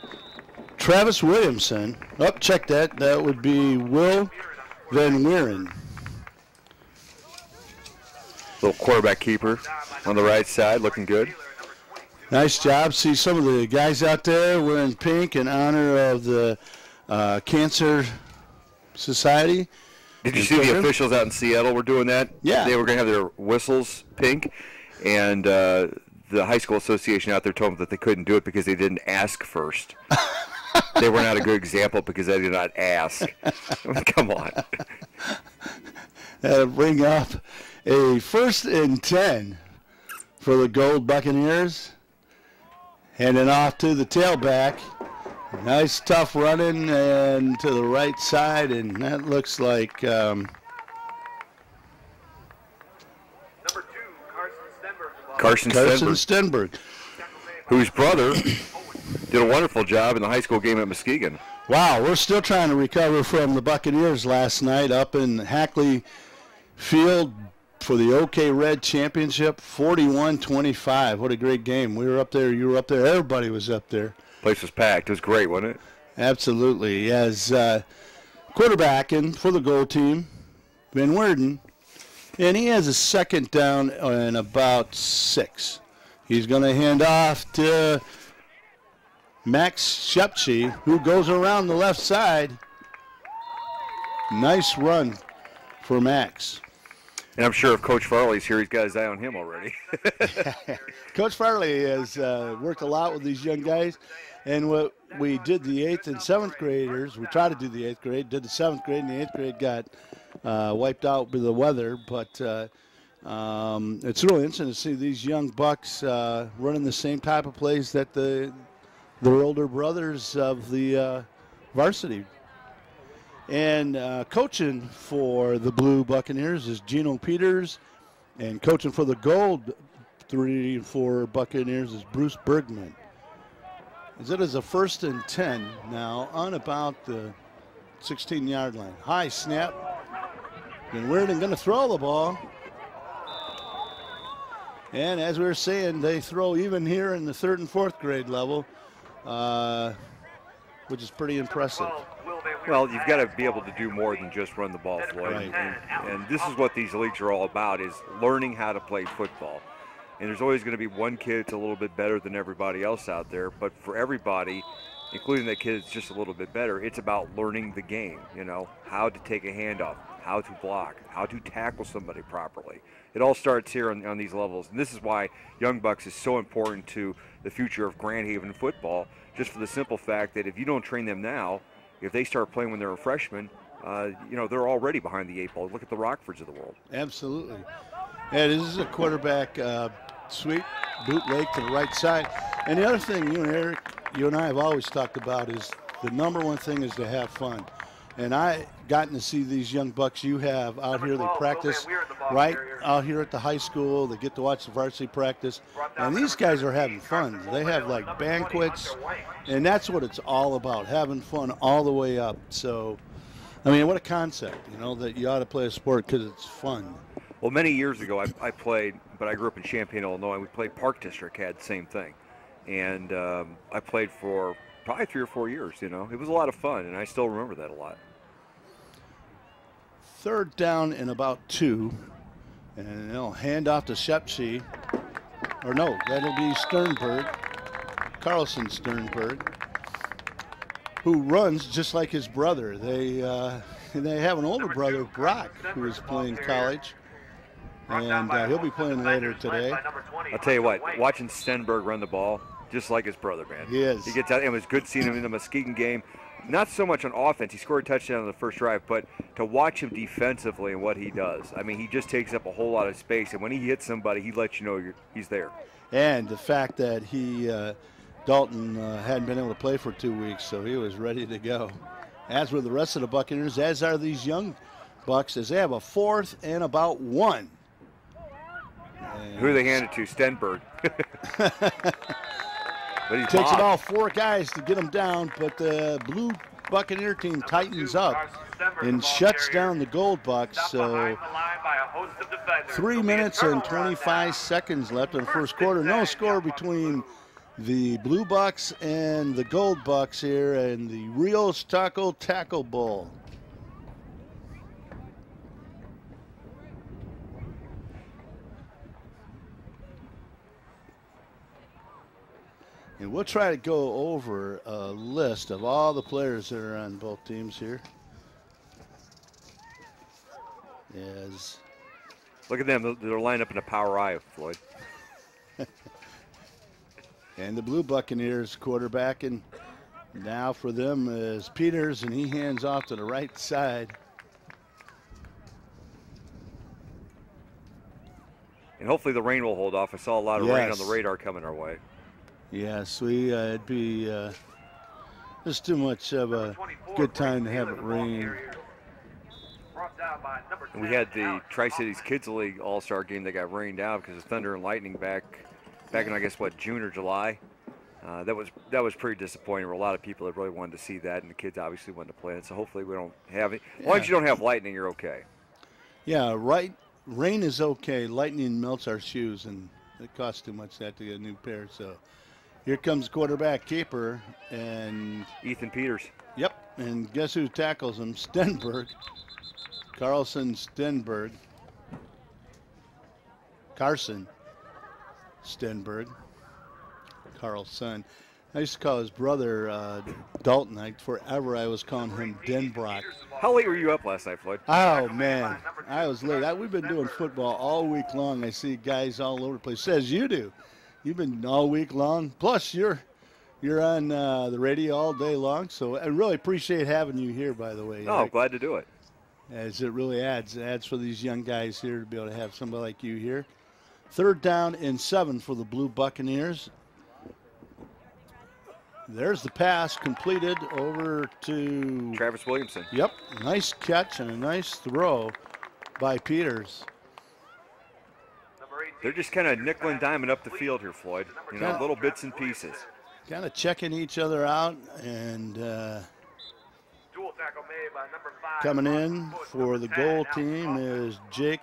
Travis Williamson. Oh, check that. That would be Will Van Wieren. Little quarterback keeper on the right side, looking good. Nice job. See some of the guys out there wearing pink in honor of the Cancer Society. Did you see the officials out in Seattle were doing that? Yeah. They were going to have their whistles pink, and the high school association out there told them that they couldn't do it because they didn't ask first. They were not a good example because they did not ask. Come on. That'll bring up a 1st and 10 for the Gold Buccaneers. Handing off to the tailback. Nice tough running and to the right side, and that looks like Carson Stenberg, whose brother did a wonderful job in the high school game at Muskegon. Wow, we're still trying to recover from the Buccaneers last night up in Hackley Field for the OK Red Championship, 41-25. What a great game. We were up there, you were up there, everybody was up there. Place was packed. It was great, wasn't it? Absolutely. As quarterbacking for the goal team, Van Wieren, and he has a 2nd down and about 6. He's going to hand off to Max Shepchi, who goes around the left side. Nice run for Max. And I'm sure if Coach Farley's here, he's got his eye on him already. Coach Farley has worked a lot with these young guys. And what we did the 8th and 7th graders, we tried to do the 8th grade, did the 7th grade, and the 8th grade got wiped out by the weather. But it's really interesting to see these young bucks running the same type of plays that their older brothers of the varsity. And coaching for the Blue Buccaneers is Gino Peters, and coaching for the Gold 3 and 4 Buccaneers is Bruce Bergman. As it is a 1st and 10 now on about the 16-yard line. High snap. And Wieren going to throw the ball. And as we were saying, they throw even here in the 3rd and 4th grade level, which is pretty impressive. Well, you've got to be able to do more than just run the ball, Floyd. Right. And this is what these leagues are all about, is learning how to play football. And there's always going to be one kid that's a little bit better than everybody else out there. But for everybody, including that kid that's just a little bit better, it's about learning the game, you know, how to take a handoff, how to block, how to tackle somebody properly. It all starts here on these levels. And this is why Young Bucks is so important to the future of Grand Haven football, just for the simple fact that if you don't train them now, if they start playing when they're a freshman, you know, they're already behind the 8 ball. Look at the Rockfords of the world. Absolutely. Yeah, this is a quarterback sweep, bootleg to the right side. And the other thing you and Eric, you and I have always talked about is the number one thing is to have fun. And I gotten to see these young bucks you have out here. They practice right out here at the high school. They get to watch the varsity practice. And these guys are having fun. They have like banquets. And that's what it's all about, having fun all the way up. So, I mean, what a concept, you know, that you ought to play a sport because it's fun. Well, many years ago I played, but I grew up in Champaign, Illinois. We played Park District, had the same thing. And I played for probably 3 or 4 years, you know. It was a lot of fun, and I still remember that a lot. 3rd down and about 2. And they'll hand off to Shepchi. Or no, that'll be Sternberg, Carlson Sternberg, who runs just like his brother. They have an older brother, Brock, who is playing college. And he'll be playing later today. I'll tell you what, watching Stenberg run the ball, just like his brother, man. He is. He gets out. It was good seeing him in the Muskegon game. Not so much on offense. He scored a touchdown on the first drive, but to watch him defensively and what he does. I mean, he just takes up a whole lot of space, and when he hits somebody, he lets you know he's there. And the fact that Dalton hadn't been able to play for 2 weeks, so he was ready to go. As were the rest of the Buccaneers, as are these young Bucks, as they have a 4th and about 1. And who they handed to? Stenberg. But he takes it all 4 guys to get him down, but the Blue Buccaneer team tightens up and shuts down the Gold Bucks. So 3 minutes and 25 seconds left in the first quarter. No score between the Blue Bucks and the Gold Bucks here in the Rios Taco Tackle Bowl. And we'll try to go over a list of all the players that are on both teams here. As look at them, they're lined up in a power I, Floyd. And the Blue Buccaneers quarterback, and now for them is Peters, and he hands off to the right side. And hopefully the rain will hold off. I saw a lot of rain on the radar coming our way. Yes, it'd be just too much of a good time to have it rain. And we had the Tri-Cities Kids League All-Star game that got rained out because of thunder and lightning back in, I guess, what, June or July. That was pretty disappointing. A lot of people that really wanted to see that, and the kids obviously wanted to play it. So hopefully we don't have it. As long as you don't have lightning, you're okay. Yeah, right. Rain is okay. Lightning melts our shoes, and it costs too much to get a new pair. So here comes quarterback keeper and Ethan Peters. Yep, and guess who tackles him? Stenberg. Carson Stenberg. Carlson. I used to call his brother Dalton. Forever I was calling him Denbrock. How late were you up last night, Floyd? Oh, man. I was late. We've been doing football all week long. I see guys all over the place. As you do. You've been all week long. Plus, you're on the radio all day long. So I really appreciate having you here, by the way. Oh, glad to do it. As it really adds for these young guys here to be able to have somebody like you here. 3rd down and 7 for the Blue Buccaneers. There's the pass completed over to Travis Williamson. Yep, nice catch and a nice throw by Peters. They're just kind of nickel and diming up the field here, Floyd. You know, little bits and pieces. Kind of checking each other out, and coming in for the goal team is Jake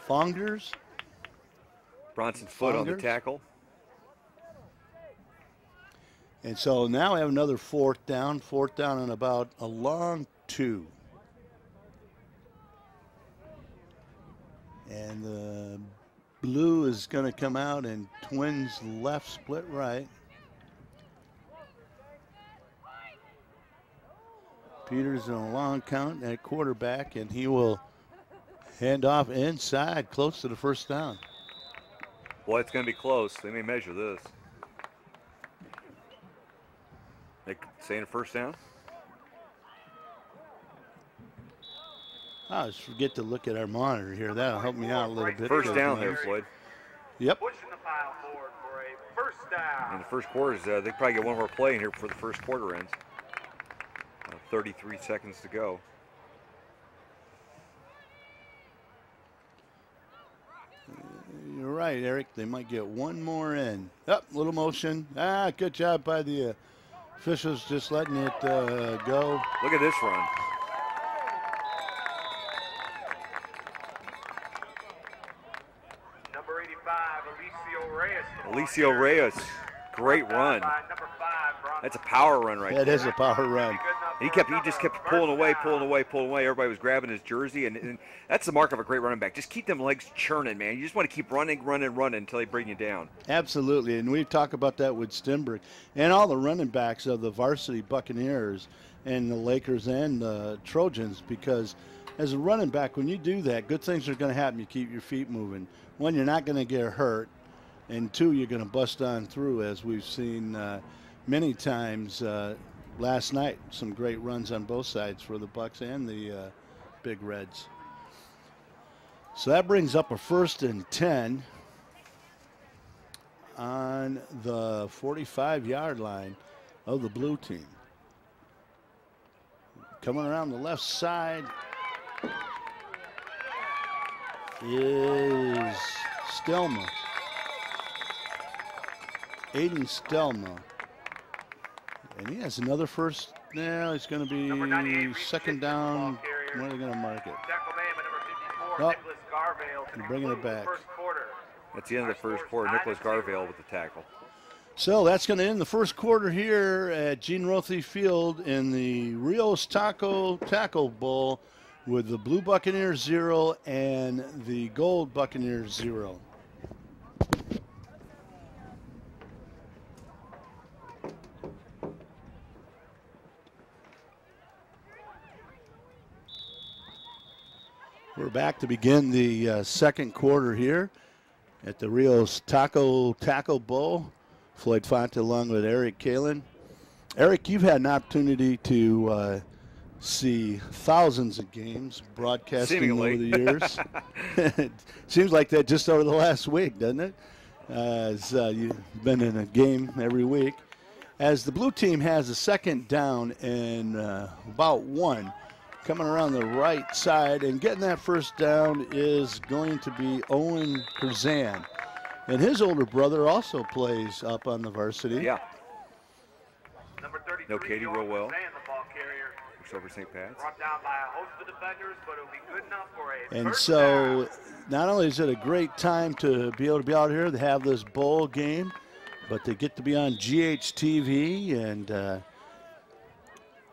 Fongers. Bronson's foot on the tackle. And so now we have another 4th down and about a long 2. And the blue is going to come out and twins left, split right. Peters in a long count at quarterback, and he will hand off inside close to the 1st down. Boy, it's going to be close. They may measure this. They saying a 1st down? I always forget to look at our monitor here. That'll help me out a little bit. 1st down there, Floyd. Yep. In the first quarter, they probably get one more play in here before the first quarter ends. 33 seconds to go. You're right, Eric. They might get one more in. Up, little motion. Good job by the officials just letting it go. Look at this run. Number 85, Alicio Reyes. Great run. That's a power run right there. That is a power run. He just kept pulling away. Everybody was grabbing his jersey, and that's the mark of a great running back. Just keep them legs churning, man. You just want to keep running until they bring you down. Absolutely, and we've talked about that with Stenberg and all the running backs of the varsity Buccaneers and the Lakers and the Trojans, because as a running back, when you do that, good things are going to happen. You keep your feet moving. One, you're not going to get hurt, and 2, you're going to bust on through, as we've seen many times last night. Some great runs on both sides for the Bucks and the Big Reds. So that brings up a 1st and 10 on the 45-yard line of the blue team. Coming around the left side is Stelma. Aiden Stelma. And he has another 1st. Now it's going to be 2nd down. Where are they going to mark it? Oh, they're bringing it back. That's the end of the first quarter. Nicholas Garvale with the tackle. So that's going to end the first quarter here at Gene Rothy Field in the Rios Tackle Bowl with the Blue Buccaneers 0 and the Gold Buccaneers 0. We're back to begin the second quarter here at the Rios Taco Bowl. Floyd Fonte along with Eric Kalin. Eric, you've had an opportunity to see thousands of games broadcasting Seemingly. over the years. It seems like that just over the last week, doesn't it? As you've been in a game every week. As the blue team has a second down and about 1. Coming around the right side and getting that first down is going to be Owen Curzan. And his older brother also plays up on the varsity. Yeah. Number 33, No Katie Rowell. the ball carrier. Looks over St. Pat's. Brought down by a host of defenders, but it'll be good enough for a And first so down. not only is it a great time to be able to be out here to have this bowl game, but to get to be on GHTV and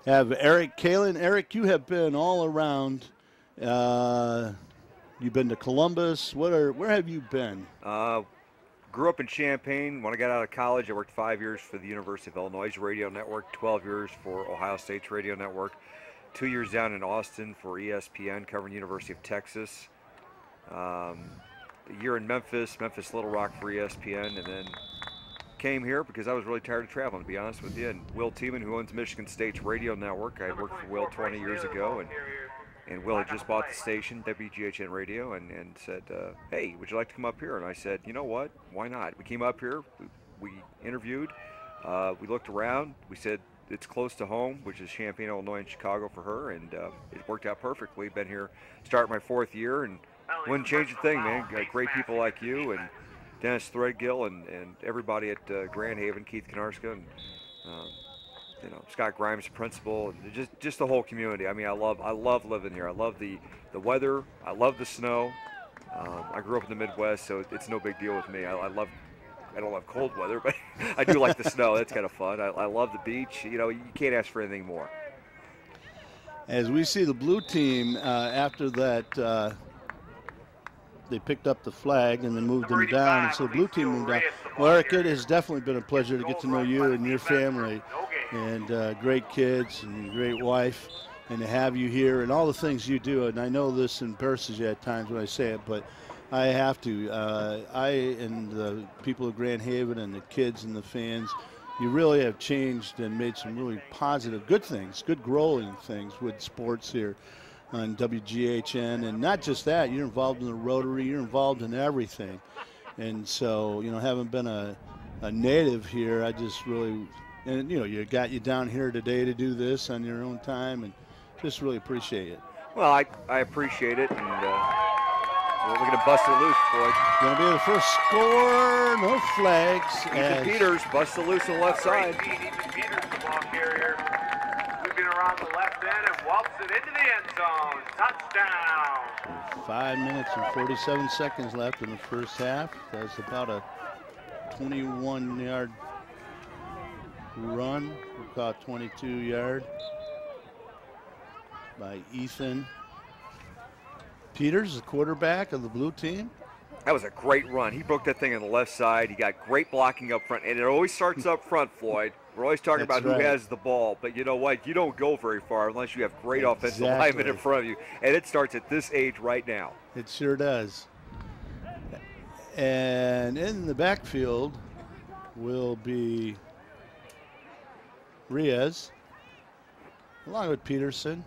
have Eric Kalin. Eric, you have been all around. You've been to Columbus. Where have you been? Grew up in Champaign. When I got out of college, I worked 5 years for the University of Illinois Radio Network, 12 years for Ohio State's Radio Network, 2 years down in Austin for ESPN covering University of Texas, a year in Memphis, Little Rock for ESPN, and then came here because I was really tired of traveling, to be honest with you. And Will Tiemann, who owns Michigan State's radio network, I worked for Will 20 years ago, and Will had just bought the station, WGHN Radio, and said, hey, would you like to come up here? And I said, you know what, why not? We came up here, we interviewed, we looked around, we said it's close to home, which is Champaign, Illinois, and Chicago for her, and it worked out perfectly. Been here, starting my 4th year, and wouldn't change a thing, man. Got great people like you, and Dennis Threadgill, and everybody at Grand Haven, Keith Konarska, and you know, Scott Grimes, the principal, and just the whole community. I mean, I love living here. I love the weather. I love the snow. I grew up in the Midwest, so it's no big deal with me. I don't love cold weather, but I do like the snow. That's kind of fun. I love the beach. You know, you can't ask for anything more. As we see the blue team after that, they picked up the flag and then moved them down, and so the blue team moved down. Well, Eric, it has definitely been a pleasure to get to know you and your family, and great kids and great wife, and to have you here and all the things you do. And I know this embarrasses you at times when I say it, but I have to. I and the people of Grand Haven and the kids and the fans, you really have changed and made some really positive, good things, good growing things with sports here on WGHN. And not just that, you're involved in the Rotary, you're involved in everything. And so, you know, having been a native here, I just really, and you know, you got you down here today to do this on your own time, and just really appreciate it. Well, I appreciate it, and we're going to bust it loose, Floyd. Going to be the first score, no flags. Ethan Peters busts it loose on the left side. Ethan Peters, the ball carrier, moving around the left end and whops it into the end zone. Touchdown. 5 minutes and 47 seconds left in the first half. That's about a 21-yard run. We caught 22-yard by Ethan Peters, the quarterback of the blue team. That was a great run. He broke that thing on the left side. He got great blocking up front, and it always starts up front, Floyd. We're always talking about who has the ball, but you know what? You don't go very far unless you have great offensive linemen in front of you, and it starts at this age right now. It sure does. And in the backfield will be Reyes, along with Peterson.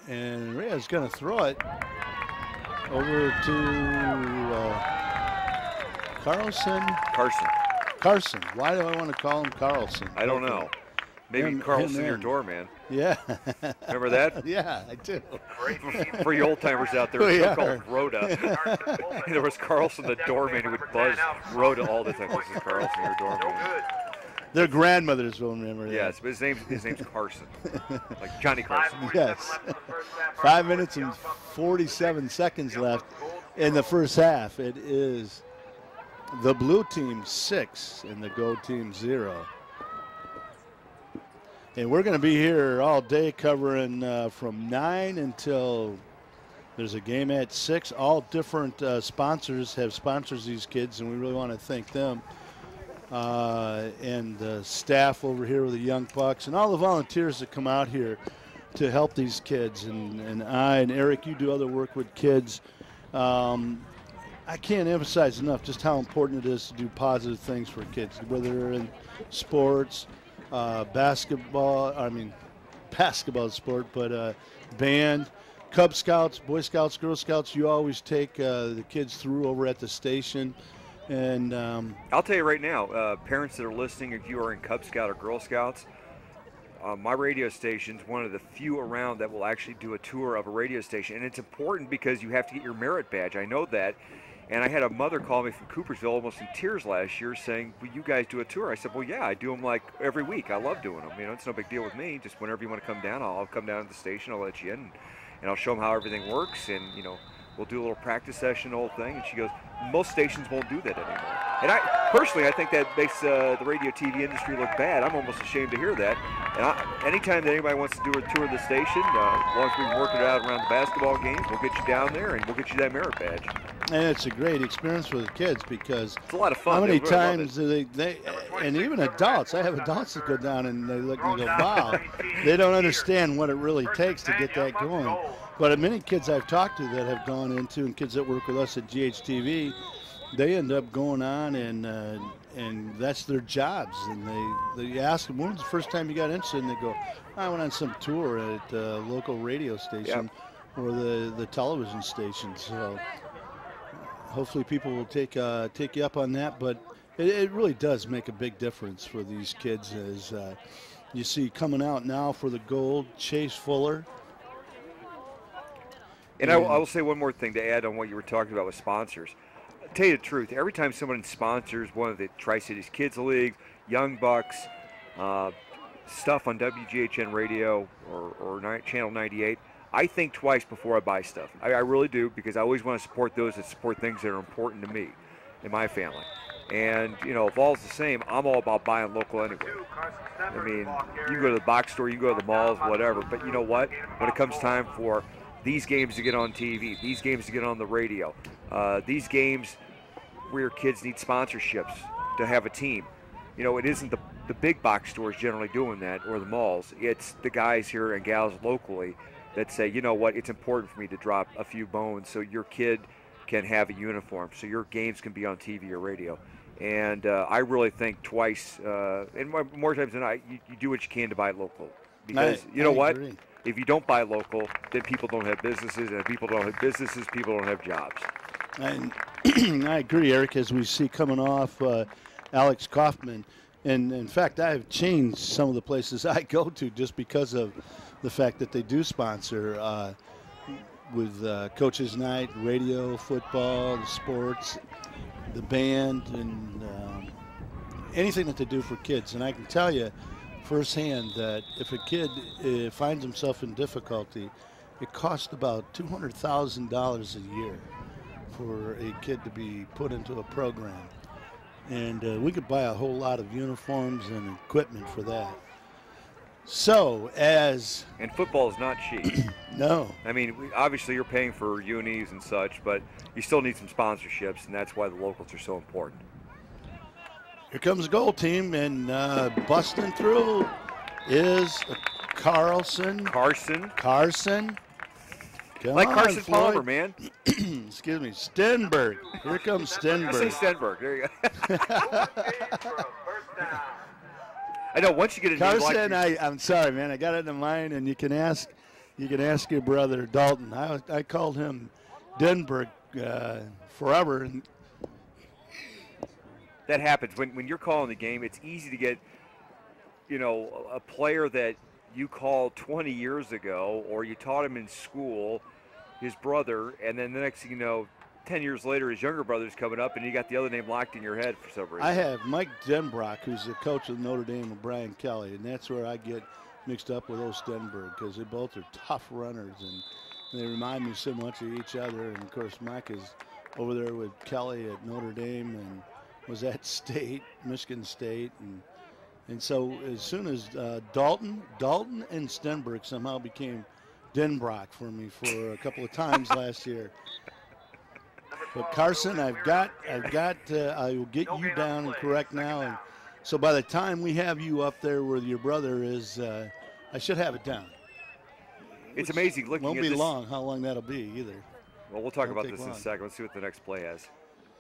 And Reyes is going to throw it over to Carson. Why do I want to call him Carlson? I don't know. Maybe Carlson, your doorman. Yeah. Remember that? Yeah, I do. For you old timers out there, it's called Rhoda. There was Carlson, the doorman, who would buzz Rhoda all the time. This is Carlson, your doorman. Their grandmothers will remember that. Yes, but his name's Carson, like Johnny Carson. Yes. 5 minutes and 47 seconds left in the first half. It is the blue team 6 and the gold team 0. And we're going to be here all day covering from 9 until there's a game at 6. All different sponsors have sponsors these kids, and we really want to thank them. And the staff over here with the Young Bucks and all the volunteers that come out here to help these kids. And Eric, you do other work with kids. I can't emphasize enough just how important it is to do positive things for kids, whether they're in sports, basketball sport, but band, Cub Scouts, Boy Scouts, Girl Scouts. You always take the kids through over at the station. And I'll tell you right now, parents that are listening, if you are in Cub Scout or Girl Scouts, my radio station's one of the few around that will actually do a tour of a radio station. And it's important because you have to get your merit badge. I know that. And I had a mother call me from Coopersville almost in tears last year saying, will you guys do a tour? I said, well, yeah, I do them like every week. I love doing them. You know, it's no big deal with me. Just whenever you want to come down, I'll come down to the station. I'll let you in, and I'll show them how everything works. And, you know, we'll do a little practice session, the whole thing. And she goes, most stations won't do that anymore. And I think that makes the radio TV industry look bad. I'm almost ashamed to hear that. And anytime that anybody wants to do a tour of the station, as long as we can work it out around the basketball games, we'll get you down there and we'll get you that merit badge. And it's a great experience for the kids because it's a lot of fun. How many times do they and even adults, I have adults that go down and they look and go, wow, they don't understand what it really takes to get that going. But many kids I've talked to that have gone into, and kids that work with us at GHTV, they end up going on and that's their jobs. And they ask them, when was the first time you got interested? And they go, I went on some tour at a local radio station or the television station. So hopefully people will take you up on that. But it really does make a big difference for these kids as you see coming out now for the gold, Chase Fuller. And I will say one more thing to add on what you were talking about with sponsors. I'll tell you the truth, every time someone sponsors one of the Tri-Cities Kids League, Young Bucks, stuff on WGHN radio or Channel 98, I think twice before I buy stuff. I really do, because I always want to support those that support things that are important to me and my family. And, you know, if all's the same, I'm all about buying local anyway. I mean, you can go to the box store, you can go to the malls, whatever, but you know what? When it comes time for these games to get on TV, these games to get on the radio, these games where your kids need sponsorships to have a team. You know, it isn't the big box stores generally doing that or the malls. It's the guys here and gals locally that say, you know what, it's important for me to drop a few bones so your kid can have a uniform, so your games can be on TV or radio. And I really think twice, and more times than not, you do what you can to buy local. Because you know what? Agree. If you don't buy local, then people don't have businesses, and if people don't have businesses, people don't have jobs. And I agree, Eric, as we see coming off Alex Kaufman. And in fact, I've changed some of the places I go to just because of the fact that they do sponsor with Coaches Night, radio, football, the sports, the band, and anything that they do for kids. And I can tell you firsthand that if a kid finds himself in difficulty, it costs about $200,000 a year for a kid to be put into a program. And we could buy a whole lot of uniforms and equipment for that. So and football is not cheap. No. I mean, obviously you're paying for unis and such, but you still need some sponsorships, and that's why the locals are so important. Here comes the goal team, and busting through is Carson. Come like on, Carson Floyd. Palmer, man. Excuse me, Stenberg. Here comes Stenberg. I say Stenberg. There you go. I know once you get a name Carson, like I'm sorry, man. I got it in mind, and you can ask your brother Dalton. I called him Denberg forever. And that happens when you're calling the game. It's easy to get, you know, a player that you called 20 years ago, or you taught him in school, his brother, and then the next thing you know, 10 years later, his younger brother's coming up, and you got the other name locked in your head for some reason. I have Mike Denbrock, who's the coach of Notre Dame, and Brian Kelly, and that's where I get mixed up with those Stenberg, because they both are tough runners, and they remind me so much of each other. And of course, Mike is over there with Kelly at Notre Dame, and was at State, Michigan State, and so as soon as Dalton and Stenberg somehow became Denbrock for me for a couple of times last year. But Carson, I will get you down and correct now. And so by the time we have you up there where your brother is, I should have it down. It's amazing looking Won't at be this. long how long that'll be either. Well, we'll talk Won't about take this in a long. second. Let's see what the next play has.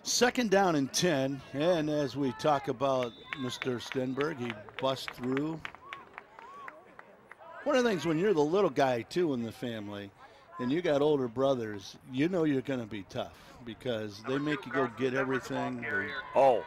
2nd down and 10, and as we talk about Mr. Stenberg, he busts through. One of the things when you're the little guy too in the family, and you got older brothers, you know you're going to be tough because they make you go get everything. Oh,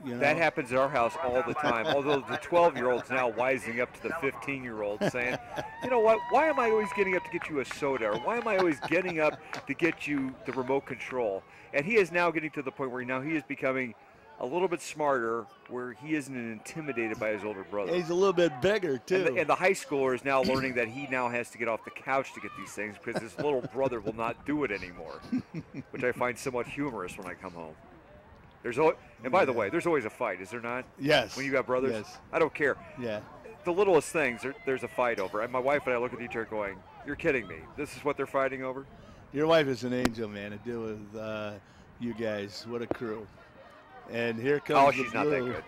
you know? that happens at our house all the time. Although the 12-year-old's now wising up to the 15-year-old saying, you know what, why am I always getting up to get you a soda? Or why am I always getting up to get you the remote control? And he is now getting to the point where now he is becoming a little bit smarter, where he isn't intimidated by his older brother. He's a little bit bigger too. And the high schooler is now learning that he now has to get off the couch to get these things because his little brother will not do it anymore, which I find somewhat humorous when I come home. And by the way, there's always a fight, is there not? Yes. When you got brothers? Yes. I don't care. Yeah. The littlest things, there's a fight over. And my wife and I look at each other going, you're kidding me. This is what they're fighting over? Your wife is an angel, man, to deal with you guys. What a crew. And here comes Oh, the she's not that blue. good.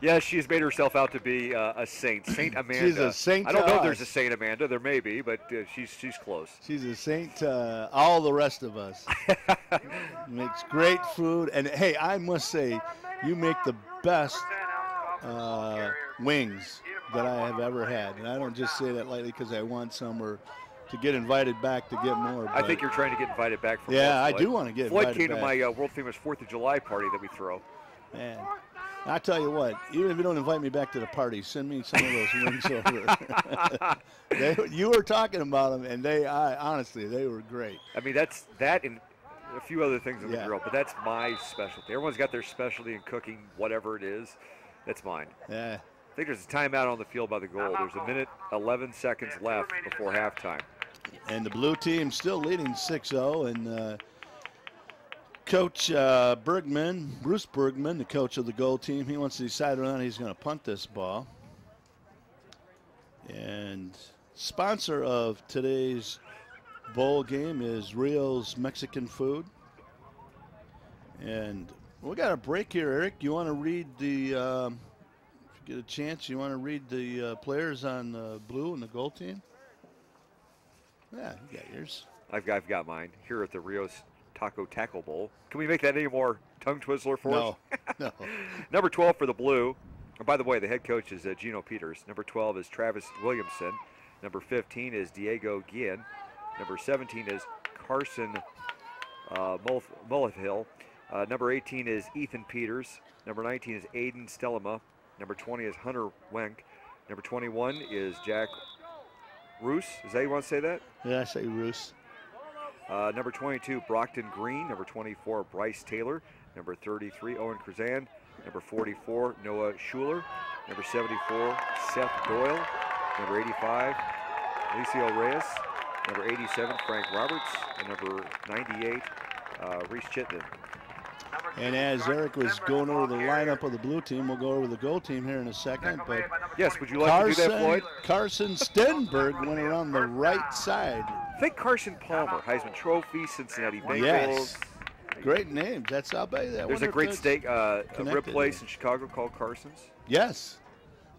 Yes, she has made herself out to be a saint. Saint Amanda. She's a saint I don't to know if us. there's a Saint Amanda. There may be, but she's close. She's a saint to all the rest of us. Makes great food. And, hey, I must say, you make the best wings that I have ever had. And I don't just say that lightly because I want some or to get invited back to get more. I think you're trying to get invited back from Yeah, I Floyd. do want to get Floyd invited came back. to my world-famous 4th of July party that we throw. Man, I tell you what, even if you don't invite me back to the party, send me some of those wings over. You were talking about them, and honestly, they were great. I mean, that's that and a few other things on the grill, but that's my specialty. Everyone's got their specialty in cooking, whatever it is. That's mine. Yeah. I think there's a timeout on the field by the goal. There's a minute, 11 seconds left before halftime. And the blue team still leading 6-0, and Coach Bruce Bergman, the coach of the gold team, he wants to decide whether or not he's going to punt this ball. And sponsor of today's bowl game is Rio's Mexican Food. And we got a break here, Eric. You want to read the, if you get a chance, you want to read the players on the blue and the gold team? Yeah, you got yours. I've got mine here at the Rio's Taco Tackle Bowl. Can we make that any more tongue twizzler for us? No. Number 12 for the blue. And by the way, the head coach is Gino Peters. Number 12 is Travis Williamson. Number 15 is Diego Guillen. Number 17 is Carson Mullihill. Number 18 is Ethan Peters. Number 19 is Aiden Stellema. Number 20 is Hunter Wenk. Number 21 is Jack Roos. Is that how you want to say that? Yeah, I say Roos. Number 22, Brockton Green. Number 24, Bryce Taylor. Number 33, Owen Krazan. Number 44, Noah Schuler. Number 74, Seth Doyle. Number 85, Alicio Reyes. Number 87, Frank Roberts. And number 98, Reese Chittenden. And as Eric was going over the lineup of the blue team, we'll go over the gold team here in a second. But yes, would you like to do that, Floyd? Carson Stenberg went around the right side. I think Carson Palmer, Heisman Trophy, Cincinnati Bengals. Yes. Great names. That's I'll bet you that. There's a great steak rib place in Chicago called Carson's. Yes.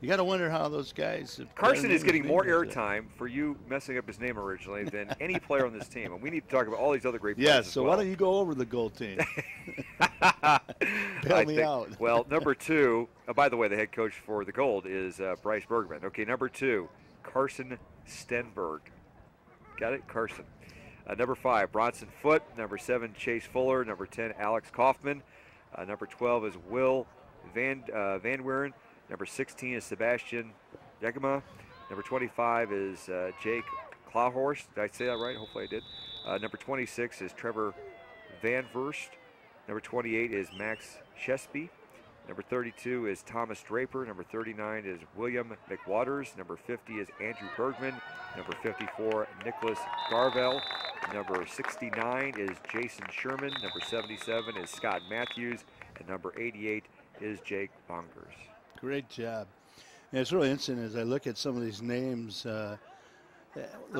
You got to wonder how those guys. Carson is getting more airtime for you messing up his name originally than any player on this team, and we need to talk about all these other great players. Yes. as So well. why don't you go over the gold team? Bail me out. Well, number 2. By the way, the head coach for the gold is Bryce Bergman. Okay, number 2, Carson Stenberg. Got it, Carson. Number 5, Bronson Foote. Number 7, Chase Fuller. Number 10, Alex Kaufman. Number 12 is Will Van Weeren. Number 16 is Sebastian Degema. Number 25 is Jake Clawhorst. Did I say that right? Hopefully I did. Number 26 is Trevor Van Verst. Number 28 is Max Shesby. Number 32 is Thomas Draper. Number 39 is William McWaters. Number 50 is Andrew Bergman. Number 54, Nicholas Garvell. Number 69 is Jason Sherman. Number 77 is Scott Matthews. And number 88 is Jake Bongers. Great job. Yeah, it's really interesting as I look at some of these names. The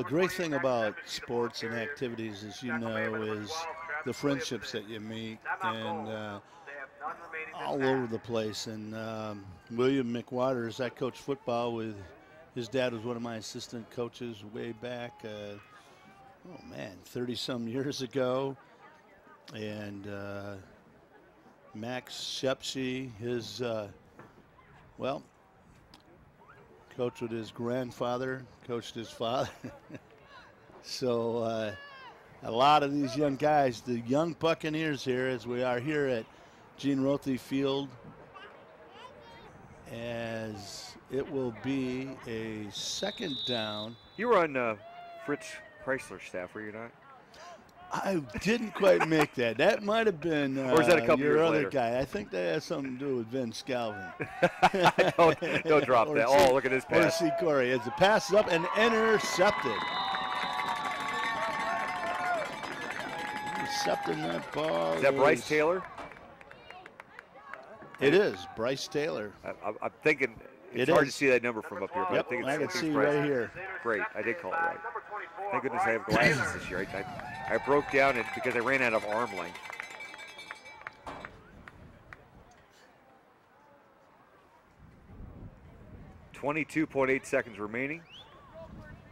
great thing about sports and activities, as you know, is the friendships that you meet. And all over the place. And William McWaters, I coached football with. His dad was one of my assistant coaches way back, 30-some years ago. And Max Shepsey, his, coached with his grandfather, coached his father. So a lot of these young guys, the young Buccaneers here, as we are here at Gene Rothe Field, as it will be a second down. You were on Fritz Chrysler's staff, were you not? I didn't quite make that. That might have been or is that a couple your years other later? guy. I think that has something to do with Vince Scalvin. don't drop that. Oh, look at his pass. Or C. Corey. As the pass is up and intercepted. Intercepting that ball. Is that Bryce Taylor? It is Bryce Taylor. I'm thinking it's hard to see that number from up here, but yep, I think I can it's see Bryce. right here. Great, I did call it right. Thank goodness I have glasses this year. I broke down it because I ran out of arm length. .8 seconds remaining.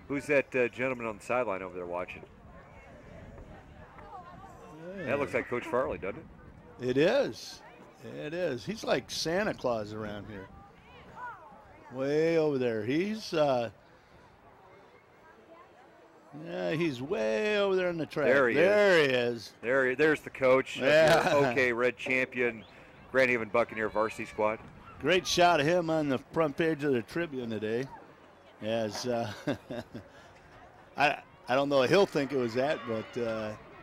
Who's that gentleman on the sideline over there watching? Yeah. That looks like Coach Farley, doesn't it? It is. It is. He's like Santa Claus around here. Way over there. He's he's way over there in the track. There he is. There's the coach. Yeah. Of your OK Red Champion Grand Haven Buccaneer varsity squad. Great shot of him on the front page of the Tribune today. As I don't know, he'll think it was that, but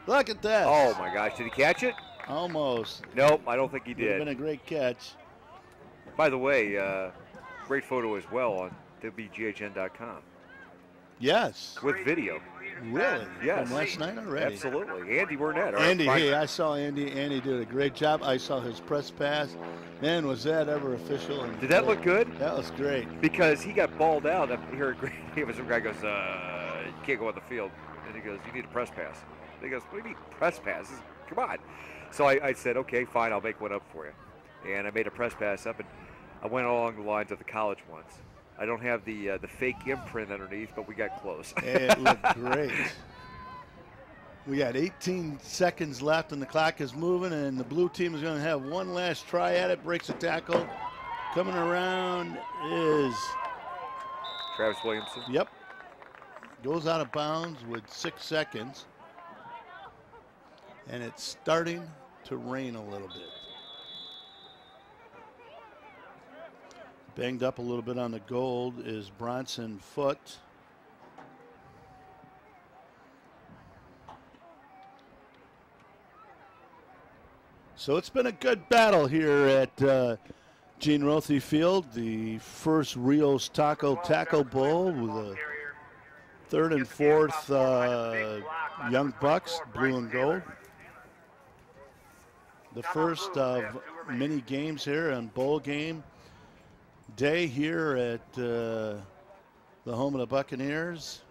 look at that. Oh my gosh, did he catch it? Almost. Nope, I don't think he Would have did. been a great catch. By the way, great photo as well on WGHN.com. Yes. With video. Really? Yes. From last night already. Absolutely. Andy Burnett. Andy, hey, I saw Andy. Andy did a great job. I saw his press pass. Man, was that ever official. Did that look good? That was great. Because he got balled out up here at Grand Haven. Some guy goes, you can't go on the field. And he goes, you need a press pass. And he goes, what do you mean press pass? Come on. So I said, okay, fine, I'll make one up for you. And I made a press pass up, and I went along the lines of the college ones. I don't have the fake imprint underneath, but we got close. It looked great. We got 18 seconds left, and the clock is moving, and the blue team is going to have one last try at it. Breaks a tackle. Coming around is Travis Williamson. Yep. Goes out of bounds with 6 seconds. And it's starting to rain a little bit. Banged up a little bit on the gold is Bronson Foote. So it's been a good battle here at Gene Rothe Field. The first Rios Taco Tackle Bowl with a 3rd and 4th Young Bucks, blue and gold. The first of many games here on bowl game day here at the home of the Buccaneers.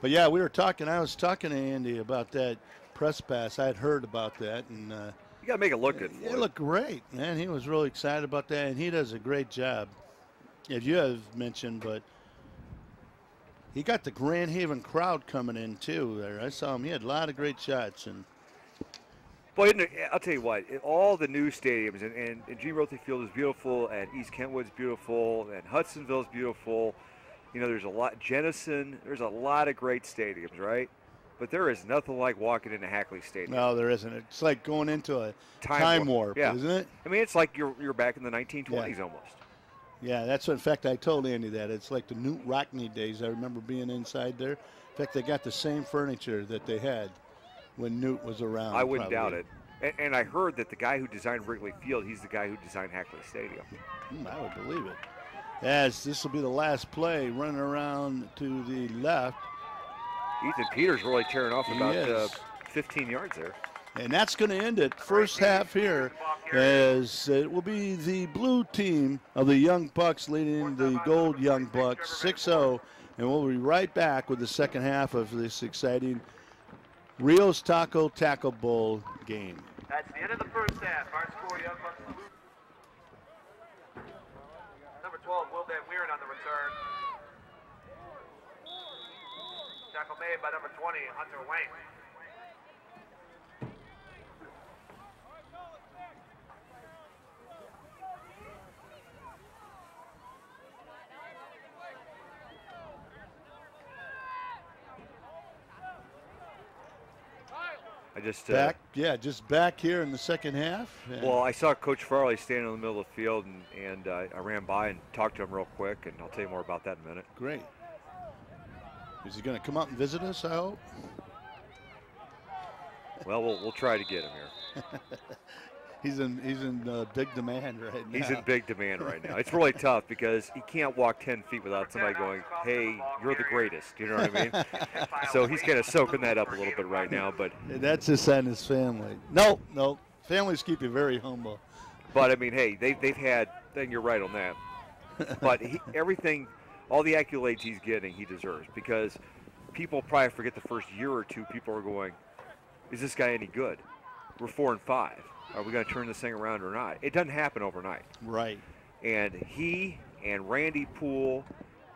But yeah, I was talking to Andy about that press pass. I had heard about that, and you got to make it look good. It looked great, man. He was really excited about that, and he does a great job, as you have mentioned. But he got the Grand Haven crowd coming in too. There, I saw him. He had a lot of great shots, and boy, I'll tell you what. All the new stadiums, and Gene Rothe Field is beautiful, and East Kentwood's beautiful, and Hudsonville's beautiful. You know, there's a lot. Jennison. There's a lot of great stadiums, right? But there is nothing like walking into Hackley Stadium. No, there isn't. It's like going into a time warp, yeah. Isn't it? I mean, it's like you're back in the 1920s almost. Yeah, that's what, in fact, I told Andy that. It's like the Newt Rockney days. I remember being inside there. In fact, they got the same furniture that they had when Newt was around. I wouldn't doubt it. And I heard that the guy who designed Wrigley Field, he's the guy who designed Hackley Stadium. I would believe it. As this will be the last play, running around to the left. Ethan Peters really tearing off about 15 yards there. And that's going to end it. First half here, as it will be the blue team of the Young Bucks leading the gold Young Bucks 6-0. And we'll be right back with the second half of this exciting Rios Taco Tackle Bowl game. That's the end of the first half. Our score, Young Bucks. Number 12, Will Van Weeren on the return. Tackle made by number 20, Hunter Wayne. Just back here in the second half. Well, I saw Coach Farley standing in the middle of the field, and I ran by and talked to him real quick, and I'll tell you more about that in a minute. Great. Is he going to come up and visit us, I hope? Well, we'll try to get him here. He's in big demand right now. He's in big demand right now. It's really tough because he can't walk 10 feet without somebody going, hey, you're the greatest. You know what I mean? So he's kind of soaking that up a little bit right now. But that's his son and his family. No. Families keep you very humble. But, I mean, hey, they've had, then you're right on that. But everything, all the accolades he's getting, he deserves. Because people probably forget the first year or two, people are going, is this guy any good? We're 4-5. Are we going to turn this thing around or not? It doesn't happen overnight. Right. And he and Randy Poole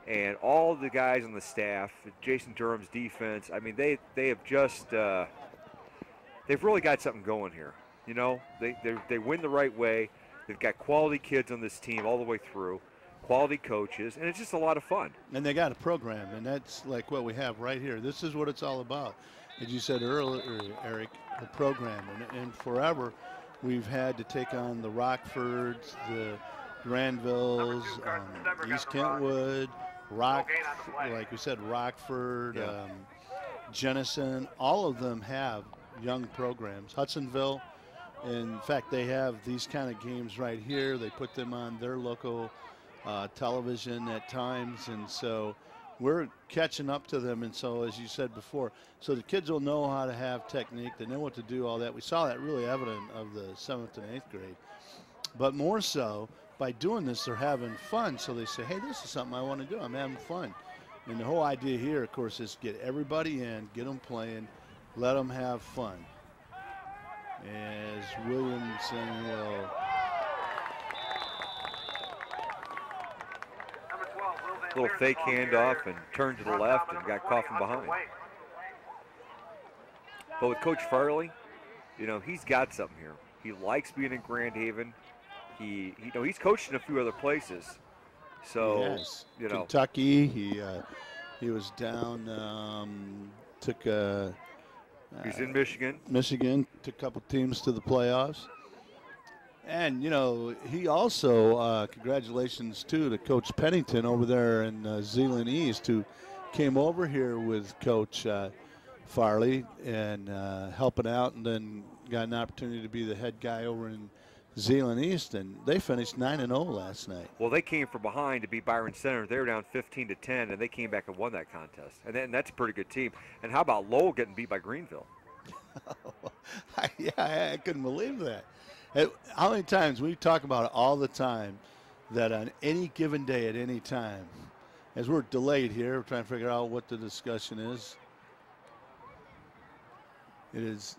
and all the guys on the staff, Jason Durham's defense, I mean, they have just they've really got something going here. You know, they win the right way. They've got quality kids on this team all the way through, quality coaches, and it's just a lot of fun. And they got a program, and that's like what we have right here. This is what it's all about. As you said earlier, Eric, the program, and forever we've had to take on the Rockfords, the Granvilles, East Kentwood, like we said, Rockford, Jennison. All of them have young programs. Hudsonville, in fact, they have these kind of games right here. They put them on their local television at times, and so we're catching up to them. And so, as you said before, so the kids will know how to have technique. They know what to do, all that. We saw that really evident of the 7th and 8th grade. But more so, by doing this, they're having fun. So they say, hey, this is something I want to do. I'm having fun. And the whole idea here, of course, is get everybody in, get them playing, let them have fun. As Williamson will... Little fake handoff and turned to the left and got caught from behind. But with Coach Farley, you know, he's got something here. He likes being in Grand Haven. He's coached in a few other places. So, you know, Kentucky, he was down, took he's in Michigan. Michigan took a couple teams to the playoffs. And, you know, he also, congratulations, too, to Coach Pennington over there in Zeeland East, who came over here with Coach Farley and helping out, and then got an opportunity to be the head guy over in Zeeland East, and they finished 9-0 last night. Well, they came from behind to beat Byron Center. They were down 15-10, and they came back and won that contest. And that's a pretty good team. And how about Lowell getting beat by Greenville? I couldn't believe that. How many times we talk about it all the time, that on any given day at any time, as we're delayed here, we're trying to figure out what the discussion is. It is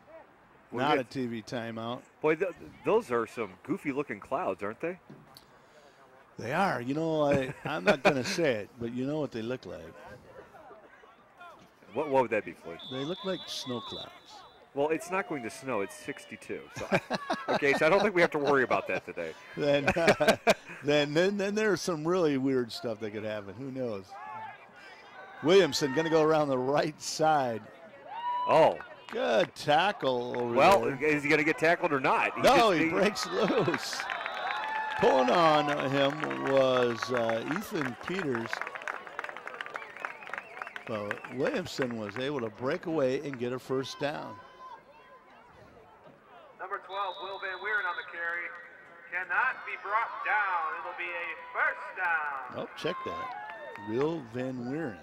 not a TV timeout. Boy, those are some goofy-looking clouds, aren't they? They are. You know, I'm not going to say it, but you know what they look like. What would that be, Floyd? They look like snow clouds. Well, it's not going to snow. It's 62. So, okay, so I don't think we have to worry about that today. Then there's some really weird stuff that could happen. Who knows? Williamson going to go around the right side. Oh. Good tackle over there. Is he going to get tackled or not? He breaks loose. Pulling on him was Ethan Peters. But Williamson was able to break away and get a first down. Number 12, Will Van Weeren on the carry. Cannot be brought down. It'll be a first down. Oh, check that. Will Van Weeren.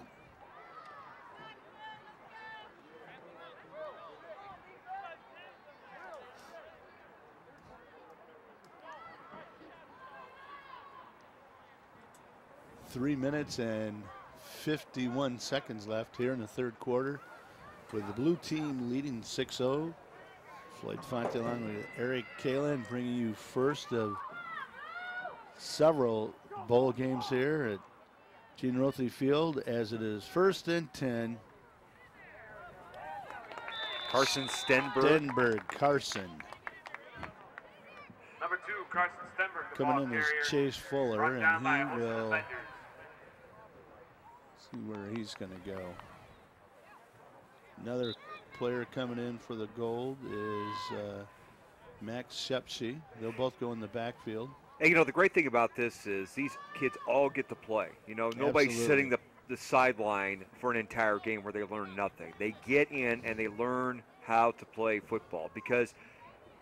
Three minutes and 51 seconds left here in the third quarter, with the blue team leading 6-0. Floyd Fonte along with Eric Kalin bringing you first of several bowl games here at Gene Rothley Field as it is 1st and 10. Carson Stenberg. Stenberg, Carson. Number 2, Carson Stenberg, the Coming ball in carrier. is Chase Fuller, Run down and by he a host of will defenders. see where he's going to go. Another player coming in for the gold is Max Shepsey. They'll both go in the backfield. And you know, the great thing about this is these kids all get to play. You know, nobody's Absolutely. sitting the sideline for an entire game where they learn nothing. They get in and they learn how to play football because,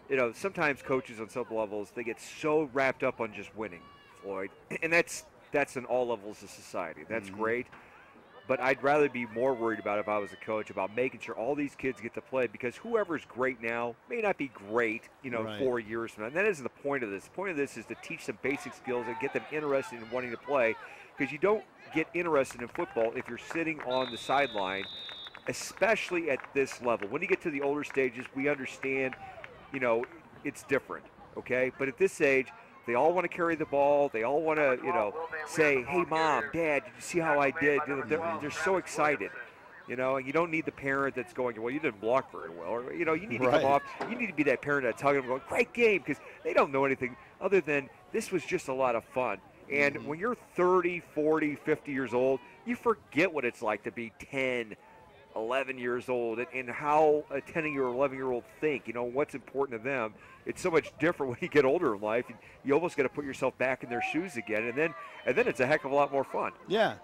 you know, sometimes coaches on some levels, they get so wrapped up on just winning, Floyd. And that's in all levels of society. That's great. But I'd rather be more worried about, if I was a coach, about making sure all these kids get to play, because whoever's great now may not be great, you know, Right. 4 years from now. And that isn't the point of this. The point of this is to teach them basic skills and get them interested in wanting to play, because you don't get interested in football if you're sitting on the sideline, especially at this level. When you get to the older stages, we understand, you know, it's different, okay? But at this age, they all want to carry the ball. They all want to, you know, say, hey, Mom, Dad, did you see how I did? You know, they're so excited, you know, and you don't need the parent that's going, well, you didn't block very well. Or, you know, you need to come off. You need to be that parent that's hugging them going, great game, because they don't know anything other than this was just a lot of fun. And when you're 30, 40, 50 years old, you forget what it's like to be 10, 11 years old and how a 10 or 11-year-old think, you know, what's important to them. It's so much different when you get older in life. You almost got to put yourself back in their shoes again, and then it's a heck of a lot more fun. Yeah,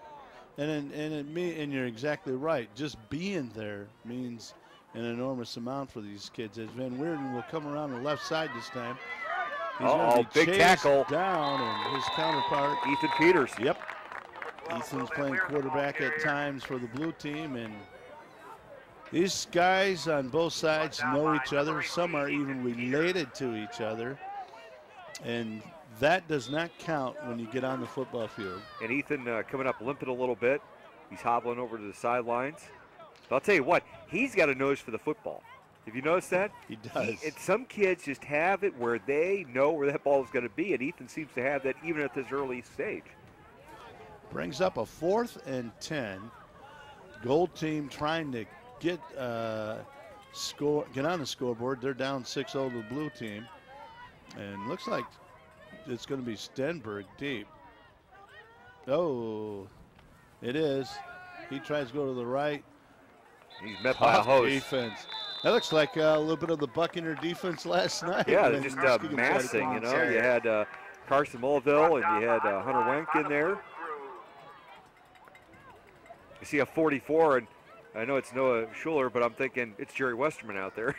and you're exactly right. Just being there means an enormous amount for these kids. As Van Weerden will come around the left side this time. He's gonna be big chased tackle down, and his counterpart, Ethan Peters. Yep. Ethan's playing quarterback at times for the blue team, and these guys on both sides know each other. Some are even related to each other, and that does not count when you get on the football field. And Ethan coming up limping a little bit. He's hobbling over to the sidelines. But I'll tell you what, he's got a nose for the football. Have you noticed that? He does. And some kids just have it where they know where that ball is going to be, and Ethan seems to have that even at this early stage. Brings up a 4th and 10. Gold team trying to get on the scoreboard. They're down 6-0 to the blue team, and looks like it's going to be Stenberg deep. Oh, it is. He tries to go to the right. He's met by a host. Defense. That looks like a little bit of the Buccaneer defense last night. Yeah, they're just massing, you know. You had Carson Mulville and you had Hunter Wenk in there. You see a 44, and I know it's Noah Schuler, but I'm thinking it's Jerry Westerman out there.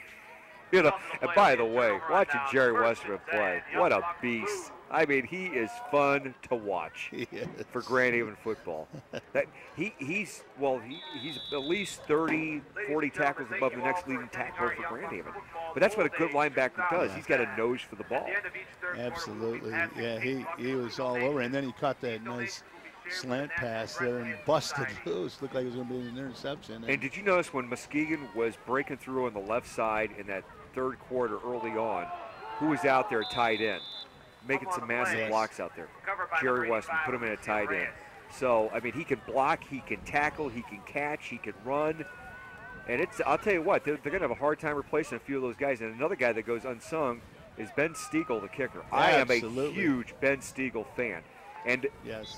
You know, and by the way, watching Jerry Westerman play, what a beast. I mean, he is fun to watch for Grand Haven football. He's at least 30, 40 tackles above the next leading tackler for Grand Haven. But that's what a good linebacker does. He's got a nose for the ball. Absolutely. Yeah, he was all over, and then he caught that nice slant pass there and busted loose. Looked like it was going to be an interception. And did you notice when Muskegon was breaking through on the left side in that third quarter early on, who was out there tight end, making some massive blocks out there? Jerry Weston put him in a tight end. So, I mean, he can block, he can tackle, he can catch, he can run. And I'll tell you what, they're going to have a hard time replacing a few of those guys. And another guy that goes unsung is Ben Stiegel, the kicker. I am a huge Ben Stiegel fan. And,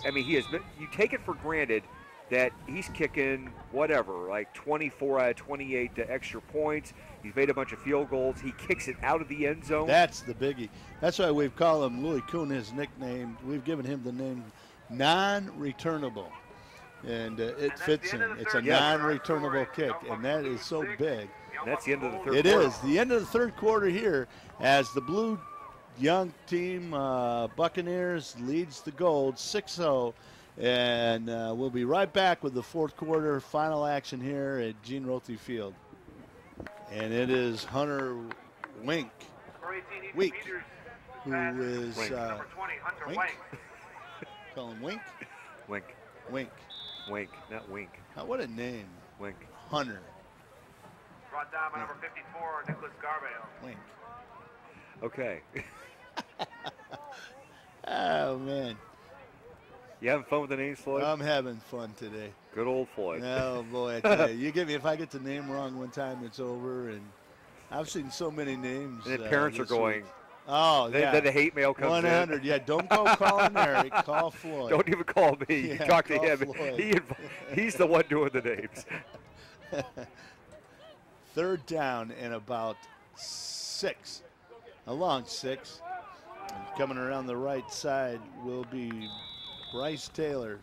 I mean, he has been, you take it for granted that he's kicking whatever, like 24 out of 28 to extra points. He's made a bunch of field goals. He kicks it out of the end zone. That's the biggie. That's why we've called him, Louis Kuhn, his nickname. We've given him the name non-returnable. And it fits him. It's a non-returnable kick, and that is so big. And that's the end of the third quarter. It is. The end of the third quarter here as the blue young team, Buccaneers, leads the gold 6-0. And we'll be right back with the fourth quarter final action here at Gene Rothley Field. And it is Hunter Wink, who is Wink? Call him Wink? Wink, not Wink. What a name. Wink. Hunter. Brought down by number 54, Nicholas Garvale. Wink. Okay. Oh, man. You having fun with the names, Floyd? I'm having fun today. Good old Floyd. Oh, boy, I tell you. You get me, if I get the name wrong one time, it's over. And I've seen so many names. And then parents are going. Week. Oh, yeah. Then the hate mail comes 100. in. Yeah, don't go calling Eric. Call Floyd. Don't even call me. Yeah, You talk to call him. Floyd. He's the one doing the names. 3rd down and about 6. A long 6. And coming around the right side will be Bryce Taylor.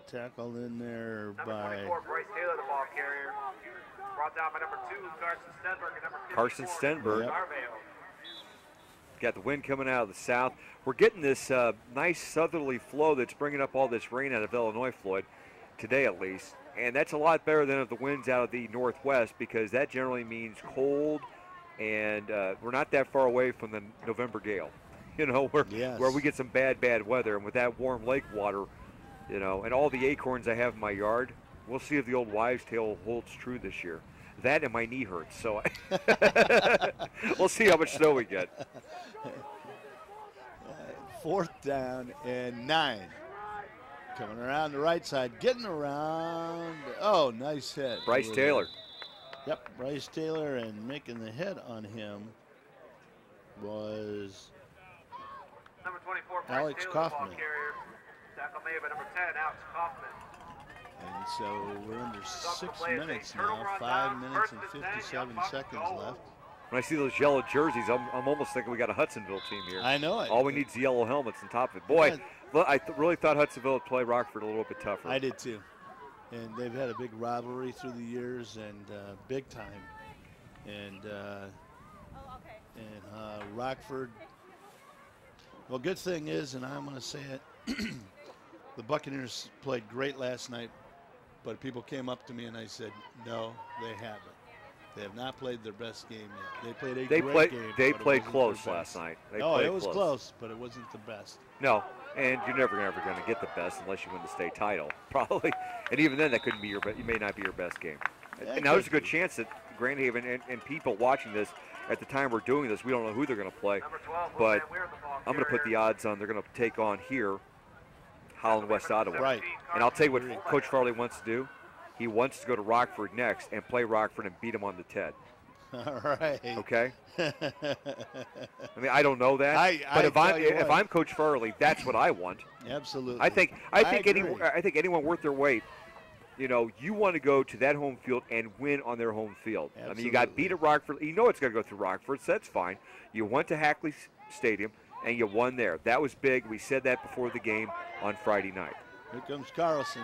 Tackled in there Number by 24, Bryce Taylor, the ball carrier. Brought down by number 2, Carson Stenberg, and number 54, Carson Stenberg. Yep. Garvale. Got the wind coming out of the south. We're getting this nice southerly flow that's bringing up all this rain out of Illinois, Floyd, today at least. And that's a lot better than if the wind's out of the northwest, because that generally means cold, and we're not that far away from the November gale, you know, where we get some bad weather. And with that warm lake water, you know, and all the acorns I have in my yard, we'll see if the old wives' tale holds true this year. That and my knee hurts, so we'll see how much snow we get. 4th down and 9. Coming around the right side, getting around. Oh, nice hit. Bryce Taylor. Yep, Bryce Taylor, and making the hit on him was Number 24, Bryce Alex Taylor, Kaufman. ball carrier. Tackle made by number 10, Alex Kaufman. And so we're under 6 minutes now, 5 minutes and 57 seconds left. When I see those yellow jerseys, I'm almost thinking we got a Hudsonville team here. I know it. All we need is the yellow helmets on top of it. Boy, I really thought Hudsonville would play Rockford a little bit tougher. I did too. And they've had a big rivalry through the years, and big time. And Rockford, well, good thing is, and I'm going to say it, the Buccaneers played great last night, but people came up to me and I said, no, they haven't. They have not played their best game yet. They played a great game. They played close last night. It was close, but it wasn't the best. No, and you're never going to get the best unless you win the state title, probably. And even then, that couldn't be your best. It may not be your best game. Yeah, and now there's a good chance that Grand Haven and people watching this at the time we're doing this, we don't know who they're going to play. But I'm going to put the odds on they're going to take on here Holland West Ottawa. Right. And I'll tell you what Coach Farley wants to do. He wants to go to Rockford next and play Rockford and beat them on the TED. All right. Okay. I mean, I don't know that, but if I'm Coach Farley, that's what I want. Absolutely. I think anyone worth their weight, you know, you want to go to that home field and win on their home field. Absolutely. I mean, you got beat at Rockford. You know it's going to go through Rockford, so that's fine. You went to Hackley Stadium and you won there. That was big. We said that before the game on Friday night. Here comes Carlson.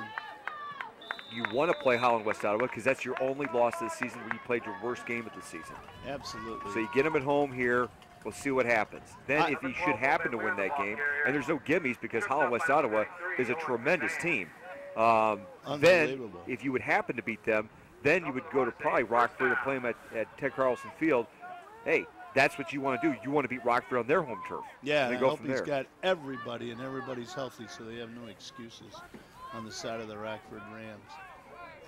You want to play Holland West Ottawa because that's your only loss this season where you played your worst game of the season. Absolutely. So you get them at home here. We'll see what happens. Then if you should happen to win that game, and there's no gimmies because Holland West Ottawa is a tremendous team. Then if you would happen to beat them, then you would go to probably Rockford and play them at Ted Carlson Field. Hey, that's what you want to do. You want to beat Rockford on their home turf. Yeah, and I go hope from he's there. got everybody and everybody's healthy so they have no excuses on the side of the Rockford Rams.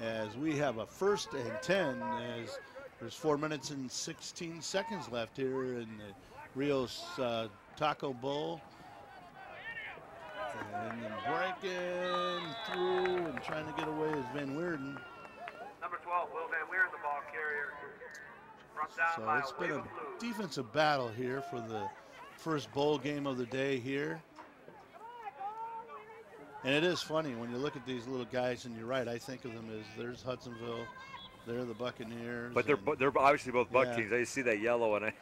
As we have a 1st and 10 as there's 4 minutes and 16 seconds left here in the Rios Taco Bowl. And then breaking through and trying to get away is Van Weerden. Number 12, Will Van Weerden, the ball carrier. Brought down So by it's been Wave a of Blue. defensive battle here for the first bowl game of the day here. And it is funny when you look at these little guys, and you're right, I think of them as there's Hudsonville, they're the Buccaneers. But they're obviously both Buck teams. I just see that yellow, and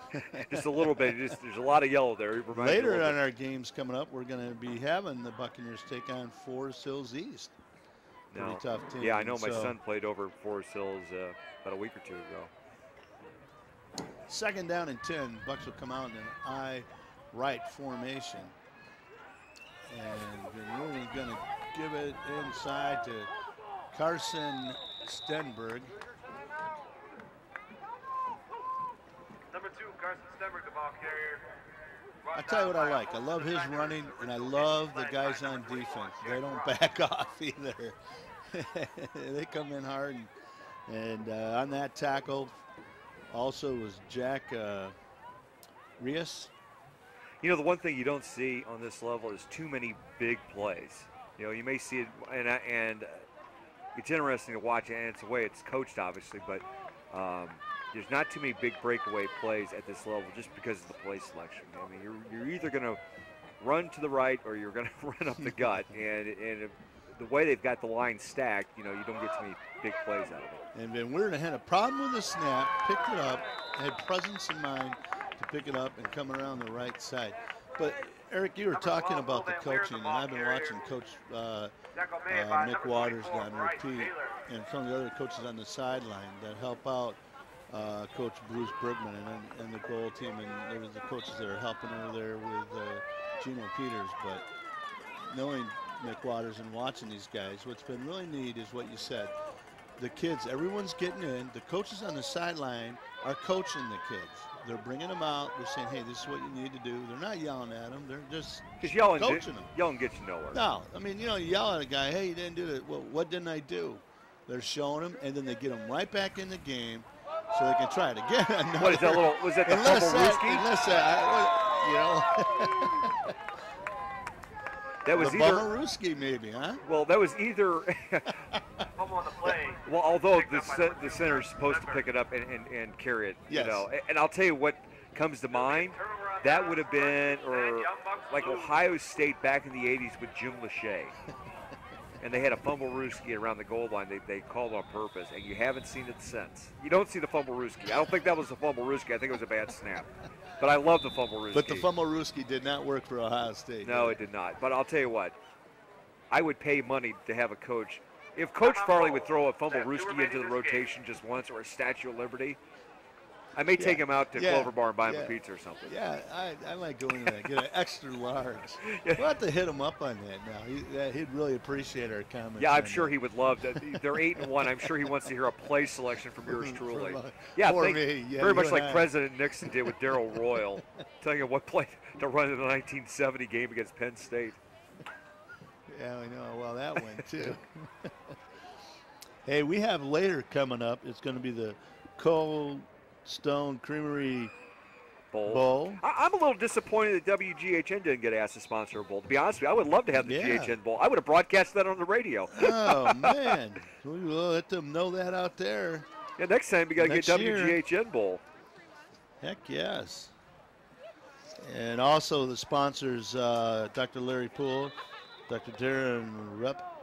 just a little bit. There's a lot of yellow there. Later on our games coming up, we're going to be having the Buccaneers take on Forest Hills East. Pretty tough team. Yeah, I know my son played over at Forest Hills about a week or two ago. 2nd down and 10. Bucks will come out in an I-right formation. And Van Weerden's going to give it inside to Carson Stenberg. Number 2, Carson Stenberg, the ball carrier. I tell you what I like. I love his running, and I love the guys on defense. They don't back off either. They come in hard, and on that tackle also was Jack Rios. You know, the one thing you don't see on this level is too many big plays. You know, you may see it, and it's interesting to watch, and it's the way it's coached, obviously, but there's not too many big breakaway plays at this level just because of the play selection. I mean, you're either going to run to the right or you're going to run up the gut, and the way they've got the line stacked, you know, you don't get too many big plays out of it. And Van Weerden had a problem with the snap, picked it up, had presence in mind to pick it up and come around the right side. But Eric, you were talking about the coaching, and I've been watching Coach Mick Waters on repeat, and some of the other coaches on the sideline that help out Coach Bruce Bergman and the goal team, and there was the coaches that are helping over there with Gino Peters. But knowing Mick Waters and watching these guys, what's been really neat is what you said. The kids, everyone's getting in. The coaches on the sideline are coaching the kids. They're bringing them out. They're saying, hey, this is what you need to do. They're not yelling at them. They're just coaching them. Yelling gets you nowhere. No. I mean, you know, you yell at a guy, hey, you didn't do it. Well, what didn't I do? They're showing them, and then they get them right back in the game so they can try it again. What is that little, was that the fumble Ruski? You know. That was the either Ruski, maybe, huh? Well, that was either. Well, although the center is supposed to pick it up and carry it, yes. You know, and I'll tell you what comes to mind. That would have been, or like Ohio State back in the '80s with Jim Lachey, and they had a fumble Ruski around the goal line. They called on purpose, and you haven't seen it since. You don't see the fumble Ruski. I don't think that was the fumble Ruski. I think it was a bad snap. But I love the fumble Ruski. But the fumble Ruski did not work for Ohio State. No, it did not. But I'll tell you what, I would pay money to have a coach. If Coach Farley would throw a fumble Ruski into the rotation just once, or a Statue of Liberty, I may take him out to Clover Bar and buy him a pizza or something. Yeah, I might go into that. Get an extra large. We'll have to hit him up on that now. He'd really appreciate our comments. Yeah, I'm sure he would love that. They're 8-1. I'm sure he wants to hear a play selection from yours truly. Very much like President Nixon did with Darrell Royal, telling him what play to run in the 1970 game against Penn State. Yeah, we know. Well, that went too. Hey, we have later coming up. It's going to be the Cold Stone Creamery Bowl. I'm a little disappointed that WGHN didn't get asked to sponsor a bowl. To be honest with you, I would love to have the GHN Bowl. I would have broadcast that on the radio. Oh, man. We'll let them know that out there. Yeah, next time we got to get WGHN Bowl. Heck yes. And also the sponsors, Dr. Larry Poole, Dr. Darren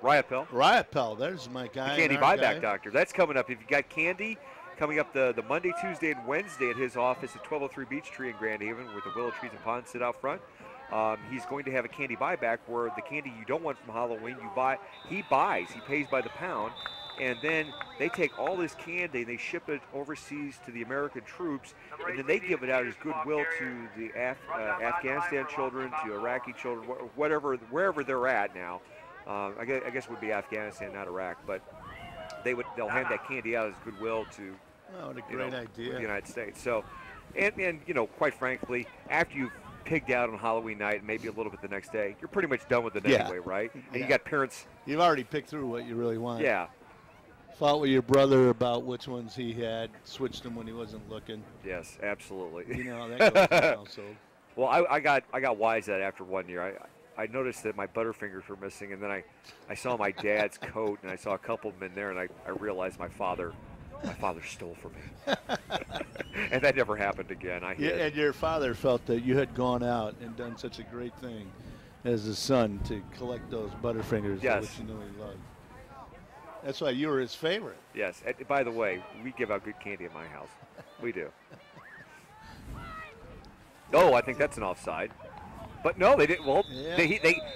Riapel. There's my guy. The Candy Buyback Doctor. That's coming up. If you got candy, coming up the Monday, Tuesday, and Wednesday at his office at 1203 Beach Tree in Grand Haven, where the willow trees and ponds sit out front. He's going to have a candy buyback where the candy you don't want from Halloween, he pays by the pound, and then they take all this candy and they ship it overseas to the American troops, and then they give it out as goodwill to the Afghanistan children, to Iraqi children, wherever they're at now. I guess it would be Afghanistan, not Iraq, but they'll hand that candy out as goodwill to what a great idea. The United States. So, and you know, quite frankly, after you've pigged out on Halloween night and maybe a little bit the next day, you're pretty much done with it anyway, right? And you got parents. You've already picked through what you really want. Yeah. Fought with your brother about which ones he had, switched them when he wasn't looking. Yes, absolutely. You know how that goes now, so. Well, I got wise at after 1 year. I noticed that my Butterfingers were missing, and then I saw my dad's coat, and I saw a couple of them in there, and I realized my father stole from me. And that never happened again. And your father felt that you had gone out and done such a great thing as a son to collect those Butterfingers, which you know he loved. That's why you were his favorite. Yes. And by the way, we give out good candy at my house. We do. Oh, I think that's an offside. But no, they didn't. Well,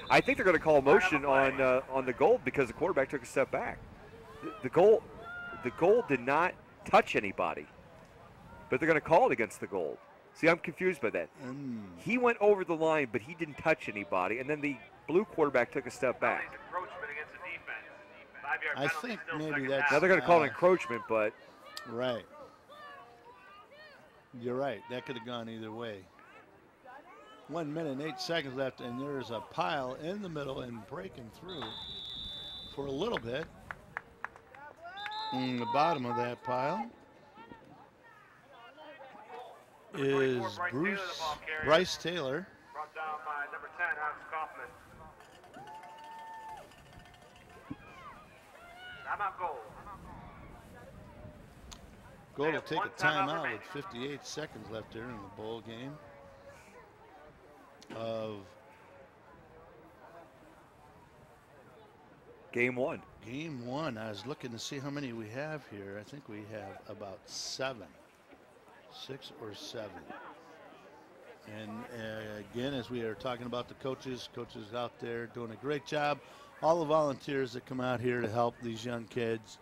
I think they're going to call a motion on the goal because the quarterback took a step back. The goal did not touch anybody, but they're going to call it against the goal. See, I'm confused by that. He went over the line, but he didn't touch anybody, and then the blue quarterback took a step back. I think maybe that's. Now they're going to call it encroachment, but. Right. You're right. That could have gone either way. 1 minute and 8 seconds left, and there's a pile in the middle and breaking through for a little bit. In the bottom of that pile is Bryce Taylor. Brought down by number 10, Hans Kaufman. Timeout goal. Gold will take a timeout with 58 seconds left there in the bowl game of Game 1. Game 1. I was looking to see how many we have here. I think we have about 7. 6 or 7. And again, as we are talking about the coaches out there doing a great job. All the volunteers that come out here to help these young kids.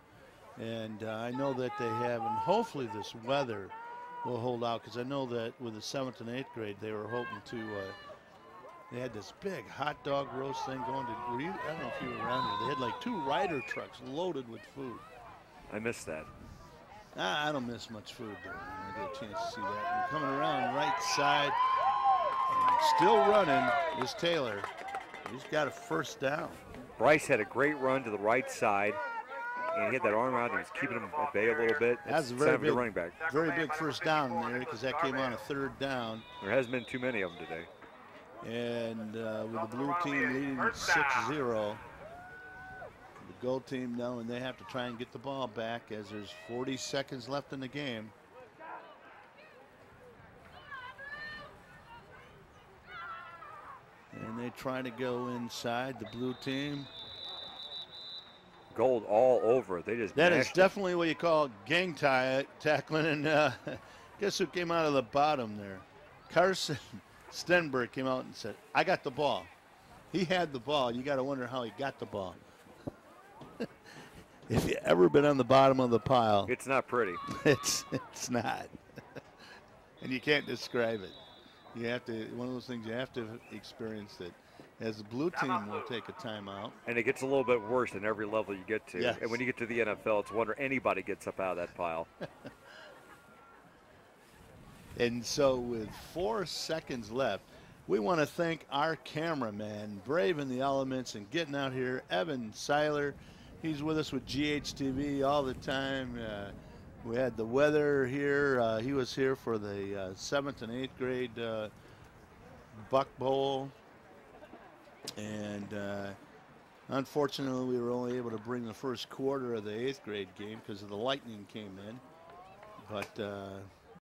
And I know that they have, and hopefully this weather will hold out, because I know that with the 7th and 8th grade, they were hoping to, they had this big hot dog roast thing going to, I don't know if you were around here, they had like 2 rider trucks loaded with food. I missed that. I don't miss much food there. I get a chance to see that. And coming around right side, and still running is Taylor. He's got a first down. Bryce had a great run to the right side, and he had that arm out and he was keeping him at bay a little bit. That's a very big running back. Very big first down there, because that came on a 3rd down. There hasn't been too many of them today. And with the blue team leading 6-0, the gold team now, and they have to try and get the ball back as there's 40 seconds left in the game. And they try to go inside, the blue team. Gold all over. They just That is definitely what you call gang tackling. And guess who came out of the bottom there? Carson Stenberg came out and said, I got the ball. He had the ball. You got to wonder how he got the ball. If you ever been on the bottom of the pile, it's not pretty. It's not. And you can't describe it. You have to, one of those things you have to experience it. As the blue team will take a timeout. And it gets a little bit worse in every level you get to. Yes. And when you get to the NFL, it's a wonder anybody gets up out of that pile. And so with 4 seconds left, we want to thank our cameraman, braving the elements and getting out here, Evan Seiler. He's with us with GHTV all the time. We had the weather here. He was here for the 7th and 8th grade Buck Bowl. And unfortunately, we were only able to bring the first quarter of the 8th grade game because of the lightning came in. But